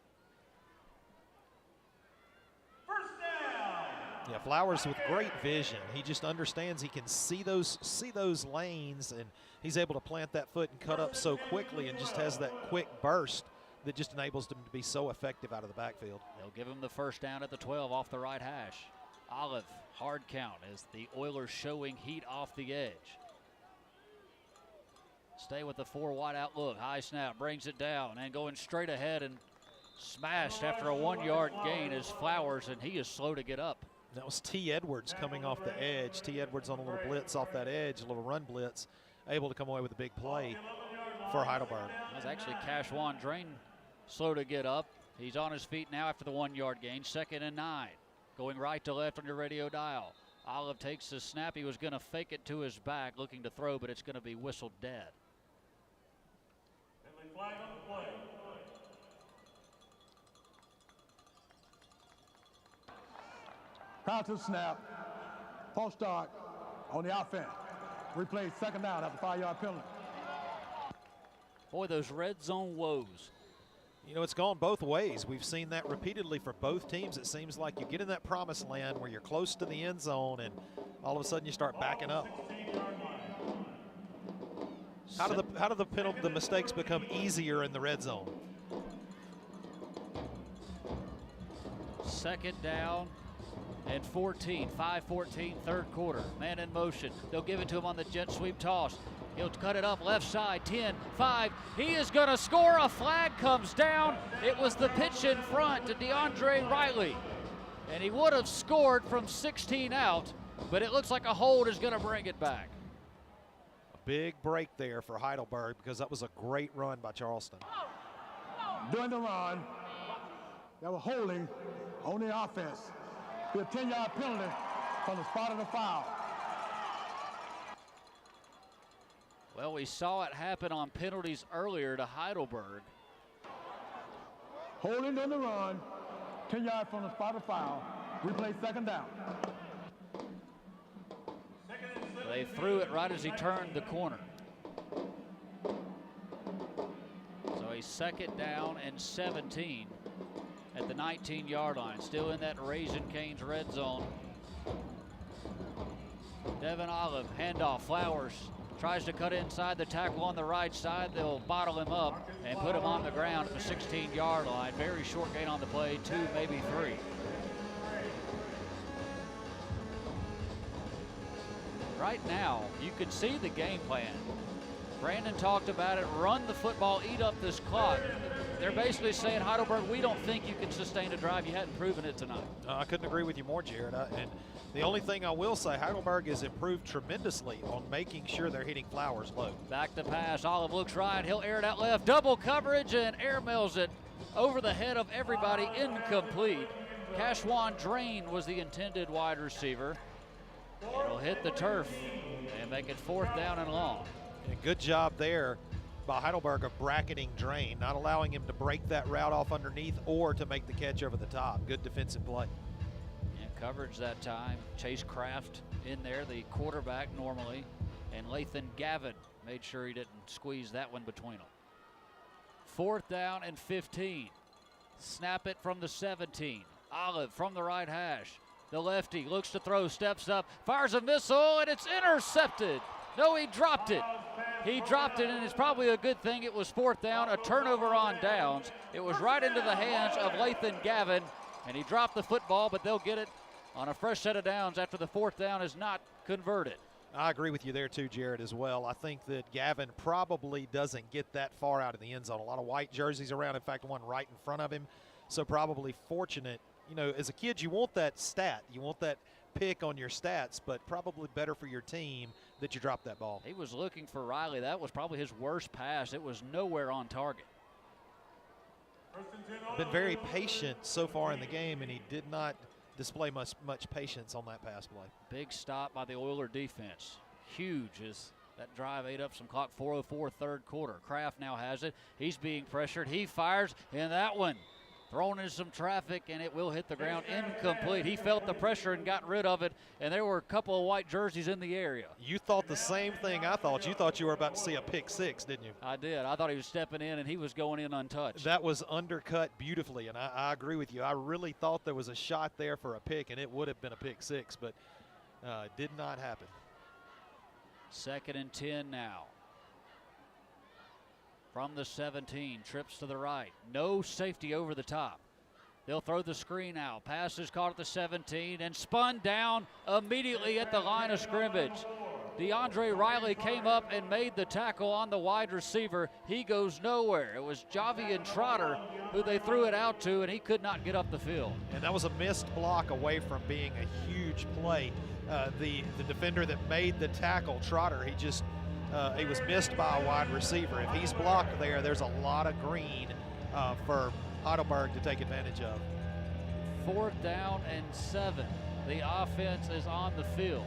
Yeah, Flowers with great vision. He just understands he can see those lanes, and he's able to plant that foot and cut up so quickly, and just has that quick burst that just enables them to be so effective out of the backfield. They'll give him the first down at the 12 off the right hash. Olive, hard count as the Oilers showing heat off the edge. Stay with the 4 wide out look. High snap, brings it down and going straight ahead and smashed after a 1-yard gain is Flowers, and he is slow to get up. That was T. Edwards coming off the edge. T. Edwards on a little blitz off that edge, a little run blitz, able to come away with a big play for Heidelberg. That was actually Cashwan Drain slow to get up. He's on his feet now after the 1-yard gain. 2nd and 9. Going right to left on your radio dial. Olive takes the snap. He was going to fake it to his back, looking to throw, but it's going to be whistled dead. Flag on the play. Prior to the snap, false start on the offense. Replay 2nd down after 5-yard penalty. Boy, those red zone woes. You know, it's gone both ways. We've seen that repeatedly for both teams. It seems like you get in that promised land where you're close to the end zone and all of a sudden you start backing up. How do the mistakes become easier in the red zone? 2nd down and 14, 5-14, 3rd quarter. Man in motion. They'll give it to him on the jet sweep toss. He'll cut it up left side, 10, 5. He is going to score. A flag comes down. It was the pitch in front to DeAndre Riley. And he would have scored from 16 out, but it looks like a hold is going to bring it back. A big break there for Heidelberg because that was a great run by Charleston. During the run, they were holding on the offense. Be a 10-yard penalty from the spot of the foul. Well, we saw it happen on penalties earlier to Heidelberg. Holding on the run, 10 yards from the spot of foul. Replay 2nd down. They threw it right as he turned the corner. So a 2nd down and 17 at the 19-yard line. Still in that Raising Cane's red zone. Devin Olive, handoff, Flowers. Tries to cut inside the tackle on the right side. They'll bottle him up and put him on the ground at the 16-yard line. Very short gain on the play, 2, maybe 3. Right now, you can see the game plan. Brandon talked about it, run the football, eat up this clock. They're basically saying, Heidelberg, we don't think you can sustain a drive. You hadn't proven it tonight. I couldn't agree with you more, Jared. And the only thing I will say, Heidelberg has improved tremendously on making sure they're hitting Flowers low. Back to pass. Olive looks right. He'll air it out left. Double coverage and air mails it over the head of everybody. Incomplete. Cashwan Drain was the intended wide receiver. It'll hit the turf and make it 4th down and long. And good job there by Heidelberg of bracketing Drain, not allowing him to break that route off underneath or to make the catch over the top. Good defensive play. Yeah, coverage that time. Chase Kraft in there, the quarterback normally, and Lathan Gavin made sure he didn't squeeze that one between them. 4th down and 15. Snap it from the 17. Olive from the right hash. The lefty looks to throw, steps up, fires a missile, and it's intercepted. No, he dropped it. He dropped it, and it's probably a good thing it was 4th down, a turnover on downs. It was right into the hands of Lathan Gavin, and he dropped the football, but they'll get it on a fresh set of downs after the 4th down is not converted. I agree with you there too, Jared, as well. I think that Gavin probably doesn't get that far out of the end zone. A lot of white jerseys around, in fact, one right in front of him. So probably fortunate. You know, as a kid, you want that stat. You want that pick on your stats, but probably better for your team that you dropped that ball. He was looking for Riley. That was probably his worst pass. It was nowhere on target. Been very patient so far in the game, and he did not display much patience on that pass play. Big stop by the Oiler defense. Huge as that drive ate up some clock. 4:04 3rd quarter. Kraft now has it. He's being pressured. He fires, and that one thrown into some traffic, and it will hit the ground. Incomplete. He felt the pressure and got rid of it, and there were a couple of white jerseys in the area. You thought the same thing I thought. You thought you were about to see a pick 6, didn't you? I did. I thought he was stepping in, and he was going in untouched. That was undercut beautifully, and I agree with you. I really thought there was a shot there for a pick, and it would have been a pick 6, but it did not happen. 2nd and 10 now. from the 17, trips to the right. No safety over the top. They'll throw the screen out. Pass is caught at the 17 and spun down immediately at the line of scrimmage. DeAndre Riley came up and made the tackle on the wide receiver. He goes nowhere. It was Javian Trotter who they threw it out to, and he could not get up the field. And that was a missed block away from being a huge play. The defender that made the tackle, Trotter, he was missed by a wide receiver. If he's blocked there, there's a lot of green for Heidelberg to take advantage of. 4th down and 7. The offense is on the field.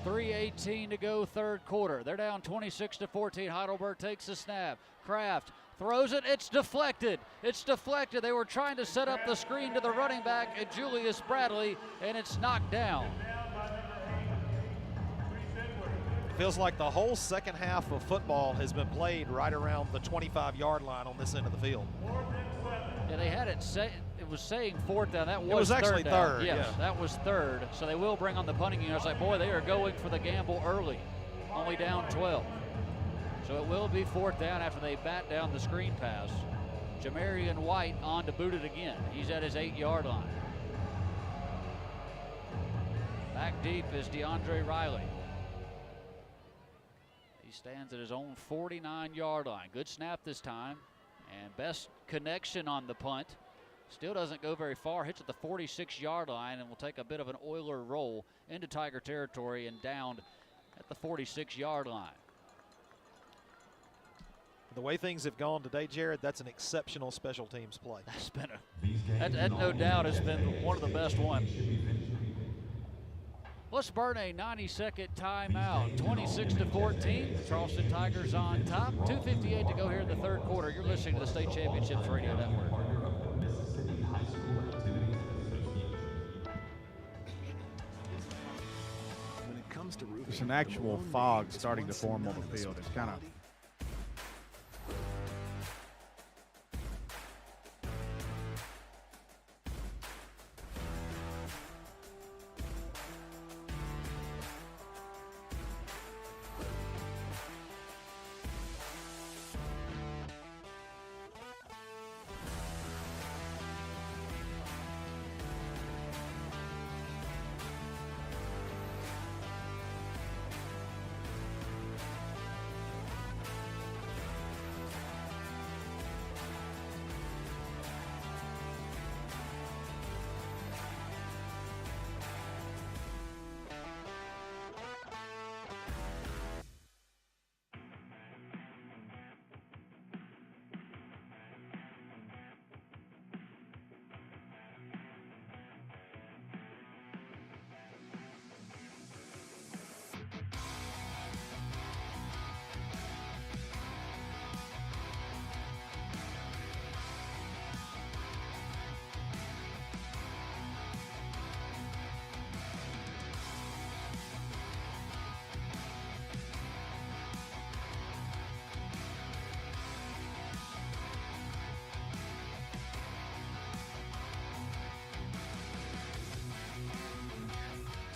.3:18 to go, third quarter. They're down 26-14. Heidelberg takes the snap. Kraft throws it. It's deflected. It's deflected. They were trying to set up the screen to the running back, Julius Bradley, and it's knocked down. Feels like the whole second half of football has been played right around the 25-yard line on this end of the field. Yeah, they had it it was saying 4th down. That was, it was actually third. Yes, yeah. That was third. So they will bring on the punting unit. It's like, boy, they are going for the gamble early. Only down 12. So it will be 4th down after they bat down the screen pass. Jamarian White on to boot it again. He's at his 8-yard line. Back deep is DeAndre Riley. He stands at his own 49-yard line. Good snap this time. And best connection on the punt. Still doesn't go very far. Hits at the 46-yard line and will take a bit of an Oiler roll into Tiger territory and down at the 46-yard line. The way things have gone today, Jared, that's an exceptional special teams play. That's been that no doubt has been one of the best ones. Let's burn a 90-second timeout. 26-14. The Charleston Tigers on top. 2:58 to go here in the third quarter. You're listening to the State Championships Radio Network. When it comes to roofing, There's an actual fog starting to form on the field. It's kind of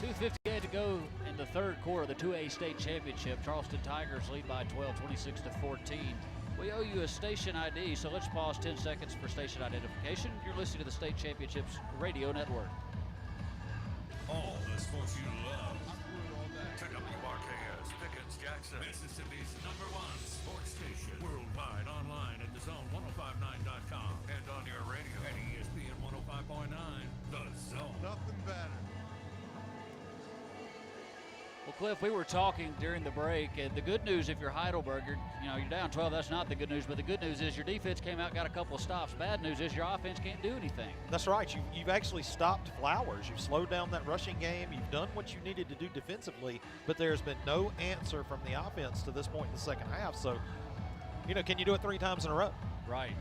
.258 to go in the third quarter, the 2A state championship. Charleston Tigers lead by 12, 26-14. We owe you a station ID, so let's pause 10 seconds for station identification. You're listening to the State Championships Radio Network. All the sports you love. To WRKS, Pickens, Jackson, Mississippi's #1 sports station. Worldwide, online at thezone1059.com and on your radio at ESPN 105.9. The Zone. Nothing better. Well, Cliff, we were talking during the break, and the good news if you're Heidelberg, you're down 12. That's not the good news, but the good news is your defense came out, got a couple of stops. Bad news is your offense can't do anything. That's right. You've actually stopped Flowers. You've slowed down that rushing game. You've done what you needed to do defensively, but there's been no answer from the offense to this point in the second half. So, can you do it 3 times in a row? Right.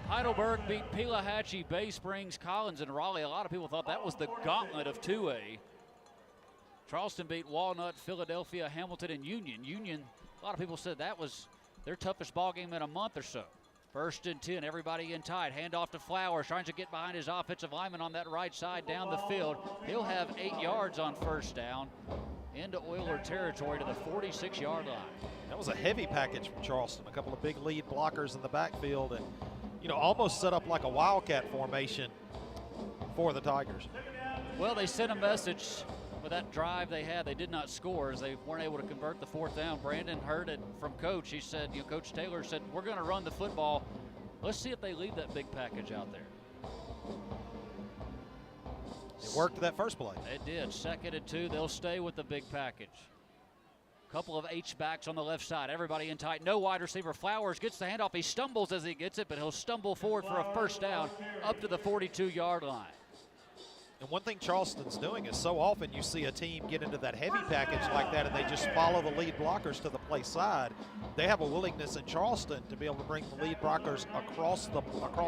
Heidelberg beat Pelahatchie, Bay Springs, Collins, and Raleigh. A lot of people thought that was the gauntlet of 2A. Charleston beat Walnut, Philadelphia, Hamilton, and Union. A lot of people said that was their toughest ball game in a month or so. First and 10, everybody in tight. Handoff to Flowers, trying to get behind his offensive lineman on that right side down the field. He'll have 8 yards on first down into Oiler territory to the 46-yard line. That was a heavy package from Charleston. A couple of big lead blockers in the backfield and, almost set up like a Wildcat formation for the Tigers. Well, they sent a message with that drive they had. They did not score as they weren't able to convert the fourth down. Brandon heard it from Coach. He said, Coach Taylor said, we're going to run the football. Let's see if they leave that big package out there. It worked that first play. It did. 2nd and 2. They'll stay with the big package. Couple of H-backs on the left side. Everybody in tight. No wide receiver. Flowers gets the handoff. He stumbles as he gets it, but he'll stumble forward for a first down up to the 42-yard line. And one thing Charleston's doing is so often you see a team get into that heavy package like that and they just follow the lead blockers to the play side. They have a willingness in Charleston to be able to bring the lead blockers across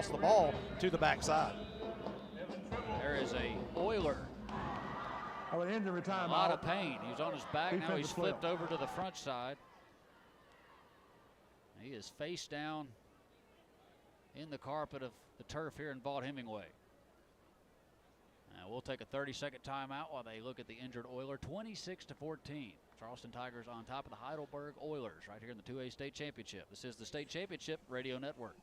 the ball to the backside. There is a Oiler. A lot of pain. He's on his back. Now he's flipped over to the front side. He is face down in the carpet of the turf here in Vaught-Hemingway. We'll take a 30-second timeout while they look at the injured Oiler. 26-14. Charleston Tigers on top of the Heidelberg Oilers right here in the 2A State Championship. This is the State Championship Radio Network.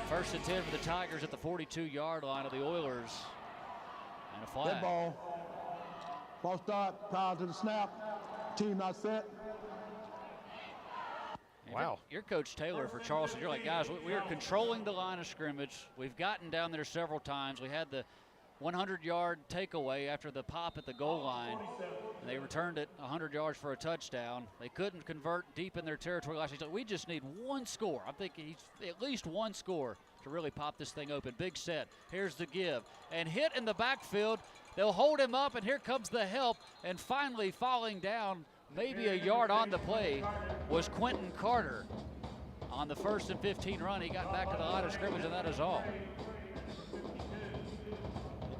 First and 10 for the Tigers at the 42-yard line of the Oilers. And a flag. Dead ball. Ball start, prior to the snap. Team not set. Wow. You're Coach Taylor for Charleston. You're like, guys, we are controlling the line of scrimmage. We've gotten down there several times. We had the 100-yard takeaway after the pop at the goal line. And they returned it 100 yards for a touchdown. They couldn't convert deep in their territory last week. We just need one score. I'm thinking at least one score to really pop this thing open. Big set. Here's the give. And hit in the backfield. They'll hold him up, and here comes the help. And finally falling down maybe a yard on the play was Quentin Carter. On the 1st and 15 run, he got back to the line of scrimmage, and that is all.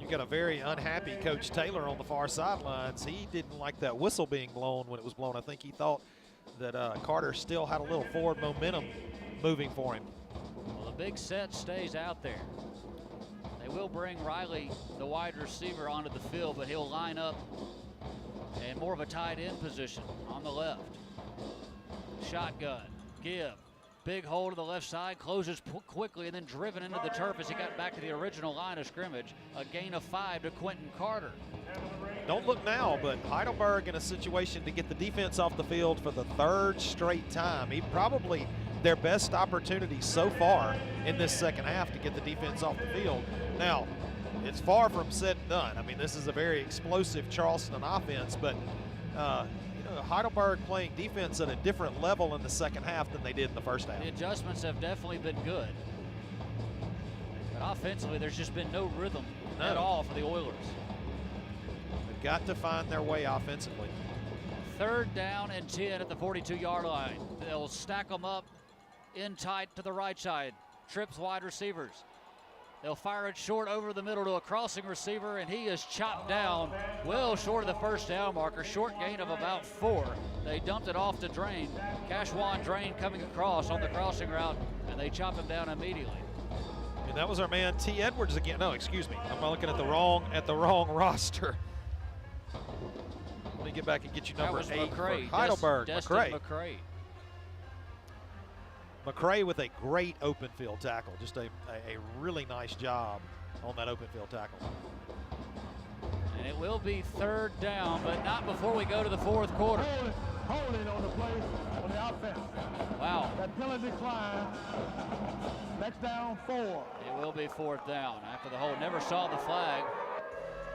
Got a very unhappy Coach Taylor on the far sidelines. He didn't like that whistle being blown when it was blown. I think he thought that Carter still had a little forward momentum moving for him. Well, the big set stays out there. They will bring Riley, the wide receiver, onto the field, but he'll line up in more of a tight end position on the left. Shotgun, give. Big hole to the left side, closes quickly, and then driven into the turf as he got back to the original line of scrimmage. A gain of 5 to Quentin Carter. Don't look now, but Heidelberg in a situation to get the defense off the field for the 3rd straight time. Probably their best opportunity so far in this second half to get the defense off the field. Now, it's far from said and done. I mean, this is a very explosive Charleston offense, but Heidelberg playing defense at a different level in the second half than they did in the first half. The adjustments have definitely been good. But offensively, there's just been no rhythm at all for the Oilers. They've got to find their way offensively. 3rd down and 10 at the 42-yard line. They'll stack them up in tight to the right side. Trips wide receivers. They'll fire it short over the middle to a crossing receiver, and he is chopped down well short of the first down marker. Short gain of about 4. They dumped it off to Drain. Cashwan Drain coming across on the crossing route, and they chop him down immediately. And that was our man T. Edwards again. No, excuse me. I'm looking at the wrong roster. me get back and get you That number was 8 McCray. for Heidelberg. Destin McCray. McCray with a great open field tackle. Just a really nice job on that open field tackle. And it will be 3rd down, but not before we go to the 4th quarter. Holding on the play on the offense. Wow. That penalty decline. Next down, 4. It will be 4th down after the hold. Never saw the flag.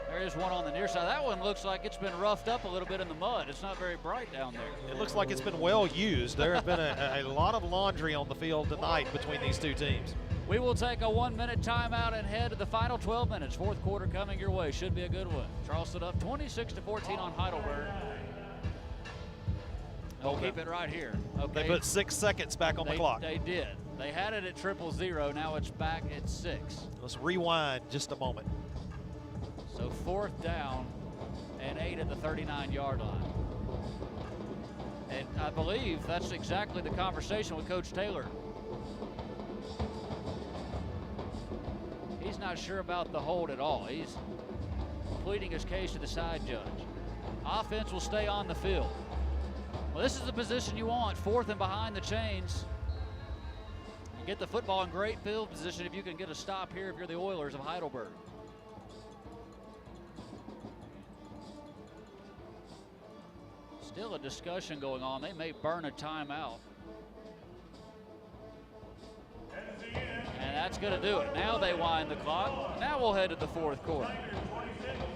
There is one on the near side. That one looks like it's been roughed up a little bit in the mud. It's not very bright down there. It looks like it's been well used. There have been a lot of laundry on the field tonight between these two teams. We will take a 1-minute timeout and head to the final 12 minutes. 4th quarter coming your way. Should be a good one. Charleston up 26-14 on Heidelberg. They'll keep it right here. Okay. They put 6 seconds back on the clock. They did. They had it at 0-0. Now it's back at 6. Let's rewind just a moment. So 4th down and 8 at the 39-yard line. And I believe that's exactly the conversation with Coach Taylor. He's not sure about the hold at all. He's pleading his case to the side judge. Offense will stay on the field. Well, this is the position you want, 4th and behind the chains. You get the football in great field position if you can get a stop here if you're the Oilers of Heidelberg. Still a discussion going on. They may burn a timeout. And that's going to do it. Now they wind the clock. Now we'll head to the 4th quarter.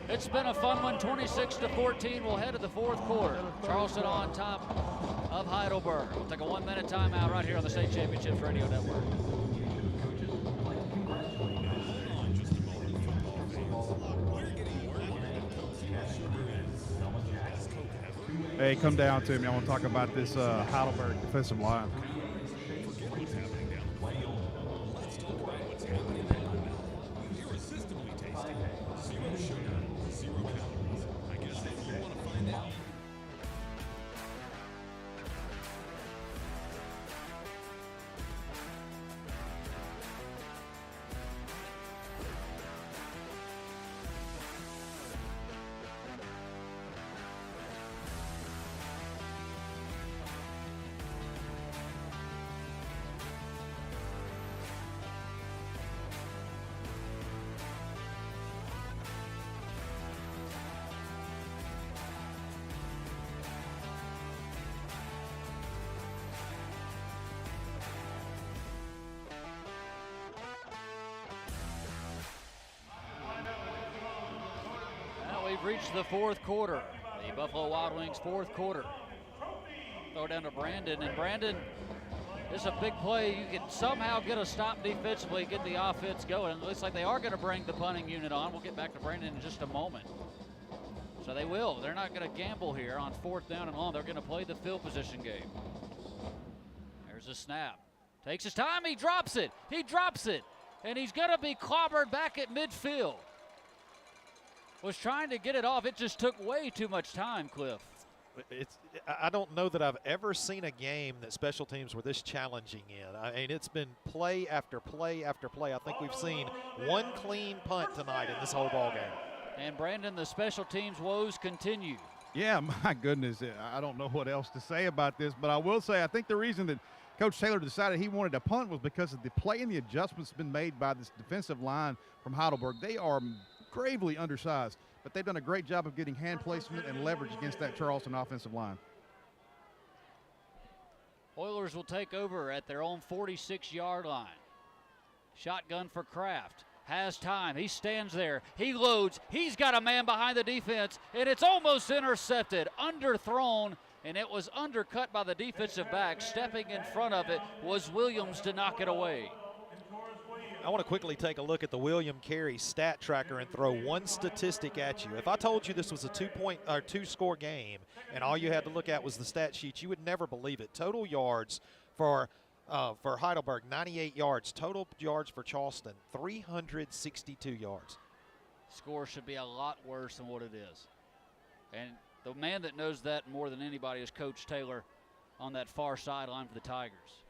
It's been a fun one, 26-14. We'll head to the 4th quarter. Charleston on top of Heidelberg. We'll take a 1-minute timeout right here on the State Championships Radio Network. Hey, come down to me. I want to talk about this Heidelberg defensive line. We've reached the 4th quarter. The Buffalo Wild Wings 4th quarter. Throw down to Brandon, and Brandon, this is a big play. You can somehow get a stop defensively, get the offense going. It looks like they are going to bring the punting unit on. We'll get back to Brandon in just a moment. So they will. They're not going to gamble here on 4th down and long. They're going to play the field position game. There's a snap. Takes his time. He drops it. He drops it. And he's going to be clobbered back at midfield. Was trying to get it off. It just took way too much time, Cliff. I don't know that I've ever seen a game that special teams were this challenging in. I mean, it's been play after play after play. I think we've seen one clean punt tonight in this whole ball game. And Brandon, the special teams woes continue. Yeah, my goodness. I don't know what else to say about this, but I will say I think the reason that Coach Taylor decided he wanted to punt was because of the play and the adjustments been made by this defensive line from Heidelberg. They are gravely undersized, but they've done a great job of getting hand placement and leverage against that Charleston offensive line. Oilers will take over at their own 46-yard line. Shotgun for Kraft. Has time. He stands there. He loads. He's got a man behind the defense, and it's almost intercepted. Underthrown, and it was undercut by the defensive back. Stepping in front of it was Williams to knock it away. I want to quickly take a look at the William Carey stat tracker and throw one statistic at you. If I told you this was a two-score game and all you had to look at was the stat sheet, you would never believe it. Total yards for Heidelberg, 98 yards. Total yards for Charleston, 362 yards. Score should be a lot worse than what it is. And the man that knows that more than anybody is Coach Taylor on that far sideline for the Tigers.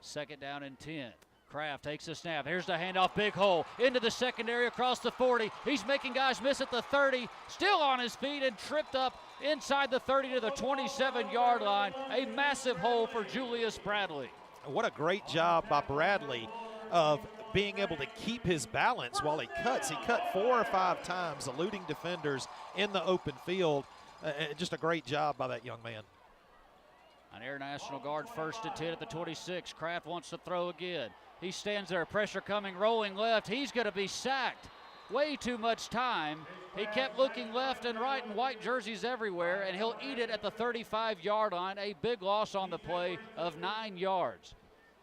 2nd down and 10. Kraft takes the snap. Here's the handoff, big hole into the secondary across the 40. He's making guys miss at the 30. Still on his feet and tripped up inside the 30 to the 27-yard line. A massive hole for Julius Bradley. What a great job by Bradley of being able to keep his balance while he cuts. He cut 4 or 5 times, eluding defenders in the open field. Just a great job by that young man. An Air National Guard 1st and 10 at the 26. Kraft wants to throw again. He stands there, pressure coming, rolling left. He's going to be sacked. Way too much time. He kept looking left and right in white jerseys everywhere, and he'll eat it at the 35-yard line. A big loss on the play of 9 yards.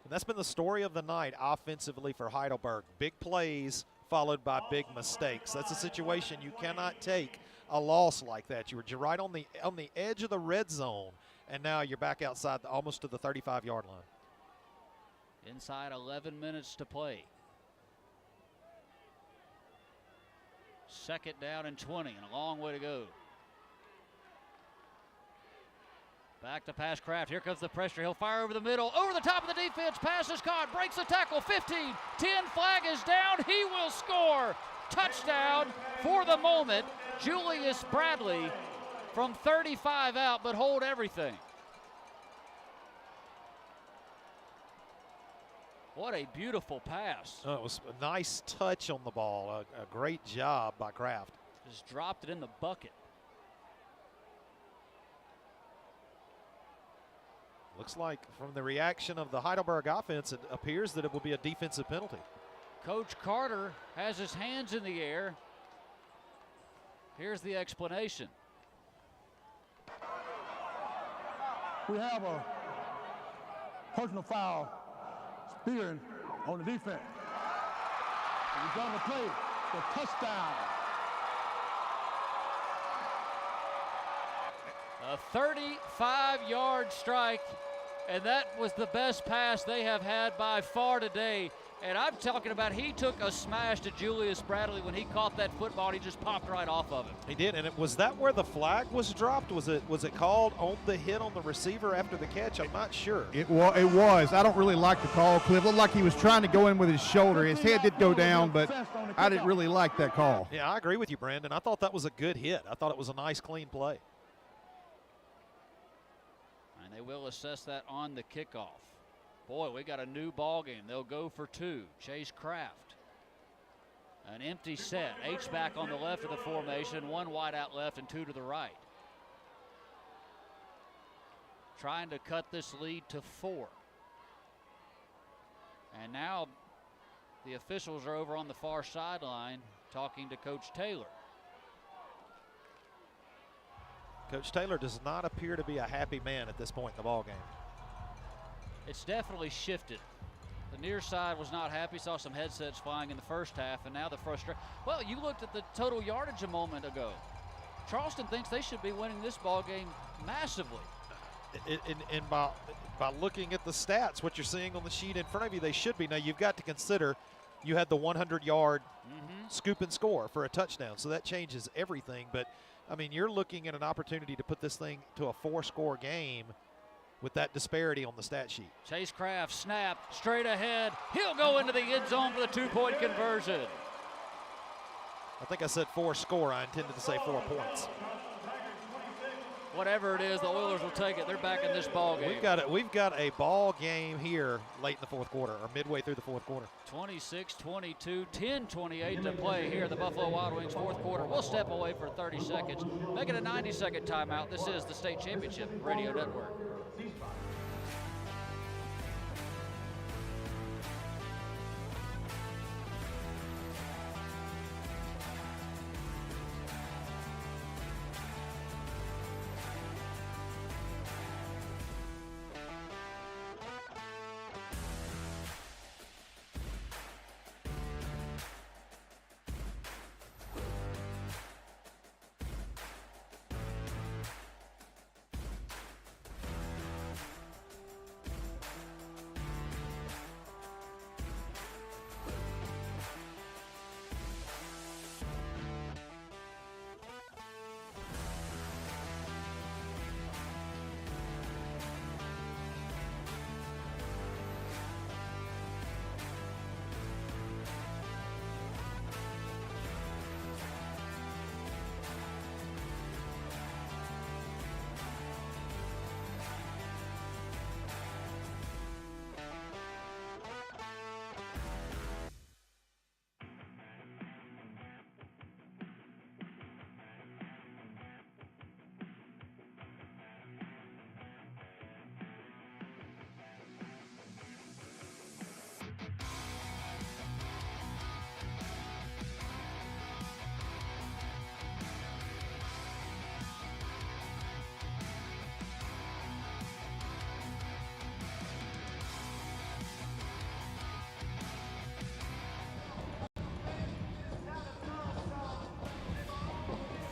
And that's been the story of the night offensively for Heidelberg. Big plays followed by big mistakes. That's a situation you cannot take a loss like that. You were right on the edge of the red zone, and now you're back outside almost to the 35-yard line. Inside 11 minutes to play. 2nd down and 20, and a long way to go. Back to pass Kraft. Here comes the pressure. He'll fire over the middle. Over the top of the defense. Pass is caught. Breaks the tackle. 15. 10. Flag is down. He will score. Touchdown for the moment. Julius Bradley from 35 out, but hold everything. What a beautiful pass. It was a nice touch on the ball. A great job by Kraft. Just dropped it in the bucket. Looks like from the reaction of the Heidelberg offense, it appears that it will be a defensive penalty. Coach Carter has his hands in the air. Here's the explanation. We have a personal foul, spearing on the defense. And we're going to play for touchdown. A 35-yard strike, and that was the best pass they have had by far today. And I'm talking about he took a smash to Julius Bradley when he caught that football. He just popped right off of it. He did, and was that where the flag was dropped? Was it called on the hit on the receiver after the catch? I'm not sure. It was. I don't really like the call, Cliff. Looked like he was trying to go in with his shoulder. His head did go down, but I didn't really like that call. Yeah, I agree with you, Brandon. I thought that was a good hit. I thought it was a nice, clean play. And they will assess that on the kickoff. Boy, we got a new ball game. They'll go for 2. Chase Kraft. An empty set. H-back on the left of the formation. 1 wide out left and 2 to the right. Trying to cut this lead to 4. And now the officials are over on the far sideline talking to Coach Taylor. Coach Taylor does not appear to be a happy man at this point in the ball game. It's definitely shifted. The near side was not happy, saw some headsets flying in the first half, and now the frustration. Well, you looked at the total yardage a moment ago. Charleston thinks they should be winning this ball game massively. And by looking at the stats, what you're seeing on the sheet in front of you, they should be. Now, you've got to consider you had the 100-yard scoop and score for a touchdown, so that changes everything. But, I mean, you're looking at an opportunity to put this thing to a 4-score game with that disparity on the stat sheet. Chase Kraft, snap, straight ahead. He'll go into the end zone for the 2-point conversion. I think I said 4-score. I intended to say 4 points. Whatever it is, the Oilers will take it. They're back in this ball game. We've got a ball game here late in the fourth quarter, or midway through the fourth quarter. 26-22, 10-28 to play here at the Buffalo Wild Wings fourth quarter. We'll step away for 30 seconds. Make it a 90-second timeout. This is the State Championship Radio Network.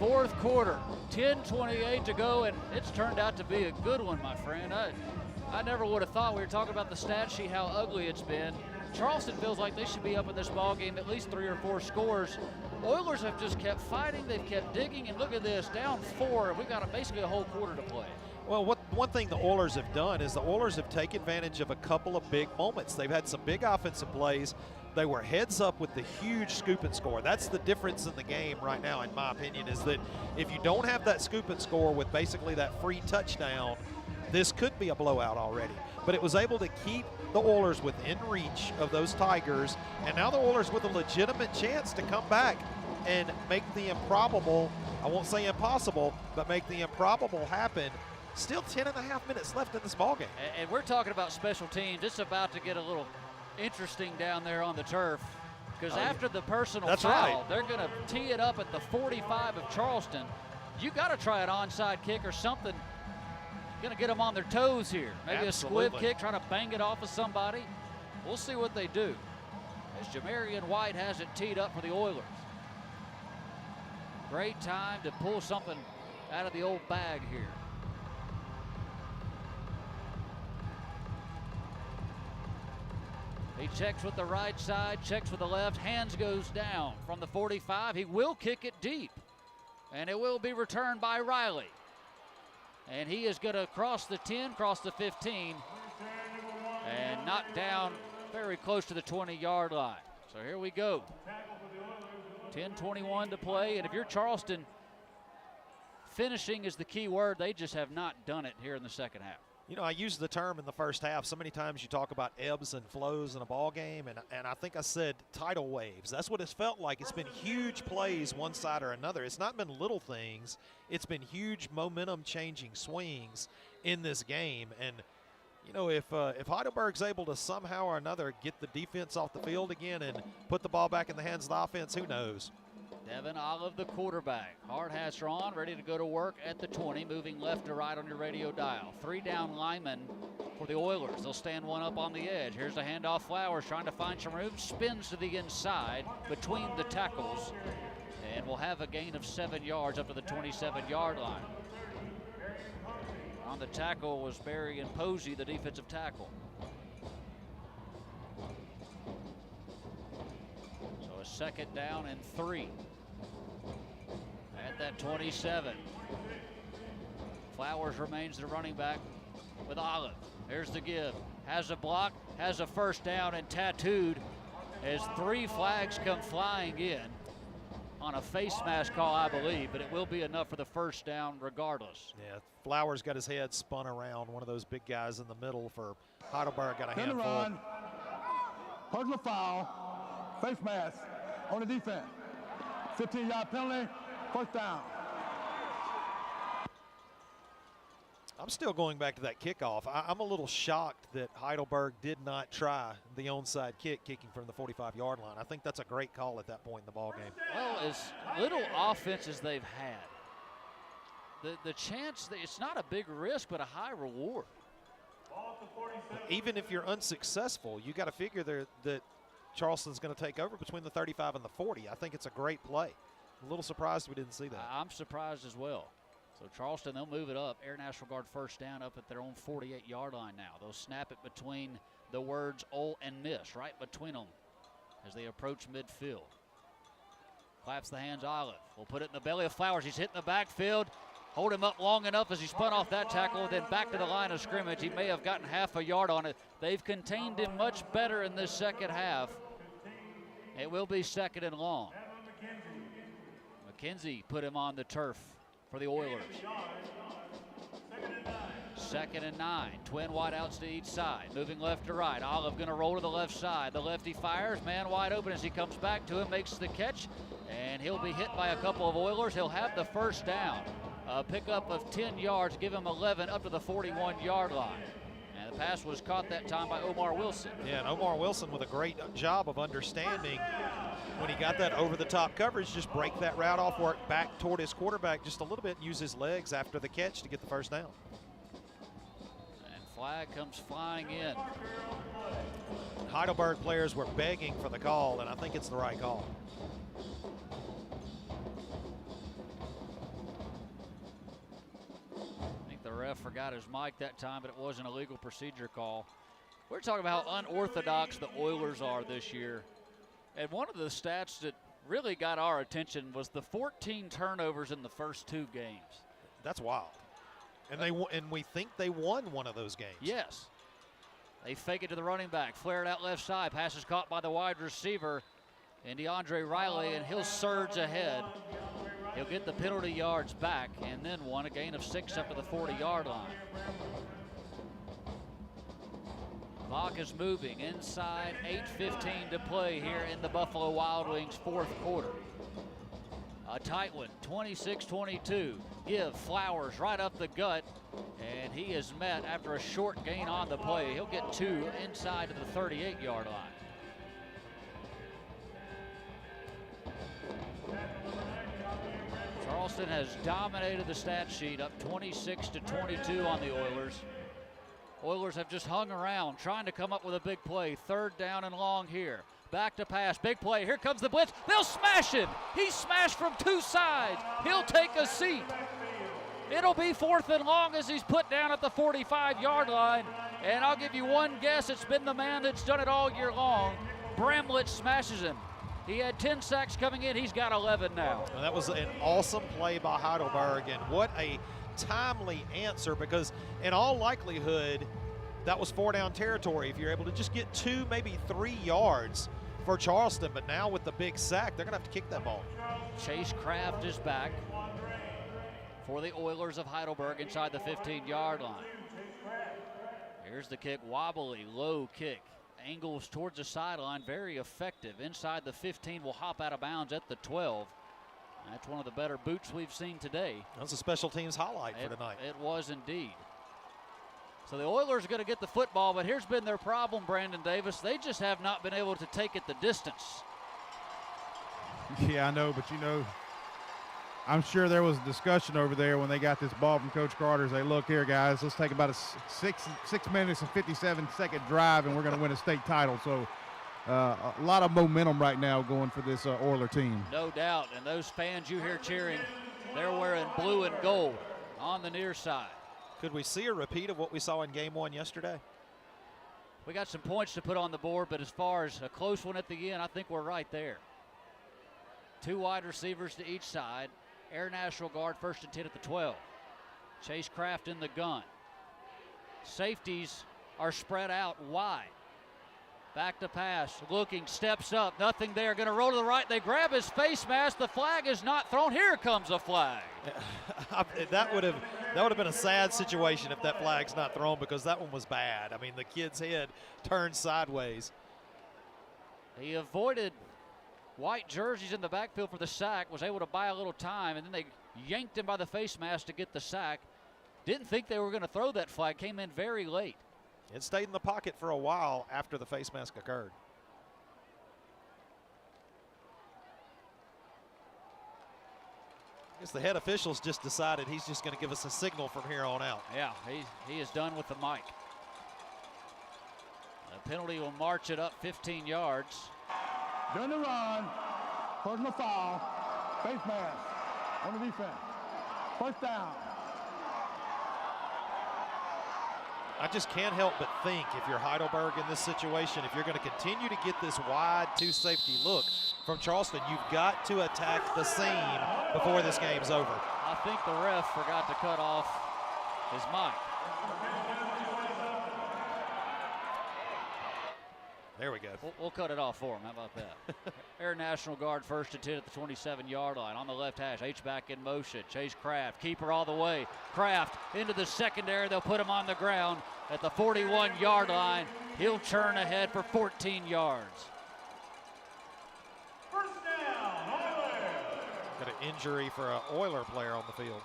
fourth quarter. 10:28 to go, and it's turned out to be a good one, my friend. I never would have thought. We were talking about the stat sheet, how ugly it's been. Charleston feels like they should be up in this ball game at least 3 or 4 scores. Oilers have just kept fighting. They've kept digging, and look at this, down 4. We've got basically a whole quarter to play. Well, one thing the Oilers have done is the Oilers have taken advantage of a couple of big moments. They've had some big offensive plays. They were heads up with the huge scoop and score. That's the difference in the game right now, in my opinion, is that if you don't have that scoop and score with basically that free touchdown, this could be a blowout already. But it was able to keep the Oilers within reach of those Tigers, and now the Oilers with a legitimate chance to come back and make the improbable, I won't say impossible, but make the improbable happen. Still 10.5 minutes left in this ballgame. And we're talking about special teams. It's about to get a little interesting down there on the turf, because after the personal foul, they're going to tee it up at the 45 of Charleston. You got to try an onside kick or something. Going to get them on their toes here. Maybe a squib kick, trying to bang it off of somebody. We'll see what they do, as Jamarian White has it teed up for the Oilers. Great time to pull something out of the old bag here. He checks with the right side, checks with the left, hands goes down from the 45. He will kick it deep, and it will be returned by Riley. And he is going to cross the 10, cross the 15, and knock down very close to the 20-yard line. So here we go. 10:21 to play, and if you're Charleston, finishing is the key word. They just have not done it here in the second half. You know, I used the term in the first half. So many times you talk about ebbs and flows in a ball game, and I think I said tidal waves. That's what it's felt like. It's been huge plays one side or another. It's not been little things. It's been huge momentum-changing swings in this game. And, you know, if Heidelberg's able to somehow or another get the defense off the field again and put the ball back in the hands of the offense, who knows? Devin Olive, the quarterback. Hardhasser on, ready to go to work at the 20, moving left to right on your radio dial. 3 down linemen for the Oilers. They'll stand one up on the edge. Here's the handoff. Flowers trying to find some room. Spins to the inside between the tackles, and will have a gain of 7 yards up to the 27-yard line. On the tackle was Barry and Posey, the defensive tackle. So a second down and 3. At that 27. Flowers remains the running back with Olive. Here's the give. Has a block, has a first down, and tattooed as 3 flags come flying in on a face mask call, I believe, but it will be enough for the first down regardless. Yeah, Flowers got his head spun around. One of those big guys in the middle for Heidelberg got a handful. Personal foul, face mask on the defense. 15-yard penalty. First down. I'm still going back to that kickoff. I'm a little shocked that Heidelberg did not try the onside kick, kicking from the 45-yard line. I think that's a great call at that point in the ballgame. Well, as little offense as they've had, the chance, it's not a big risk, but a high reward. Even if you're unsuccessful, you got to figure that Charleston's going to take over between the 35 and the 40. I think it's a great play. A little surprised we didn't see that. I'm surprised as well. So Charleston, they'll move it up. Air National Guard first down up at their own 48-yard line now. They'll snap it between the words "ol" and "miss," right between them as they approach midfield. Claps the hands, Olive. We'll put it in the belly of Flowers. He's hitting the backfield. Hold him up long enough as he spun off that tackle, then back to the line of scrimmage. He may have gotten half a yard on it. They've contained him much better in this second half. It will be second and long. McKenzie put him on the turf for the Oilers. Second and 9. Twin wideouts to each side. Moving left to right. Olive going to roll to the left side. The lefty fires. Man wide open as he comes back to him. Makes the catch. And he'll be hit by a couple of Oilers. He'll have the first down. A pickup of 10 yards. Give him 11 up to the 41-yard line. And the pass was caught that time by Omar Wilson. Yeah, and Omar Wilson with a great job of understanding when he got that over-the-top coverage, just break that route off, work back toward his quarterback just a little bit, and use his legs after the catch to get the first down. And flag comes flying in. Heidelberg players were begging for the call, and I think it's the right call. ref forgot his mic that time, but it was an illegal procedure call. We're talking about how unorthodox the Oilers are this year. And one of the stats that really got our attention was the 14 turnovers in the first 2 games. That's wild. And we think they won one of those games. Yes. They fake it to the running back. Flare it out left side. Pass is caught by the wide receiver, and DeAndre Riley, and he'll surge ahead. He'll get the penalty yards back, and then a gain of 6 up to the 40-yard line. Clock is moving inside, 8:15 to play here in the Buffalo Wild Wings fourth quarter. A tight one, 26-22. Give Flowers right up the gut, and he is met after a short gain on the play. He'll get 2 inside to the 38-yard line. Charleston has dominated the stat sheet, up 26-22 on the Oilers. Oilers have just hung around, trying to come up with a big play. 3rd down and long here. Back to pass, big play. Here comes the blitz. They'll smash him. He's smashed from 2 sides. He'll take a seat. It'll be 4th and long as he's put down at the 45-yard line. And I'll give you one guess. It's been the man that's done it all year long. Bramlett smashes him. He had 10 sacks coming in. He's got 11 now. Well, that was an awesome play by Heidelberg, and what a timely answer, because in all likelihood, that was 4-down territory. If you're able to just get 2, maybe 3 yards for Charleston, but now with the big sack, they're going to have to kick that ball. Chase Kraft is back for the Oilers of Heidelberg inside the 15-yard line. Here's the kick, wobbly, low kick. Angles towards the sideline, very effective. Inside the 15, will hop out of bounds at the 12. That's one of the better boots we've seen today. That was a special teams highlight for tonight. It was indeed. So the Oilers are going to get the football, but here's been their problem, Brandon Davis. They just have not been able to take it the distance. Yeah, I know, but I'm sure there was a discussion over there when they got this ball from Coach Carter. Say, look here, guys, let's take about a 6 minutes and 57-second drive, and we're going to win a state title. So a lot of momentum right now going for this Oiler team. No doubt, and those fans you hear cheering, they're wearing blue and gold on the near side. Could we see a repeat of what we saw in game 1 yesterday? We got some points to put on the board, but as far as a close one at the end, I think we're right there. 2 wide receivers to each side. Air National Guard 1st and 10 at the 12. Chase Kraft in the gun. Safeties are spread out wide. Back to pass, looking, steps up, nothing there, going to roll to the right. They grab his face mask. The flag is not thrown. Here comes a flag. That would have been a sad situation if that flag's not thrown, because that one was bad. I mean, the kid's head turned sideways. He avoided white jerseys in the backfield for the sack, was able to buy a little time, and then they yanked him by the face mask to get the sack. Didn't think they were going to throw that flag, came in very late. It stayed in the pocket for a while after the face mask occurred. I guess the head officials just decided he's just going to give us a signal from here on out. Yeah, he is done with the mic. The penalty will march it up 15 yards. During the run, personal foul, face mask on the defense. 1st down. I just can't help but think, if you're Heidelberg in this situation, if you're going to continue to get this wide 2-safety look from Charleston, you've got to attack the seam before this game's over. I think the ref forgot to cut off his mic. There we go. We'll cut it off for him. How about that? Air National Guard 1st and 10 at the 27-yard line. On the left hash, H-back in motion. Chase Kraft, keeper all the way. Kraft into the secondary. They'll put him on the ground at the 41-yard line. He'll turn ahead for 14 yards. First down, Oilers. Got an injury for an Oiler player on the field.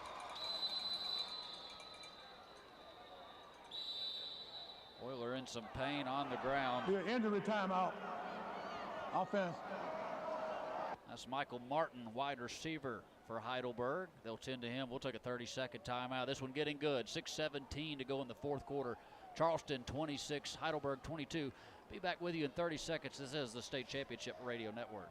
Oiler in some pain on the ground. Yeah, injury timeout. Offense. That's Michael Martin, wide receiver for Heidelberg. They'll tend to him. We'll take a 30-second timeout. This one getting good. 6:17 to go in the fourth quarter. Charleston 26, Heidelberg 22. Be back with you in 30 seconds. This is the State Championship Radio Network.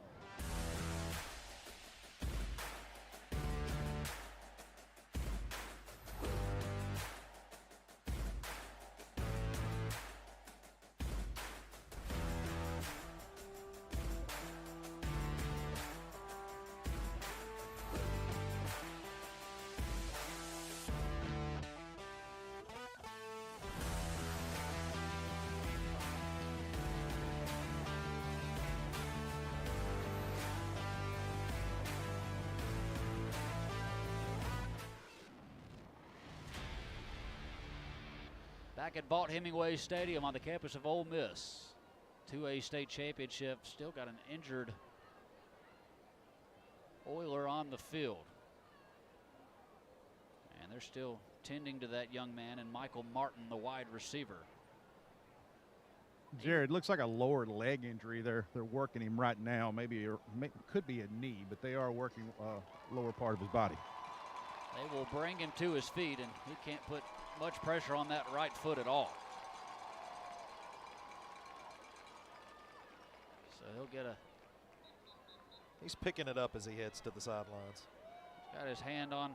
Back at Vaught-Hemingway Stadium on the campus of Ole Miss. 2A state championship. Still got an injured Oiler on the field. And they're still tending to that young man, and Michael Martin, the wide receiver. Jared, looks like a lower leg injury. They're working him right now. Could be a knee, but they are working lower part of his body. They will bring him to his feet, and he can't put much pressure on that right foot at all. So he'll get a... He's picking it up as he heads to the sidelines. Got his hand on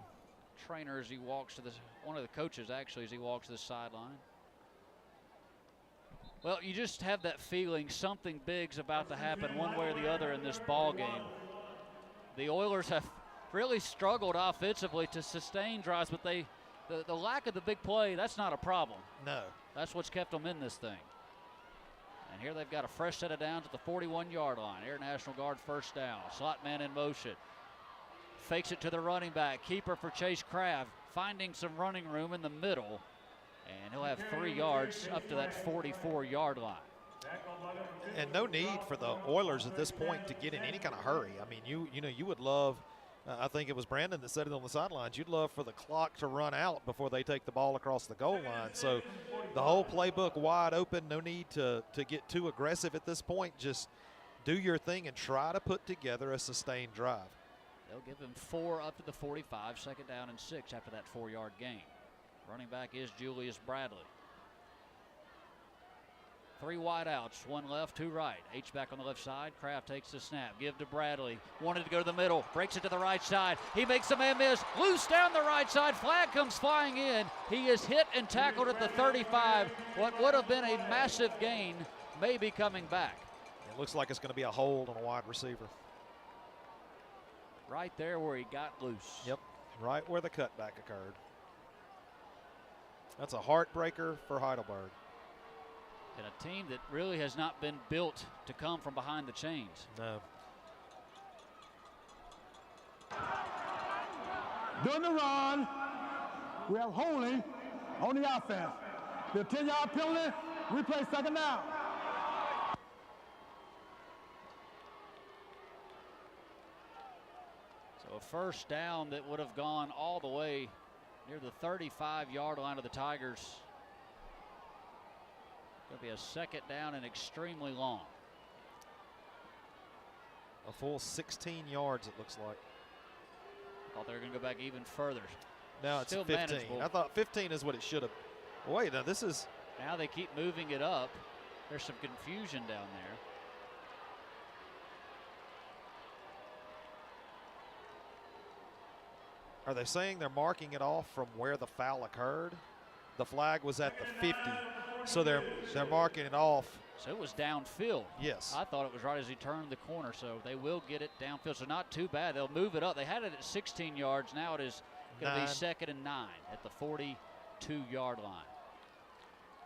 trainer as he walks to the... One of the coaches, actually, as he walks to the sideline. Well, you just have that feeling something big's about to happen one way or the other in this ball game. The Oilers have really struggled offensively to sustain drives, but the lack of the big play, that's not a problem. No. That's what's kept them in this thing. And here they've got a fresh set of downs at the 41-yard line. Air National Guard first down. Slot man in motion. Fakes it to the running back. Keeper for Chase Craft, finding some running room in the middle. And he'll have 3 yards up to that 44-yard line. And no need for the Oilers at this point to get in any kind of hurry. I mean, you would love, I think it was Brandon that said it on the sidelines, you'd love for the clock to run out before they take the ball across the goal line. So the whole playbook wide open, no need to get too aggressive at this point. Just do your thing and try to put together a sustained drive. They'll give him 4 up to the 45, second down and 6 after that 4-yard gain. Running back is Julius Bradley. 3 wide outs, 1 left, 2 right. H-back on the left side. Kraft takes the snap. Give to Bradley. Wanted to go to the middle. Breaks it to the right side. He makes a man miss. Loose down the right side. Flag comes flying in. He is hit and tackled at the 35. What would have been a massive gain may be coming back. It looks like it's going to be a hold on a wide receiver. Right there where he got loose. Yep, right where the cutback occurred. That's a heartbreaker for Heidelberg. And a team that really has not been built to come from behind the chains. No. During the run, we have holding on the offense. The 10-yard penalty, replay second down. So a first down that would have gone all the way near the 35-yard line of the Tigers. Going to be a second down and extremely long. A full 16 yards, it looks like. Thought they were going to go back even further. Now it's Still 15. manageable. I thought 15 is what it should have. Wait, now this is. Now they keep moving it up. There's some confusion down there. Are they saying they're marking it off from where the foul occurred? The flag was at the 50, so they're marking it off. So it was downfield. Yes. I thought it was right as he turned the corner, so they will get it downfield. So not too bad. They'll move it up. They had it at 16 yards. Now it is going to be 2nd and 9 at the 42-yard line.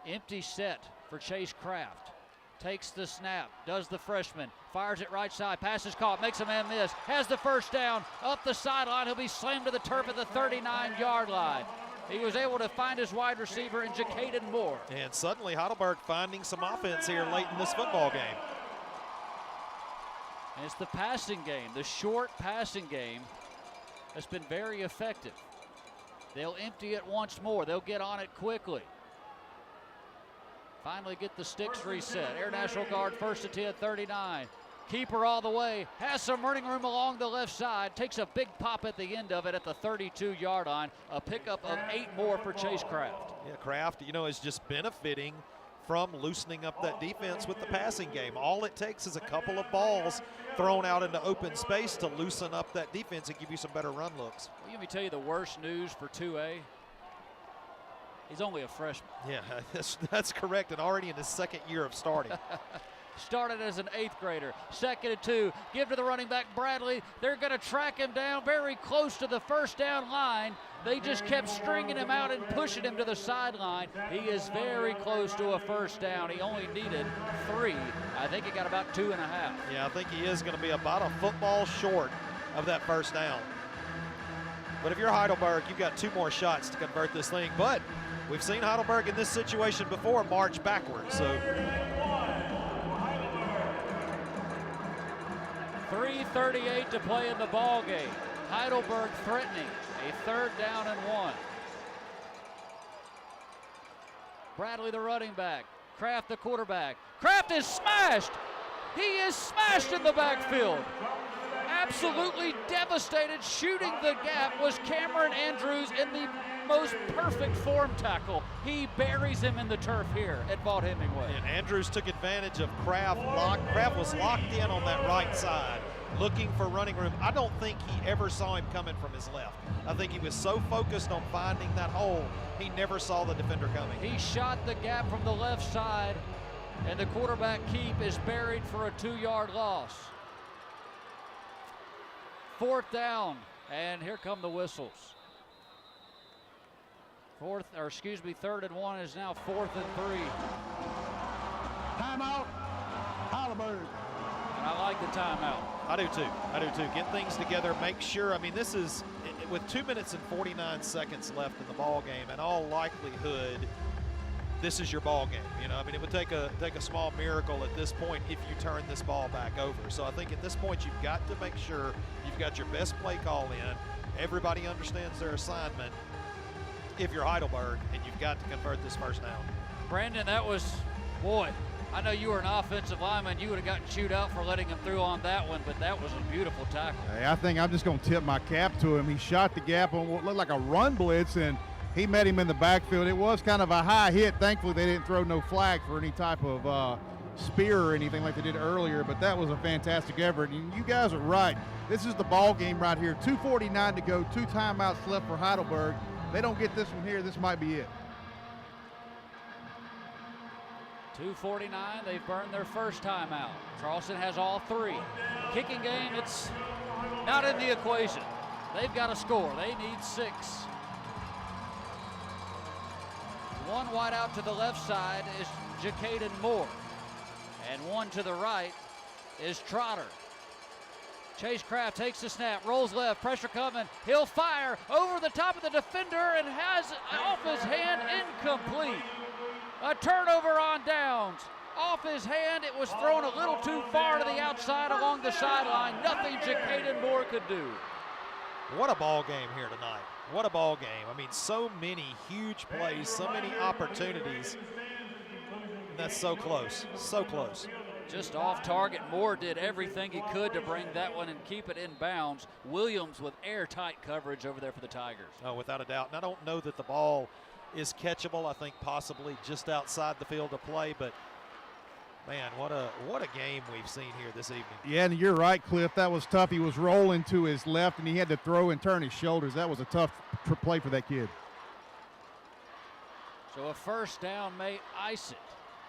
Empty set for Chase Craft. Takes the snap, does the freshman, fires it right side, passes caught, makes a man miss, has the first down, up the sideline. He'll be slammed to the turf at the 39-yard line. He was able to find his wide receiver in Jacaden Moore. And suddenly Heidelberg finding some offense here late in this football game. And it's the passing game, the short passing game that's been very effective. They'll empty it once more. They'll get on it quickly. Finally get the sticks reset. Air National Guard first and 10, 39. Keeper all the way, has some running room along the left side, takes a big pop at the end of it at the 32-yard line. A pickup of 8 more for Chase Craft. Yeah, Craft, is just benefiting from loosening up that defense with the passing game. All it takes is a couple of balls thrown out into open space to loosen up that defense and give you some better run looks. Well, let me tell you the worst news for 2A. He's only a freshman. Yeah, that's correct, and already in his 2nd year of starting. Started as an 8th grader. 2nd and 2. Give to the running back, Bradley. They're going to track him down very close to the first down line. They just kept stringing him out and pushing him to the sideline. He is very close to a first down. He only needed 3. I think he got about 2.5. Yeah, I think he is going to be about a football short of that first down. But if you're Heidelberg, you've got 2 more shots to convert this thing. But We've seen Heidelberg in this situation before march backwards. So 3:38 to play in the ball game. Heidelberg threatening a 3rd down and 1. Bradley the running back. Kraft the quarterback. Kraft is smashed. He is smashed in the backfield. Absolutely devastated. Shooting the gap was Cameron Andrews in the most perfect form tackle. He buries him in the turf here at Vaught Hemingway. And Andrews took advantage of Kraft. Kraft was locked in on that right side, looking for running room. I don't think he ever saw him coming from his left. I think he was so focused on finding that hole, he never saw the defender coming. He shot the gap from the left side, and the quarterback keep is buried for a 2-yard loss. 4th down, and here come the whistles. 3rd and 1 is now 4th and 3. Timeout, Heidelberg. And I like the timeout. I do too. Get things together, make sure. I mean, this is with 2 minutes and 49 seconds left in the ball game. In all likelihood, this is your ball game. You know, I mean, it would take a small miracle at this point if you turn this ball back over. So I think at this point you've got to make sure you've got your best play call in. Everybody understands their assignment if you're Heidelberg, and you've got to convert this first down. Brandon, that was, boy, I know you were an offensive lineman. You would have gotten chewed out for letting him through on that one, but that was a beautiful tackle. Hey, I think I'm just going to tip my cap to him. He shot the gap on what looked like a run blitz, and he met him in the backfield. It was kind of a high hit. Thankfully, they didn't throw no flag for any type of spear or anything like they did earlier, but that was a fantastic effort. And you guys are right. This is the ball game right here. 2:49 to go, 2 timeouts left for Heidelberg. They don't get this one here, this might be it. 2:49, they've burned their first timeout. Charleston has all 3. Kicking game, it's not in the equation. They've got to score. They need 6. One wide out to the left side is Jacaden Moore. And one to the right is Trotter. Chase Kraft takes the snap, rolls left, pressure coming. He'll fire over the top of the defender and has off his hand, incomplete. A turnover on downs. Off his hand, it was thrown a little too far to the outside along the sideline. Nothing Jacaden Moore could do. What a ball game here tonight. What a ball game. I mean, so many huge plays, so many opportunities. That's so close, so close. Just off target. Moore did everything he could to bring that one and keep it in bounds. Williams with airtight coverage over there for the Tigers. Oh, without a doubt. And I don't know that the ball is catchable. I think possibly just outside the field of play, but man, what a game we've seen here this evening. Yeah, and you're right, Cliff. That was tough. He was rolling to his left, and he had to throw and turn his shoulders. That was a tough play for that kid. So a first down may ice it.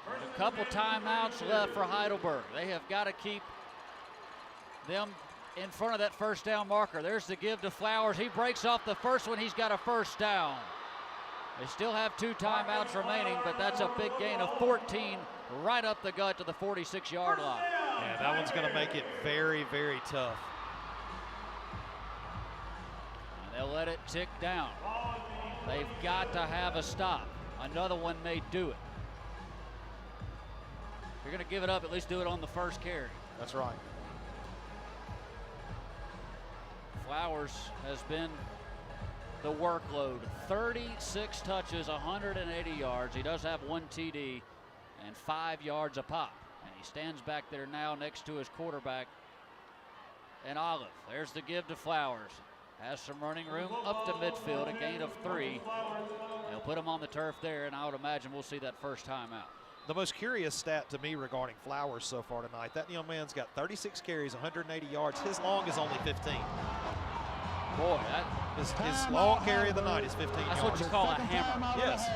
A couple timeouts left for Heidelberg. They have got to keep them in front of that first down marker. There's the give to Flowers. He breaks off the first one. He's got a first down. They still have 2 timeouts remaining, but that's a big gain of 14 right up the gut to the 46-yard line. Yeah, that one's going to make it very, very tough. And they'll let it tick down. They've got to have a stop. Another one may do it. If you're going to give it up, at least do it on the first carry. That's right. Flowers has been the workload. 36 touches, 180 yards. He does have 1 TD and 5 yards a pop. And he stands back there now next to his quarterback and Olive. There's the give to Flowers. Has some running room up to midfield, a gain of 3. They'll put him on the turf there, and I would imagine we'll see that first time out. The most curious stat to me regarding Flowers so far tonight, that young man's got 36 carries, 180 yards. His long is only 15. Boy, his long carry of the night is 15 yards. That's what you call a hammer. Yes.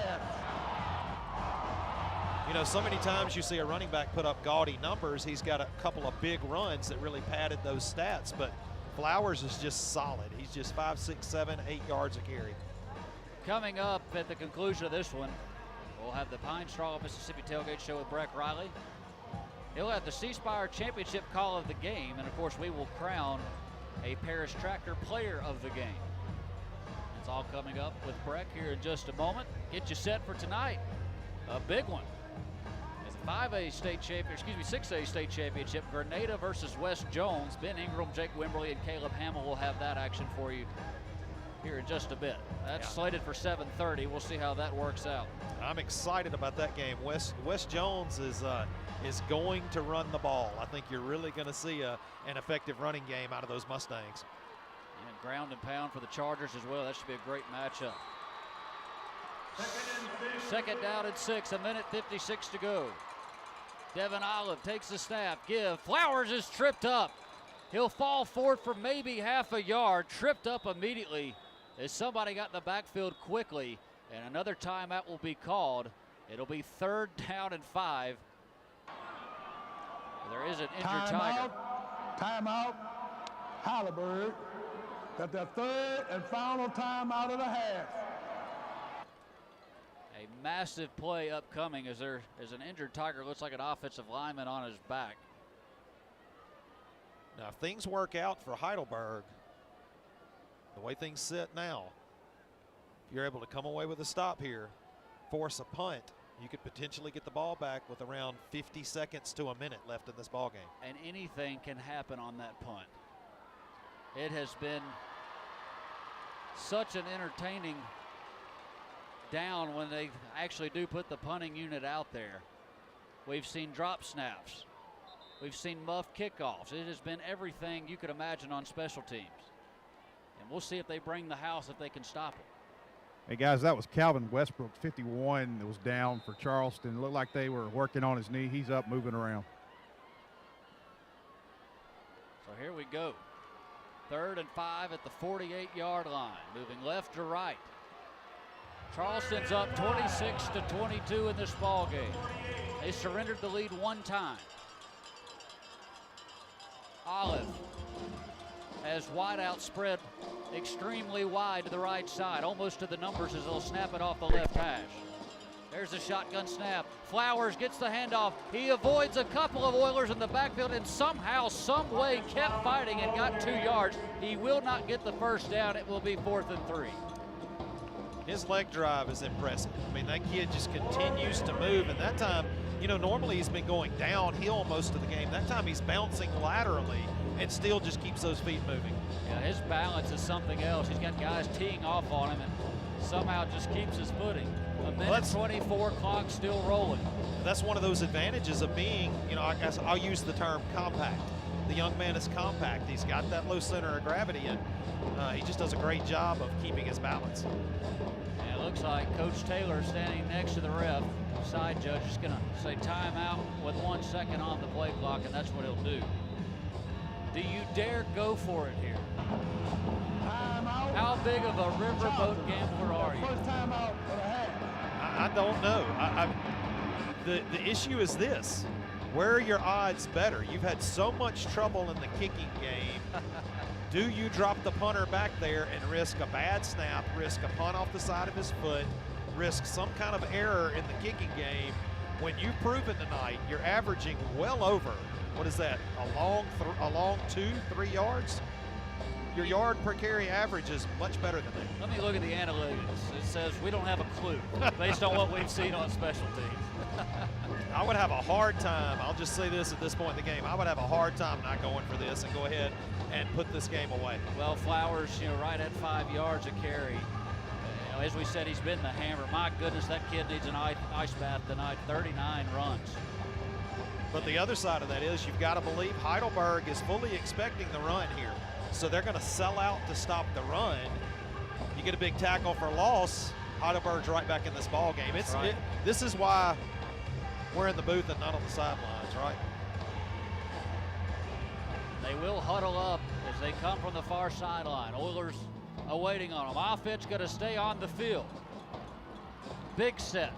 You know, so many times you see a running back put up gaudy numbers. He's got a couple of big runs that really padded those stats, but Flowers is just solid. He's just 5, 6, 7, 8 yards a carry. Coming up at the conclusion of this one, we'll have the Pine Straw Mississippi Tailgate Show with Breck Riley. He'll have the C-Spire Championship call of the game, and of course we will crown a Paris Tractor player of the game. It's all coming up with Breck here in just a moment. Get you set for tonight. A big one. It's 6A state championship. Grenada versus West Jones. Ben Ingram, Jake Wimberly, and Caleb Hamill will have that action for you here in just a bit. That's slated for 7:30. We'll see how that works out. I'm excited about that game. West Jones is going to run the ball. I think you're really going to see an effective running game out of those Mustangs. And ground and pound for the Chargers as well. That should be a great matchup. Second down and 6, 1:56 to go. Devin Olive takes the snap. Flowers is tripped up. He'll fall forward for maybe half a yard. Tripped up immediately as somebody got in the backfield quickly. And another timeout will be called. It'll be 3rd down and 5. There is an injured Tiger. Timeout. Heidelberg. Got their 3rd and final timeout of the half. A massive play upcoming as there is an injured Tiger. Looks like an offensive lineman on his back. Now, if things work out for Heidelberg, the way things sit now, if you're able to come away with a stop here, force a punt, you could potentially get the ball back with around 50 seconds to a minute left in this ball game. And anything can happen on that punt. It has been such an entertaining down when they actually do put the punting unit out there. We've seen drop snaps. We've seen muff kickoffs. It has been everything you could imagine on special teams. And we'll see if they bring the house, if they can stop it. Hey, guys, that was Calvin Westbrook, 51, that was down for Charleston. It looked like they were working on his knee. He's up, moving around. So here we go. 3rd and 5 at the 48-yard line. Moving left to right. Charleston's up 26-22 in this ball game. They surrendered the lead one time. Olive has wideout spread extremely wide to the right side, almost to the numbers as they'll snap it off the left hash. There's a shotgun snap. Flowers gets the handoff. He avoids a couple of Oilers in the backfield and somehow, some way kept fighting and got 2 yards. He will not get the first down. It will be 4th and 3. His leg drive is impressive. I mean, that kid just continues to move, and that time, you know, normally he's been going downhill most of the game. That time he's bouncing laterally and still just keeps those feet moving. Yeah, his balance is something else. He's got guys teeing off on him and somehow just keeps his footing. A minute 24, clock still rolling. That's one of those advantages of being, you know, I guess I'll use the term compact. The young man is compact. He's got that low center of gravity, and he just does a great job of keeping his balance. And it looks like Coach Taylor standing next to the ref. Side judge is going to say timeout with 1 second on the play clock, and that's what he'll do. Do you dare go for it here? How big of a riverboat gambler are you? First timeout of the half. I don't know. The issue is this. Where are your odds better? You've had so much trouble in the kicking game. Do you drop the punter back there and risk a bad snap, risk a punt off the side of his foot, risk some kind of error in the kicking game? When you've proven tonight, you're averaging well over, what is that, a long 2-3 yards? Your yard per carry average is much better than that. Let me look at the analytics. It says we don't have a clue based on what we've seen on special teams. I would have a hard time, I'll just say this at this point in the game, I would have a hard time not going for this and go ahead and put this game away. Well, Flowers, you know, right at 5 yards a carry. You know, as we said, he's been the hammer. My goodness, that kid needs an ice bath tonight. 39 runs. But the other side of that is you've got to believe Heidelberg is fully expecting the run here. So they're going to sell out to stop the run. You get a big tackle for loss, Heidelberg's right back in this ball game. This is why we're in the booth and not on the sidelines, right? They will huddle up as they come from the far sideline. Oilers awaiting on them. Offense going to stay on the field. Big set.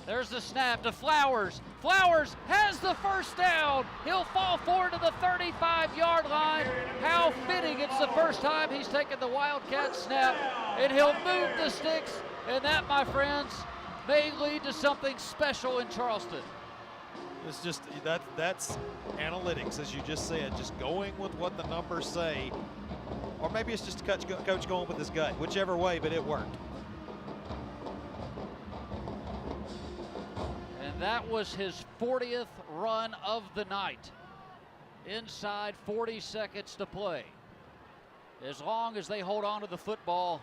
There's the snap to Flowers. Flowers has the first down. He'll fall forward to the 35-yard line. How fitting. It's the first time he's taken the Wildcat snap, and he'll move the sticks, and that, my friends, may lead to something special in Charleston. It's just, that's analytics, as you just said, just going with what the numbers say. or maybe it's just coach going with his gut. Whichever way, but it worked. And that was his 40th run of the night. Inside 40 seconds to play. As long as they hold on to the football,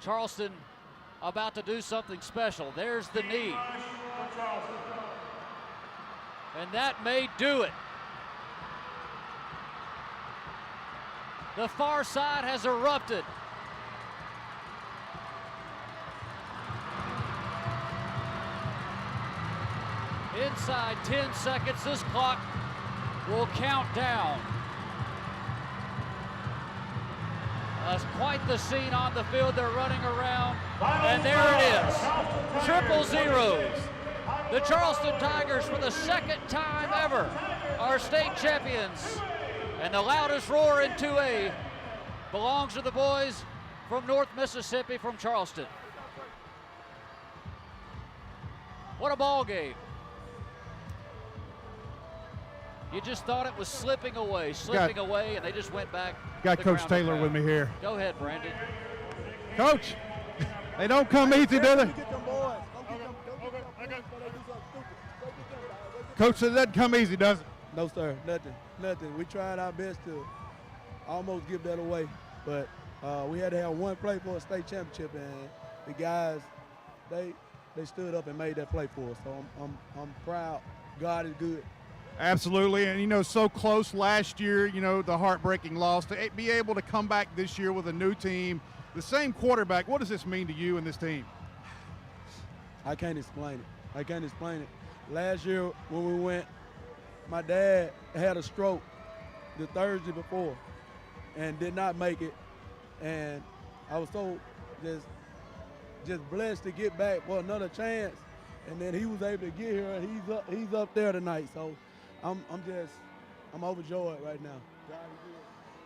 Charleston about to do something special. There's the knee. And that may do it. The far side has erupted. Inside 10 seconds, this clock will count down. Quite the scene on the field. They're running around, and there it is. Triple zeros. The Charleston Tigers, for the second time ever, are state champions. And the loudest roar in 2A belongs to the boys from North Mississippi, from Charleston. What a ball game. You just thought it was slipping away, and they just went back. Got Coach Taylor with me here. Go ahead, Brandon. Coach, they don't come easy, do they? Coach, it doesn't come easy, does it? No, sir, nothing. We tried our best to almost give that away, but we had to have one play for a state championship, and the guys, they stood up and made that play for us. So I'm proud. God is good. Absolutely, and so close last year, the heartbreaking loss. To be able to come back this year with a new team, the same quarterback, what does this mean to you and this team? I can't explain it. Last year when we went, my dad had a stroke the Thursday before and did not make it, and I was so just blessed to get back for another chance, and then he was able to get here, and he's up there tonight. So I'm overjoyed right now.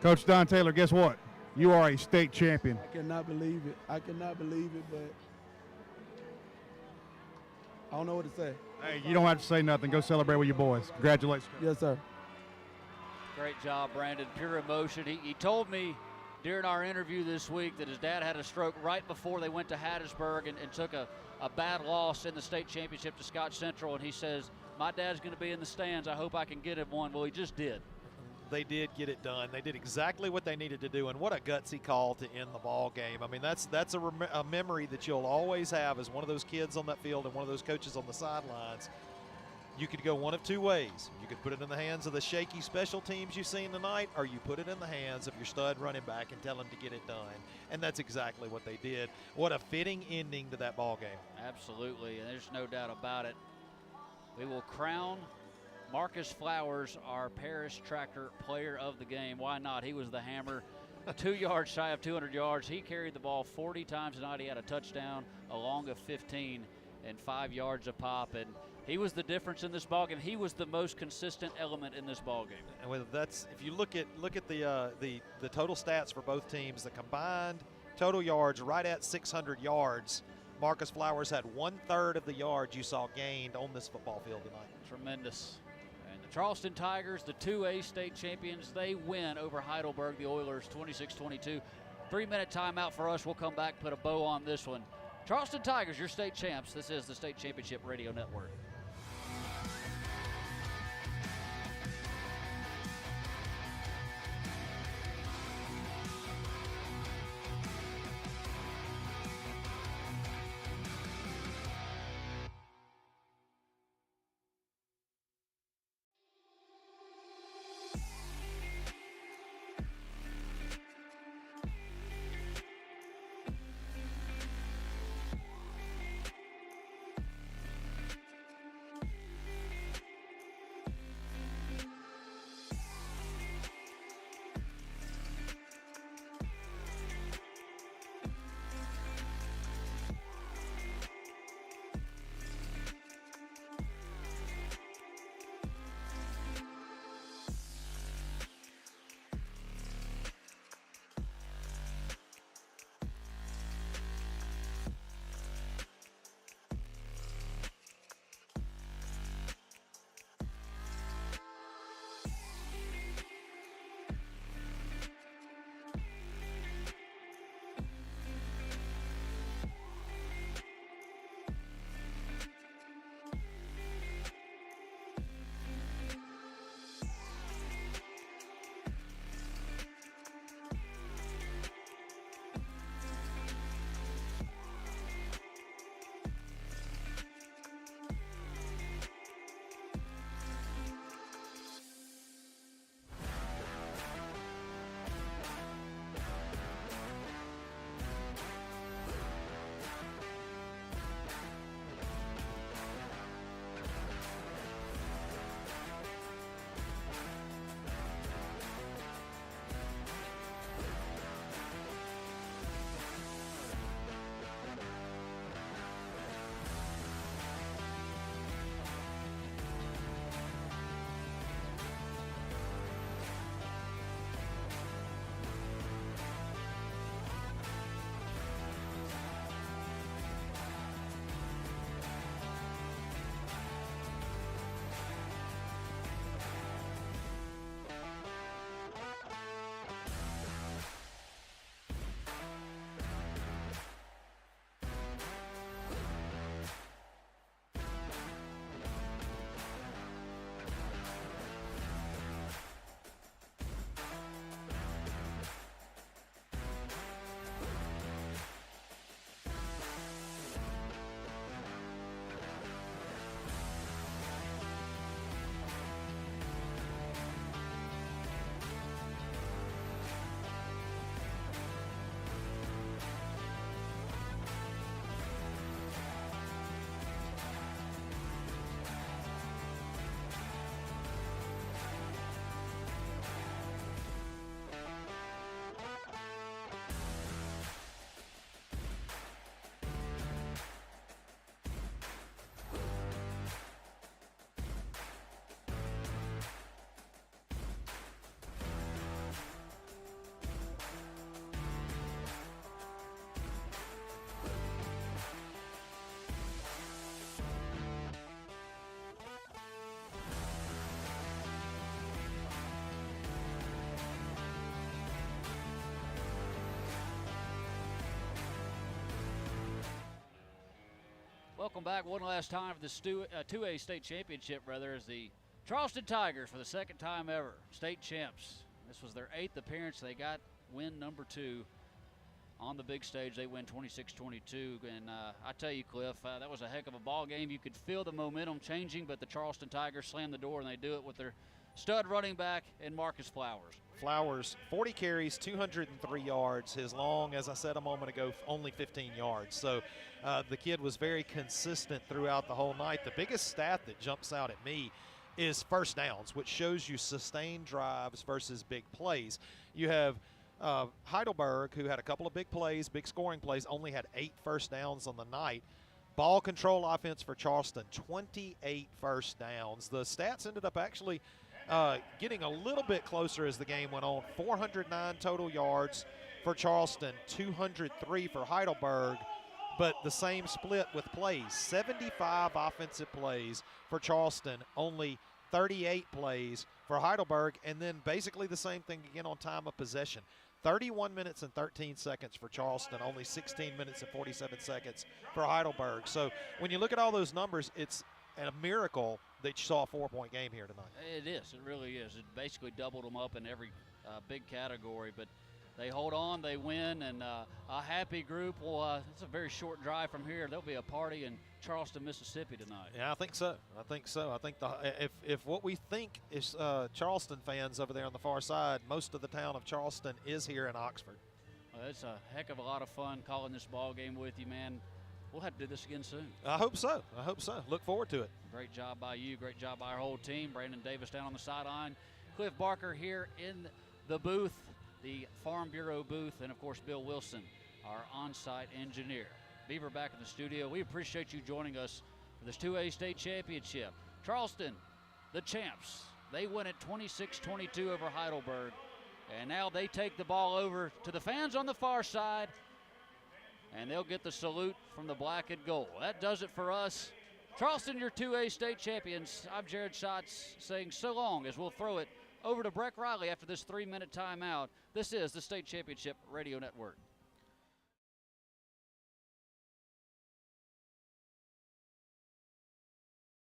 Coach Don Taylor, guess what? You are a state champion. I cannot believe it, but I don't know what to say. Hey, you don't have to say nothing. Go celebrate with your boys. Congratulations. Yes, sir. Great job, Brandon. Pure emotion. He told me during our interview this week that his dad had a stroke right before they went to Heidelberg and took a bad loss in the state championship to Scott Central, and he says, my dad's going to be in the stands. I hope I can get him one. Well, he just did. They did get it done. They did exactly what they needed to do, and what a gutsy call to end the ball game. I mean, that's a memory that you'll always have as one of those kids on that field and one of those coaches on the sidelines. You could go one of two ways. You could put it in the hands of the shaky special teams you've seen tonight, or you put it in the hands of your stud running back and tell him to get it done. And that's exactly what they did. What a fitting ending to that ball game. Absolutely, and there's no doubt about it. We will crown Marcus Flowers, our Paris Tractor Player of the Game. Why not? He was the hammer. 2 yards shy of 200 yards. He carried the ball 40 times tonight. He had a touchdown, a long of 15, and 5 yards a pop. And he was the difference in this ballgame. He was the most consistent element in this ballgame. And whether that's, if you look at the total stats for both teams, the combined total yards right at 600 yards. Marcus Flowers had 1/3 of the yards you saw gained on this football field tonight. Tremendous. And the Charleston Tigers, the 2A state champions, they win over Heidelberg, the Oilers, 26-22. 3-minute timeout for us. We'll come back, put a bow on this one. Charleston Tigers, your state champs. This is the State Championship Radio Network. Welcome back one last time for the 2A state championship, brother, as the Charleston Tigers, for the second time ever, state champs. This was their 8th appearance. They got win number 2 on the big stage. They win 26-22. And I tell you, Cliff, that was a heck of a ball game. You could feel the momentum changing, but the Charleston Tigers slammed the door, and they do it with their stud running back in Marcus Flowers. Flowers, 40 carries, 203 yards. His long, as I said a moment ago, only 15 yards. So the kid was very consistent throughout the whole night. The biggest stat that jumps out at me is first downs, which shows you sustained drives versus big plays. You have Heidelberg, who had a couple of big plays, big scoring plays, only had 8 first downs on the night. Ball control offense for Charleston, 28 first downs. The stats ended up actually getting a little bit closer as the game went on. 409 total yards for Charleston, 203 for Heidelberg, but the same split with plays. 75 offensive plays for Charleston, only 38 plays for Heidelberg, and then basically the same thing again on time of possession. 31 minutes and 13 seconds for Charleston, only 16 minutes and 47 seconds for Heidelberg. So when you look at all those numbers, it's a miracle that you saw a 4-point game here tonight. It is. It really is. It basically doubled them up in every big category, but they hold on, they win, and a happy group. Well, it's a very short drive from here. There'll be a party in Charleston, Mississippi tonight. Yeah, I think so. I think if what we think is Charleston fans over there on the far side, most of the town of Charleston is here in Oxford. Well, it's a heck of a lot of fun calling this ball game with you, man. We'll have to do this again soon. I hope so. I hope so. Look forward to it. Great job by you. Great job by our whole team. Brandon Davis down on the sideline. Cliff Barker here in the booth, the Farm Bureau booth, and, of course, Bill Wilson, our on-site engineer. Beaver back in the studio. We appreciate you joining us for this 2A state championship. Charleston, the champs. They win it 26-22 over Heidelberg, and now they take the ball over to the fans on the far side, and they'll get the salute from the black and gold. That does it for us. Charleston, your 2A state champions. I'm Jared Schatz saying so long as we'll throw it over to Breck Riley after this 3-minute timeout. This is the State Championship Radio Network.